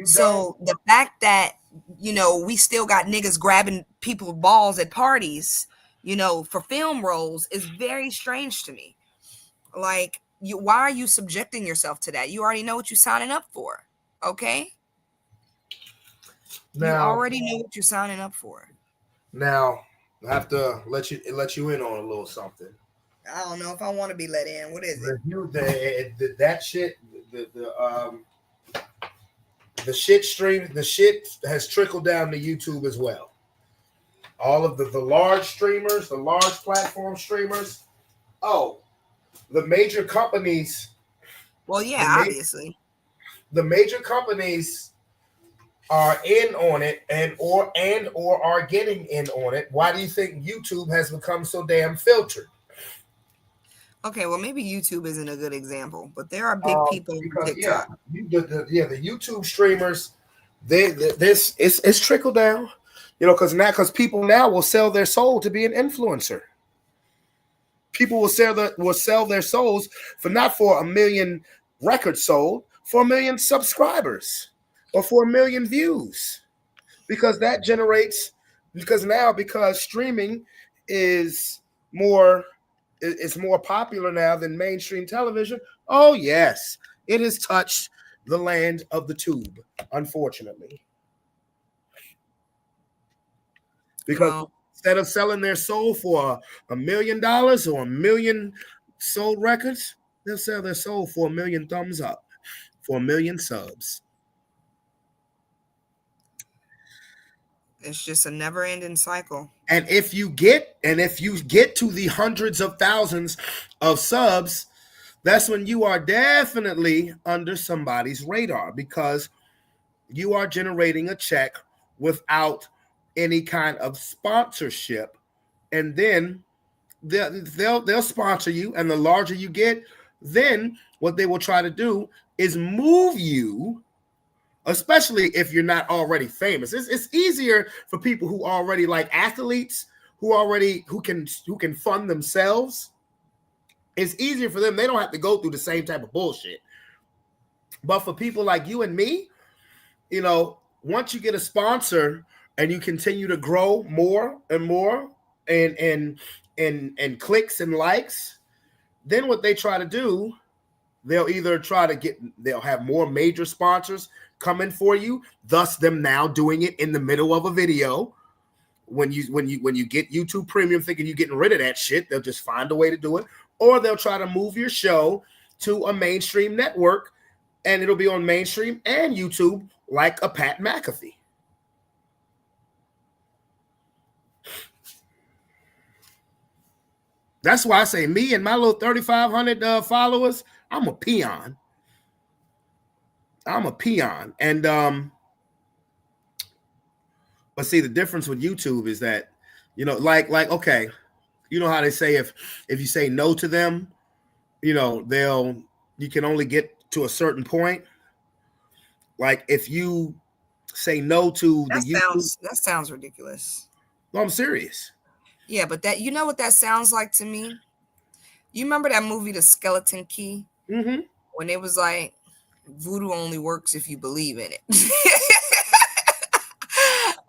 Speaker 8: So the fact that, you know, we still got niggas grabbing people's balls at parties, you know, for film roles is very strange to me. Like, why are you subjecting yourself to that? You already know what you're signing up for. Okay. Now, you already know what you're signing up for.
Speaker 1: Now, I have to let you in on a little something.
Speaker 8: I don't know if I want to be let in. What is it?
Speaker 1: That shit, the shit stream, the shit has trickled down to YouTube as well. All of the large streamers, the large platform streamers. Oh, the major companies.
Speaker 8: Well, yeah, obviously.
Speaker 1: The major companies are in on it and or are getting in on it. Why do you think YouTube has become so damn filtered?
Speaker 8: Okay, well, maybe YouTube isn't a good example, but there are big people on TikTok.
Speaker 1: The YouTube streamers, it's trickled down, you know, because people now will sell their soul to be an influencer. People will sell their souls for not for 1 million records sold, for 1 million subscribers or for 1 million views, because that generates because streaming is more popular now than mainstream television. Oh yes, it has touched the land of the tube, unfortunately. Because instead of selling their soul for $1 million or 1 million sold records, they'll sell their soul for 1 million thumbs up, for 1 million subs.
Speaker 8: It's just a never-ending cycle.
Speaker 1: And if you get to the hundreds of thousands of subs, that's when you are definitely under somebody's radar, because you are generating a check without any kind of sponsorship. And then they'll sponsor you, and the larger you get, then what they will try to do is move you, especially if you're not already famous. It's easier for people who already like athletes, who can fund themselves. It's easier for them. They don't have to go through the same type of bullshit. But for people like you and me, you know, once you get a sponsor and you continue to grow more and more and clicks and likes, then what they try to do, they'll have more major sponsors coming for you, thus them now doing it in the middle of a video. When you get YouTube Premium thinking you're getting rid of that shit, they'll just find a way to do it. Or they'll try to move your show to a mainstream network, and it'll be on mainstream and YouTube like a Pat McAfee. That's why I say me and my little 3,500 followers, I'm a peon. And but see, the difference with YouTube is that, you know, like okay, you know how they say if you say no to them, you know, you can only get to a certain point. Like if you say no to
Speaker 8: that sounds ridiculous.
Speaker 1: No, I'm serious.
Speaker 8: Yeah, but you know what that sounds like to me? You remember that movie, The Skeleton Key?
Speaker 1: Mm-hmm.
Speaker 8: When it was like, voodoo only works if you believe in it.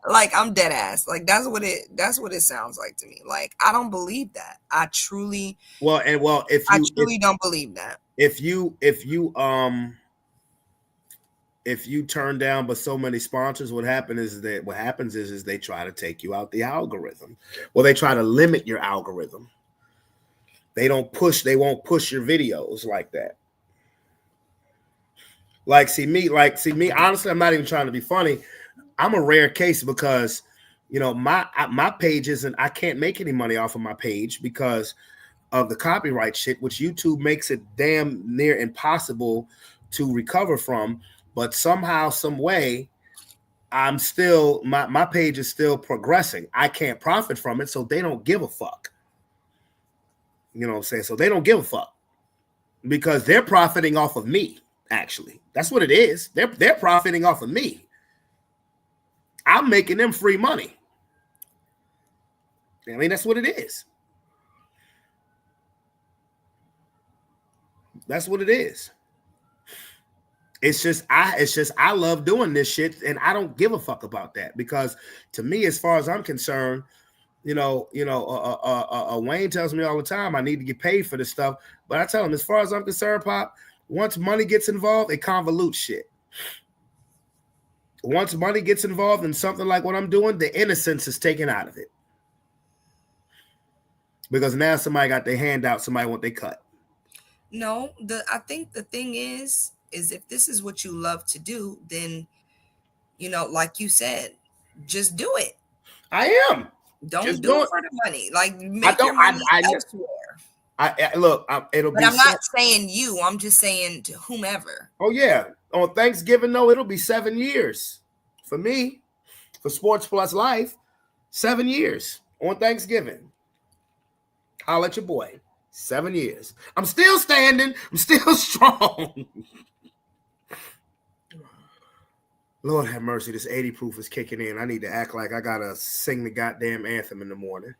Speaker 8: Like, I'm dead ass. Like, that's what it sounds like to me. Like, I don't believe that. I truly don't believe that.
Speaker 1: If you turn down but so many sponsors, what happens is they try to take you out the algorithm. Well, they try to limit your algorithm. They won't push your videos like that. See me, honestly, I'm not even trying to be funny. I'm a rare case because, you know, my page isn't, I can't make any money off of my page because of the copyright shit, which YouTube makes it damn near impossible to recover from. But somehow, some way, I'm still, my page is still progressing. I can't profit from it, so they don't give a fuck. You know what I'm saying? So they don't give a fuck because they're profiting off of me, actually. That's what it is. They're profiting off of me. I'm making them free money. I mean, that's what it is. That's what it is. It's just I love doing this shit, and I don't give a fuck about that because to me, as far as I'm concerned, Wayne tells me all the time I need to get paid for this stuff, but I tell him, as far as I'm concerned, Pop, once money gets involved, it convolutes shit. Once money gets involved in something like what I'm doing, the innocence is taken out of it. Because now somebody got their hand out, somebody want their cut.
Speaker 8: No, I think the thing is if this is what you love to do, then, you know, like you said, just do it.
Speaker 1: I am.
Speaker 8: Don't do it for the money. Like, make your money elsewhere.
Speaker 1: It'll
Speaker 8: but
Speaker 1: be.
Speaker 8: I'm not saying you. I'm just saying to whomever.
Speaker 1: Oh yeah, on Thanksgiving, no, it'll be 7 years for me, for Sports Plus Life. 7 years on Thanksgiving. Holla at your boy. 7 years. I'm still standing. I'm still strong. Lord have mercy. This 80 proof is kicking in. I need to act like I gotta sing the goddamn anthem in the morning.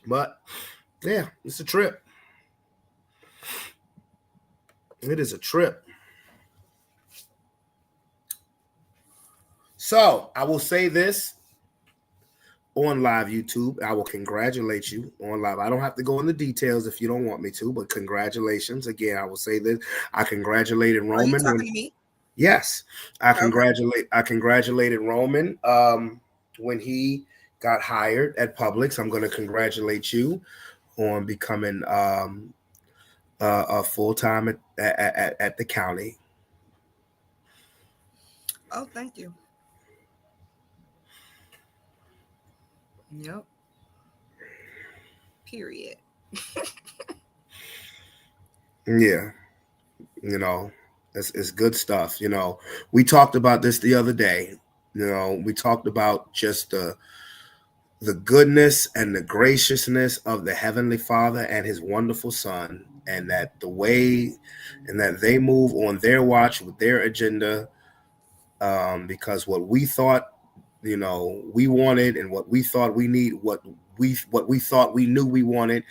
Speaker 1: But yeah, it's a trip. It is a trip. So I will say this on live YouTube. I will congratulate you on live. I don't have to go into details if you don't want me to, but congratulations. Again, I will say this. I congratulated Roman.
Speaker 8: Are you talking to me?
Speaker 1: Yes, I congratulated Roman when he got hired at Publix. I'm going to congratulate you on becoming full time at the county.
Speaker 8: Oh, thank you. Yep. Period.
Speaker 1: Yeah, it's good stuff. We talked about this the other day. We talked about just the goodness and the graciousness of the Heavenly Father and His wonderful Son, and that the way and that they move on their watch with their agenda, because what we thought, we wanted, and what we thought we need, what we thought we knew we wanted,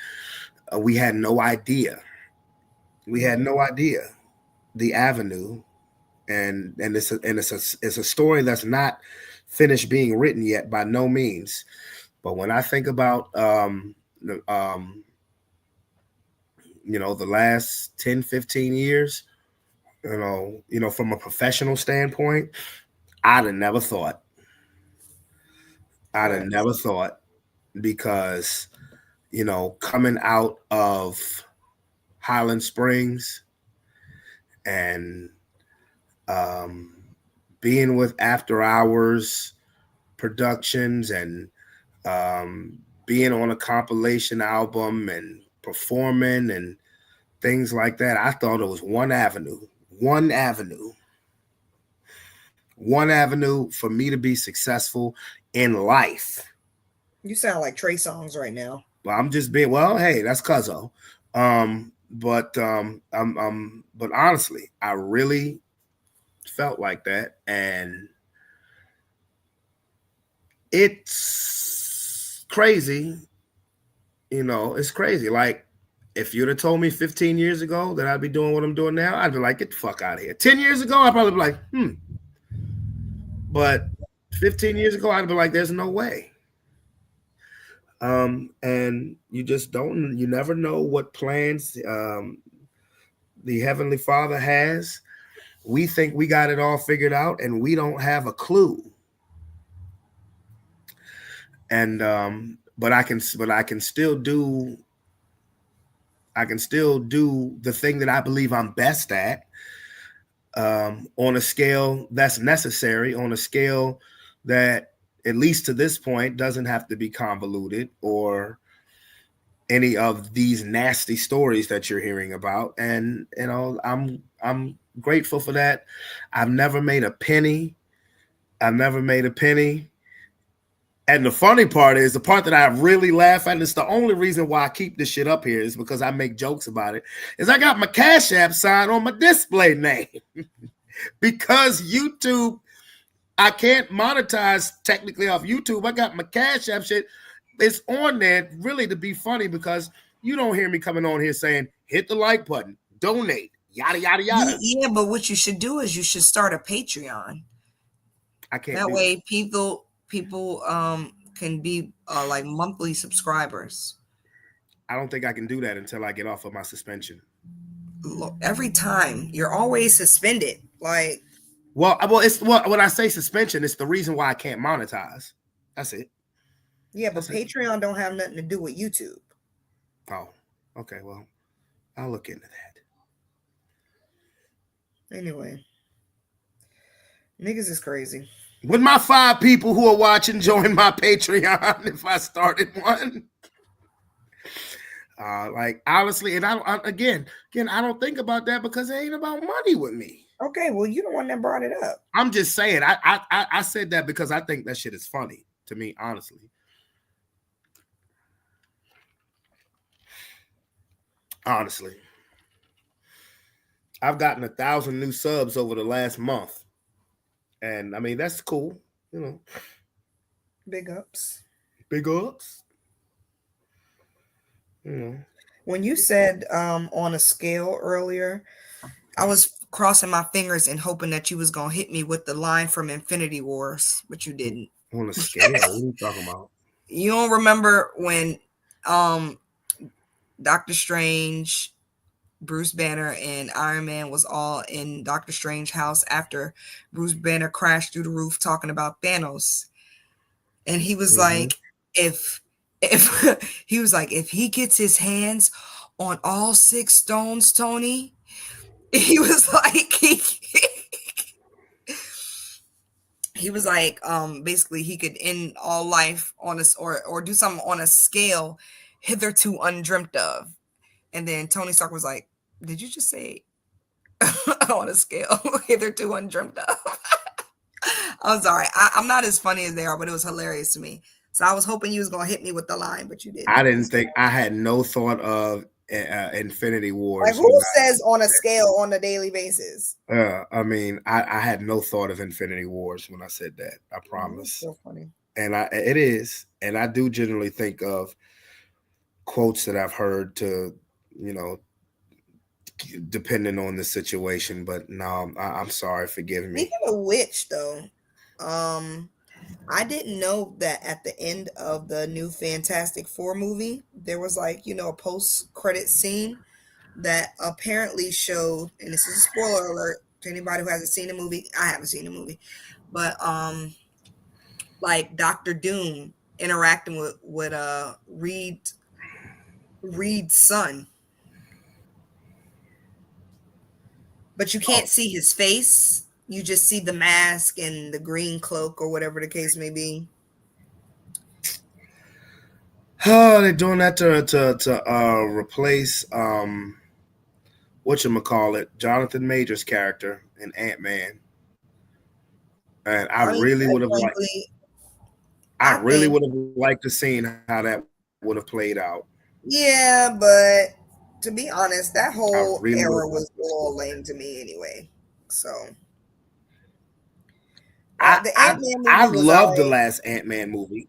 Speaker 1: we had no idea. We had no idea the avenue, and it's a story that's not finished being written yet by no means. But when I think about the, the last 10, 15 years, from a professional standpoint, I'd have never thought. I'd have never thought, because, coming out of Highland Springs and being with After Hours Productions, and being on a compilation album and performing and things like that, I thought it was one avenue for me to be successful in life.
Speaker 8: You sound like Trey Songz right now.
Speaker 1: Well, I'm just being, well, hey, that's Cuzzo. But honestly, I really felt like that, and it's crazy. It's crazy. Like, if you'd have told me 15 years ago that I'd be doing what I'm doing now, I'd be like, get the fuck out of here. 10 years ago, I'd probably be like, But 15 years ago, I'd be like, there's no way. And you never know what plans the Heavenly Father has. We think we got it all figured out, and we don't have a clue. And but I can still do the thing that I believe I'm best at, on a scale that's necessary, on a scale that, at least to this point, doesn't have to be convoluted or any of these nasty stories that you're hearing about. And I'm grateful for that. I've never made a penny. And the funny part is, the part that I really laugh at, and it's the only reason why I keep this shit up here, is because I make jokes about it, is I got my Cash App sign on my display name. Because YouTube, I can't monetize technically off YouTube. I got my Cash App shit. It's on there really to be funny, because you don't hear me coming on here saying, hit the like button, donate, yada, yada, yada.
Speaker 8: Yeah, but what you should do is you should start a Patreon.
Speaker 1: I can't.
Speaker 8: That way people can be like monthly subscribers.
Speaker 1: I don't think I can do that until I get off of my suspension.
Speaker 8: Look, every time you're always suspended. Like,
Speaker 1: well, when I say suspension, it's the reason why I can't monetize. That's it.
Speaker 8: Yeah, but Patreon don't have nothing to do with YouTube.
Speaker 1: Oh, okay. Well, I'll look into
Speaker 8: that. Anyway, niggas is crazy.
Speaker 1: Would my 5 people who are watching join my Patreon if I started one? Like, honestly, and I don't think about that, because it ain't about money with me.
Speaker 8: Okay, well, you the one that brought it up.
Speaker 1: I'm just saying, I said that because I think that shit is funny to me, honestly. I've gotten 1,000 new subs over the last month, and I mean, that's cool,
Speaker 8: Big ups. When you said on a scale earlier, I was crossing my fingers and hoping that you was gonna hit me with the line from Infinity Wars, but you didn't.
Speaker 1: On a scale? What are you talking about?
Speaker 8: You don't remember when Doctor Strange Bruce Banner and Iron Man was all in Doctor Strange house after Bruce Banner crashed through the roof talking about Thanos. And he was like, if he was like, if he gets his hands on all 6 stones, Tony, he was like, he was like, basically he could end all life on a or do something on a scale hitherto undreamt of. And then Tony Stark was like, did you just say on a scale hitherto undreamt of? I'm sorry. I'm not as funny as they are, but it was hilarious to me. So I was hoping you was gonna hit me with the line, but you didn't.
Speaker 1: I didn't think I had no thought of Infinity Wars.
Speaker 8: Like, who says on a scale on a daily basis?
Speaker 1: I mean, I had no thought of Infinity Wars when I said that. I promise.
Speaker 8: So funny.
Speaker 1: And it is, and I do generally think of quotes that I've heard to, depending on the situation. But no, I'm sorry. Forgive me.
Speaker 8: Speaking of which, though, I didn't know that at the end of the new Fantastic Four movie, there was like, a post-credit scene that apparently showed, and this is a spoiler alert to anybody who hasn't seen the movie. I haven't seen the movie, but like Dr. Doom interacting with Reed's son. But you can't see his face. You just see the mask and the green cloak or whatever the case may be.
Speaker 1: Oh, they're doing that to replace whatchamacallit, Jonathan Major's character in Ant-Man. And I really would have liked to seen how that would have played out.
Speaker 8: Yeah, but to be honest, that whole era was a little lame to me anyway. So
Speaker 1: the Ant-Man movie I loved the last Ant-Man movie.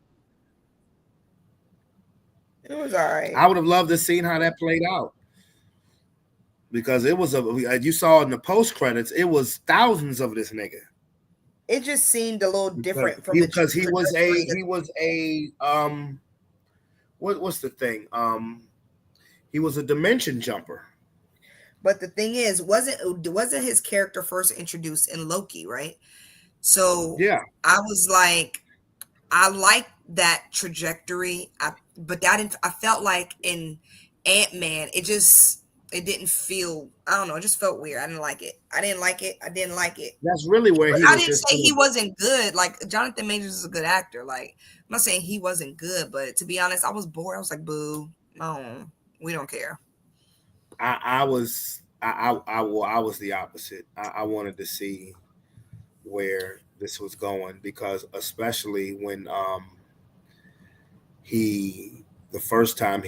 Speaker 8: It was all right.
Speaker 1: I would have loved to seen how that played out. Because it was you saw in the post credits, it was thousands of this nigga.
Speaker 8: It just seemed a little different from
Speaker 1: because he was a what's the thing? He was a dimension jumper.
Speaker 8: But the thing is, wasn't his character first introduced in Loki, right? So
Speaker 1: yeah,
Speaker 8: I was like, I like that trajectory. But I felt like in Ant-Man, it didn't feel, I don't know, it just felt weird. I didn't like it.
Speaker 1: That's really where
Speaker 8: I didn't say he wasn't good. Like, Jonathan Majors is a good actor. Like, I'm not saying he wasn't good, but to be honest, I was bored. I was like, boo, no, we don't care.
Speaker 1: I was the opposite. I wanted to see where this was going, because especially when the first time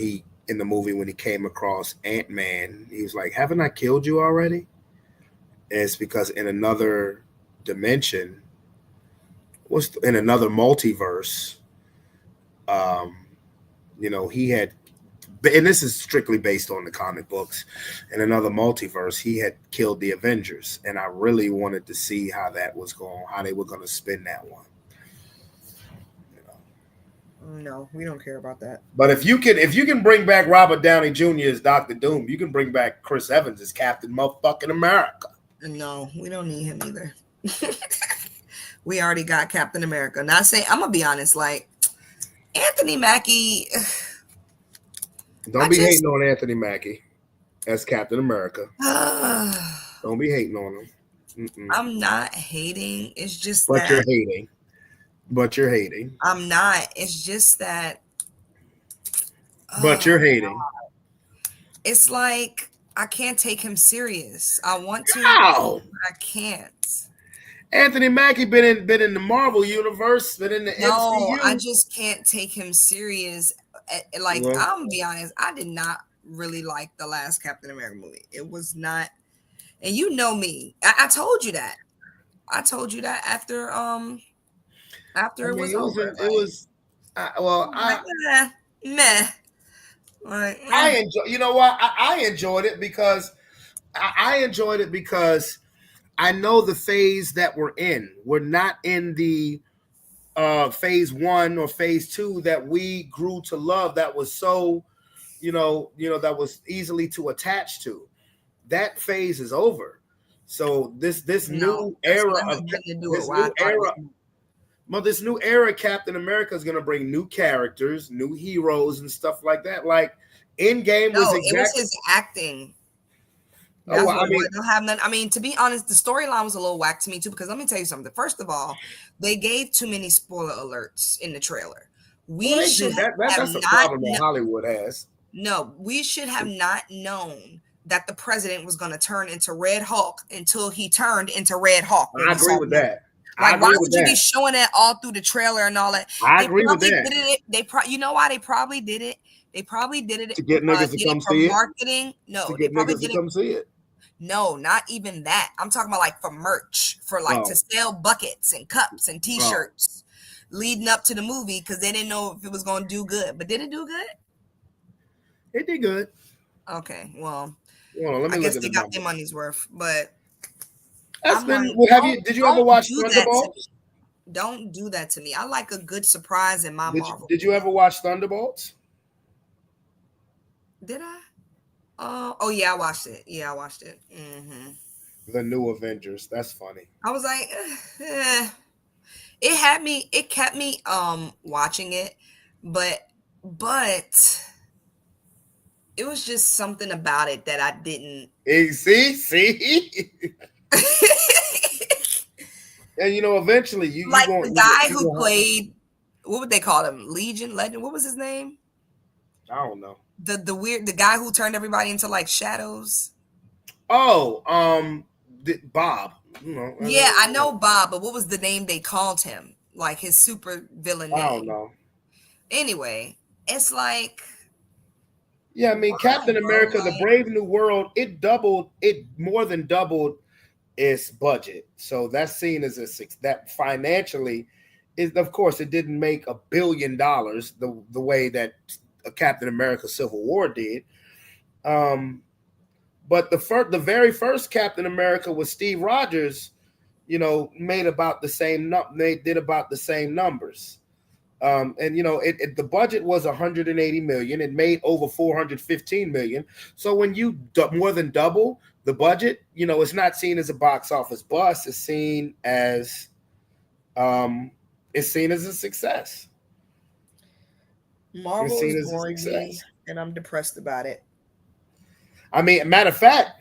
Speaker 1: in the movie, when he came across Ant-Man, he was like, haven't I killed you already? And it's because in another dimension, in another multiverse, he had, and this is strictly based on the comic books, in another multiverse, he had killed the Avengers. And I really wanted to see how that was going, how they were going to spin that one.
Speaker 8: No, we don't care about that.
Speaker 1: But if you can bring back Robert Downey Jr. as Dr. Doom, you can bring back Chris Evans as Captain Motherfucking America.
Speaker 8: No, we don't need him either. We already got Captain America. Not saying, I'm gonna be honest, like Anthony Mackie.
Speaker 1: Don't be hating on Anthony Mackie as Captain America. Don't be hating on him. Mm-mm.
Speaker 8: I'm not hating. It's just
Speaker 1: but you're hating. But you're hating.
Speaker 8: I'm not. It's just that.
Speaker 1: But you're hating.
Speaker 8: God. It's like I can't take him serious. I want to,
Speaker 1: no.
Speaker 8: but I can't.
Speaker 1: Anthony Mackie been in the Marvel universe, been in the MCU.
Speaker 8: I just can't take him serious. Like, I'm gonna be honest, I did not really like the last Captain America movie. It was not, and you know me. I told you that. I told you that after it was over.
Speaker 1: It was
Speaker 8: meh. Like,
Speaker 1: I enjoy. You know what? I enjoyed it because I know the phase that we're in. We're not in the phase 1 or phase 2 that we grew to love. That was so, that was easily to attach to. that phase is over. So this new era of this new era. Well, this new era of Captain America is going to bring new characters, new heroes, and stuff like that. Like Endgame was
Speaker 8: it was
Speaker 1: exactly.
Speaker 8: his acting.
Speaker 1: Oh,
Speaker 8: That's
Speaker 1: well,
Speaker 8: what don't have none. I mean, to be honest, the storyline was a little whack to me too. Because let me tell you something. First of all, they gave too many spoiler alerts in the trailer. We should have
Speaker 1: that's a
Speaker 8: not.
Speaker 1: problem that Hollywood has.
Speaker 8: No, we should have not known that the president was going to turn into Red Hulk until he turned into Red Hulk.
Speaker 1: I agree with that.
Speaker 8: Like, why would you be showing that all through the trailer and all that?
Speaker 1: I agree with that.
Speaker 8: Did it, you know why they probably did it? They probably did it
Speaker 1: to get niggas to come see it.
Speaker 8: Marketing. No,
Speaker 1: to get niggas to come see it.
Speaker 8: No, not even that. I'm talking about like for merch, for like to sell buckets and cups and T-shirts leading up to the movie because they didn't know if it was going to do good. But did it do good?
Speaker 1: It did good.
Speaker 8: Okay, well,
Speaker 1: I
Speaker 8: guess they got their money's worth. But
Speaker 1: that's been. Did you ever watch Thunderbolts?
Speaker 8: Don't do that to me. I like a good surprise in my Marvel.
Speaker 1: Did you ever watch Thunderbolts?
Speaker 8: Did I? Oh yeah, I watched it. Yeah, I watched it. Mm-hmm.
Speaker 1: The New Avengers. That's funny.
Speaker 8: I was like, it kept me watching it, but it was just something about it that I didn't
Speaker 1: see. And eventually you
Speaker 8: like the guy who played, what would they call him? Legend? What was his name?
Speaker 1: I don't know.
Speaker 8: The guy who turned everybody into like shadows.
Speaker 1: Oh, Bob.
Speaker 8: Yeah, I know Bob, but what was the name they called him? Like his super villain name.
Speaker 1: I don't know.
Speaker 8: Anyway, it's like.
Speaker 1: Yeah, I mean, Captain America: The Brave New World. It more than doubled its budget. So that's seen as that financially is, of course, it didn't make $1 billion the way that Captain America Civil War did. But the very first Captain America with Steve Rogers, made about the same. They did about the same numbers. And the budget was $180 million. It made over $415 million. So when you more than double the budget, it's not seen as a box office bust. It's seen as a success.
Speaker 8: Marvel is boring me, and I'm depressed about it.
Speaker 1: I mean, matter of fact,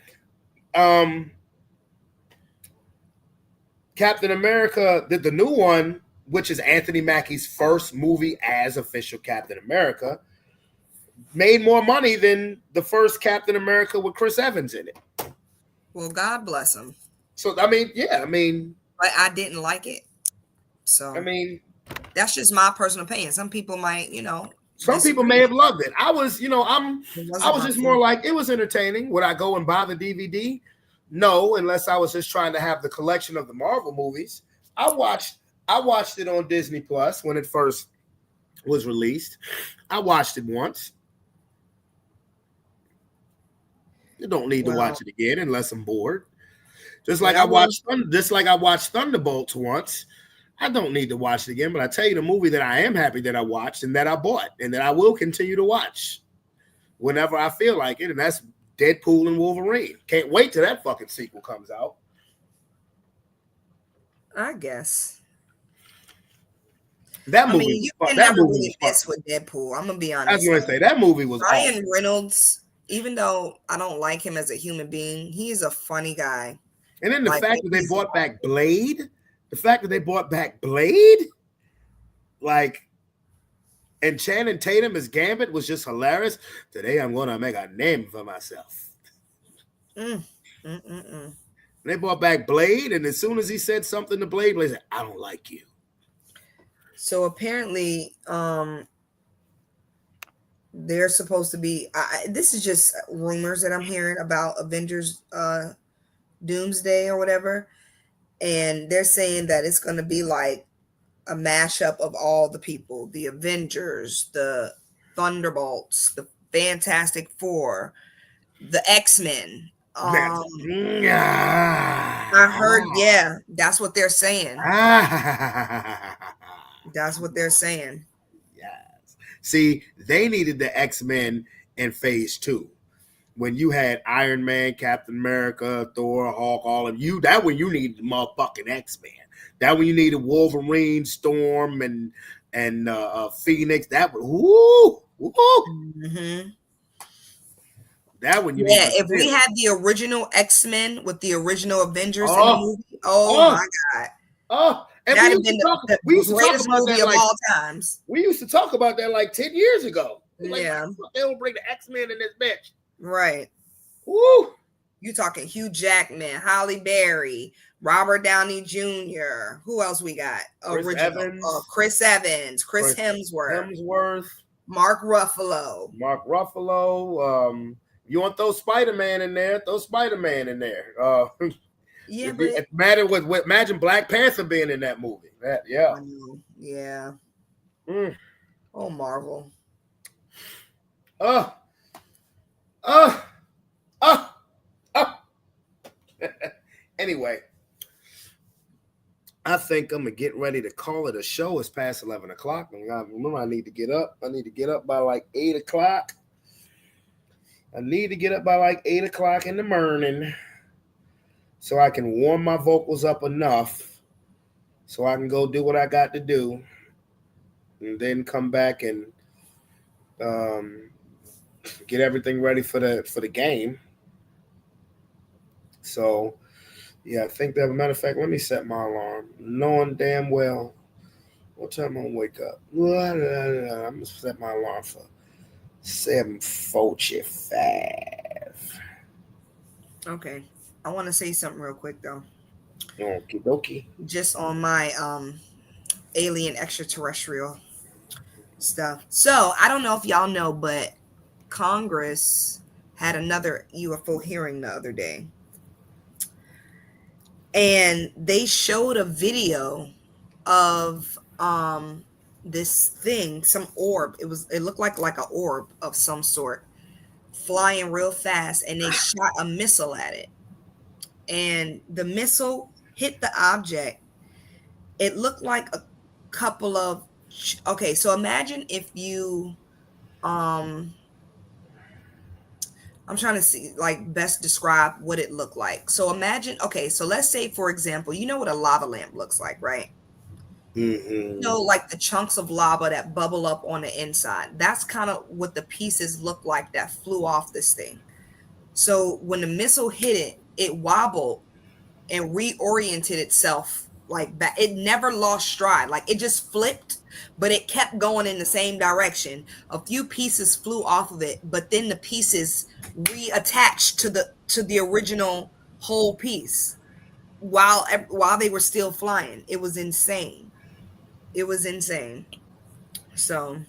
Speaker 1: Captain America, the new one, which is Anthony Mackie's first movie as official Captain America, made more money than the first Captain America with Chris Evans in it.
Speaker 8: Well, God bless him.
Speaker 1: So, I mean.
Speaker 8: But I didn't like it. So, that's just my personal opinion. Some people might,
Speaker 1: Some people may have loved it. I was, I was just more like, it was entertaining. Would I go and buy the DVD? No, unless I was just trying to have the collection of the Marvel movies. I watched it on Disney Plus when it first was released. I watched it once. You don't need to watch it again unless I'm bored. Just like I watched Thunderbolts once. I don't need to watch it again, but I tell you the movie that I am happy that I watched and that I bought and that I will continue to watch whenever I feel like it, and that's Deadpool and Wolverine. Can't wait till that fucking sequel comes out.
Speaker 8: I guess.
Speaker 1: That movie.
Speaker 8: You can never really mess with Deadpool. I'm gonna be honest.
Speaker 1: I was gonna say that movie was
Speaker 8: Ryan Reynolds. Even though I don't like him as a human being, he is a funny guy.
Speaker 1: And then the fact that they brought back Blade, and Channing Tatum as Gambit was just hilarious. Today I'm gonna make a name for myself. They brought back Blade, and as soon as he said something to Blade said, "I don't like you."
Speaker 8: So apparently, they're supposed to be. This is just rumors that I'm hearing about Avengers Doomsday or whatever, and they're saying that it's going to be like a mashup of all the people: the Avengers, the Thunderbolts, the Fantastic Four, the X-Men. I heard, yeah, that's what they're saying. That's what they're saying.
Speaker 1: Yes. See, they needed the X-Men in phase 2. when you had Iron Man, Captain America, Thor, Hulk, all of you, that when you needed the motherfucking X-Men. That when you needed Wolverine, Storm, and Phoenix. That was woo.
Speaker 8: Mm-hmm.
Speaker 1: That when you
Speaker 8: Yeah,
Speaker 1: needed.
Speaker 8: if we had the original X-Men with the original Avengers in the
Speaker 1: Oh,
Speaker 8: movie, oh my God.
Speaker 1: and
Speaker 8: That'd have been the
Speaker 1: we used to talk
Speaker 8: greatest
Speaker 1: about
Speaker 8: movie
Speaker 1: that
Speaker 8: of
Speaker 1: like
Speaker 8: all times.
Speaker 1: we used to talk about that like 10 years ago. Like,
Speaker 8: Yeah.
Speaker 1: they don't bring the X-Men in this bitch.
Speaker 8: Right.
Speaker 1: Woo.
Speaker 8: You talking Hugh Jackman, Halle Berry, Robert Downey Jr. Who else we got?
Speaker 1: Chris
Speaker 8: Original.
Speaker 1: Evans.
Speaker 8: Chris Evans, Chris Hemsworth, Mark Ruffalo.
Speaker 1: You want those Spider-Man in there? Throw Spider-Man in there.
Speaker 8: Yeah,
Speaker 1: imagine Black Panther being in that movie. Yeah.
Speaker 8: Yeah.
Speaker 1: Mm.
Speaker 8: Oh, Marvel.
Speaker 1: Anyway, I think I'm gonna get ready to call it a show. It's past 11 o'clock. Remember, I need to get up. I need to get up by like 8 o'clock. I need to get up by like 8 o'clock in the morning so I can warm my vocals up enough so I can go do what I got to do and then come back and get everything ready for the game. So, yeah, I think that, as a matter of fact, let me set my alarm, knowing damn well what time I'm gonna wake up. I'm gonna set my alarm for 7:45.
Speaker 8: Okay. I want to say something real quick though.
Speaker 1: Okie dokie.
Speaker 8: Just on my alien extraterrestrial stuff. So I don't know if y'all know, but Congress had another UFO hearing the other day. And they showed a video of this thing, some orb. It looked like an orb of some sort flying real fast, and they shot a missile at it. And the missile hit the object. It looked like a couple of okay, so imagine if you I'm trying to see like best describe what it looked like. So imagine, okay, so let's say for example, you know what a lava lamp looks like, right?
Speaker 1: Mm-hmm.
Speaker 8: You know, like the chunks of lava that bubble up on the inside. That's kind of what the pieces look like that flew off this thing. So when the missile hit it, it wobbled and reoriented itself like that. It never lost stride. Like it just flipped, but it kept going in the same direction. A few pieces flew off of it, but then the pieces reattached to the original whole piece while they were still flying. It was insane. It was insane. So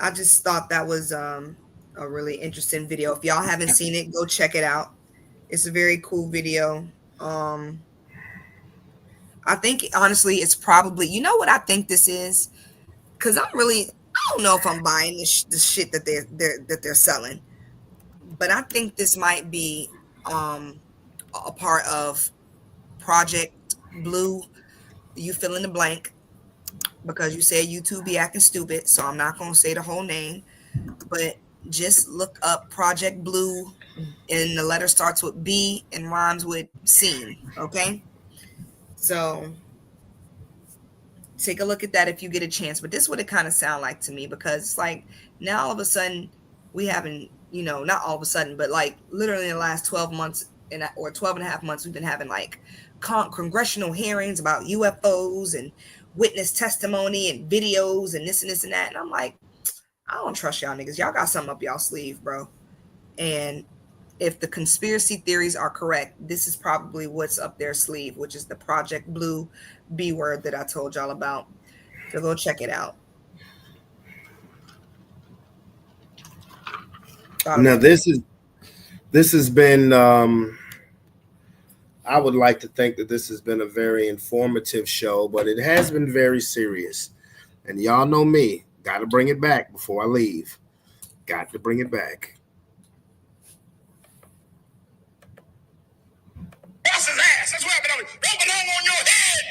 Speaker 8: I just thought that was a really interesting video. If y'all haven't seen it, go check it out. It's a very cool video. I think honestly, it's probably, you know what I think this is? Because I don't know if I'm buying this shit that they're selling, but I think this might be a part of Project Blue. You fill in the blank because you said YouTube be acting stupid, so I'm not gonna say the whole name, but just look up Project Blue, and the letter starts with B and rhymes with scene. Okay, so take a look at that if you get a chance. But this is what it kind of sound like to me, because it's like now all of a sudden we haven't, not all of a sudden, but like literally in the last 12 months or 12 and a half months, we've been having like congressional hearings about UFOs and witness testimony and videos and this and this and that. And I'm like, I don't trust y'all niggas. Y'all got something up y'all sleeve, bro. And if the conspiracy theories are correct, this is probably what's up their sleeve, which is the Project Blue B word that I told y'all about. So go check it out.
Speaker 1: Now this has been I would like to think that this has been a very informative show, but it has been very serious. And y'all know me, got to bring it back before I leave. Got to bring it back.
Speaker 3: Boss's ass. That's what happened. Don't belong on your head.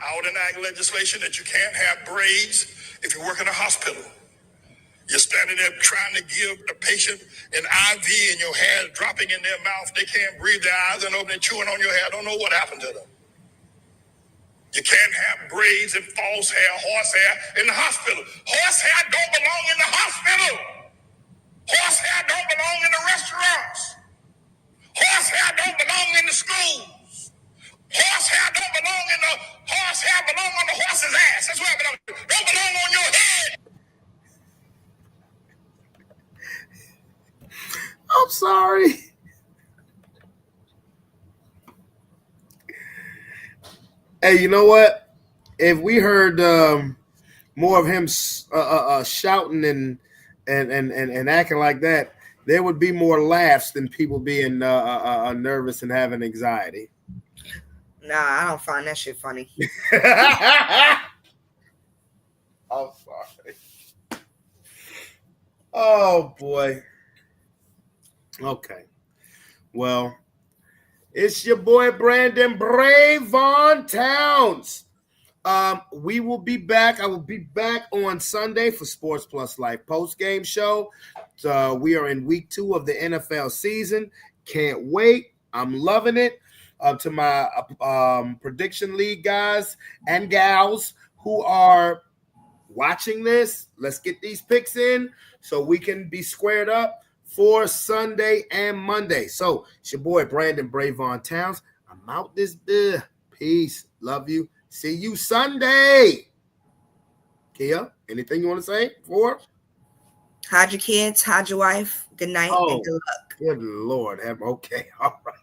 Speaker 3: I would enact legislation that you can't have braids if you work in a hospital. You're standing there trying to give the patient an IV and your hair is dropping in their mouth. They can't breathe, their eyes are open, chewing on your hair. Don't know what happened to them. You can't have braids and false hair, horse hair in the hospital. Horse hair don't belong in the hospital. Horse hair don't belong in the restaurants. Horse hair don't belong in the schools. Horse hair don't belong in the horse hair belong on the horse's ass. That's where it belongs. Don't belong on your head.
Speaker 1: I'm sorry. Hey, you know what? If we heard more of him shouting and acting like that, there would be more laughs than people being nervous and having anxiety.
Speaker 8: Nah, I don't find that shit funny.
Speaker 1: I'm sorry. Oh boy. Okay. Well, it's your boy Brandon Bravon Towns. We will be back. I will be back on Sunday for Sports Plus Life post-game show. So we are in week 2 of the NFL season. Can't wait. I'm loving it. To my prediction league guys and gals who are watching this, let's get these picks in so we can be squared up for Sunday and Monday. So it's your boy Brandon Bravon Towns. I'm out this peace. Love you. See you Sunday. Kia, anything you want to say for?
Speaker 8: Hide your kids, hide your wife. Good night and good luck.
Speaker 1: Good Lord. Okay. All right.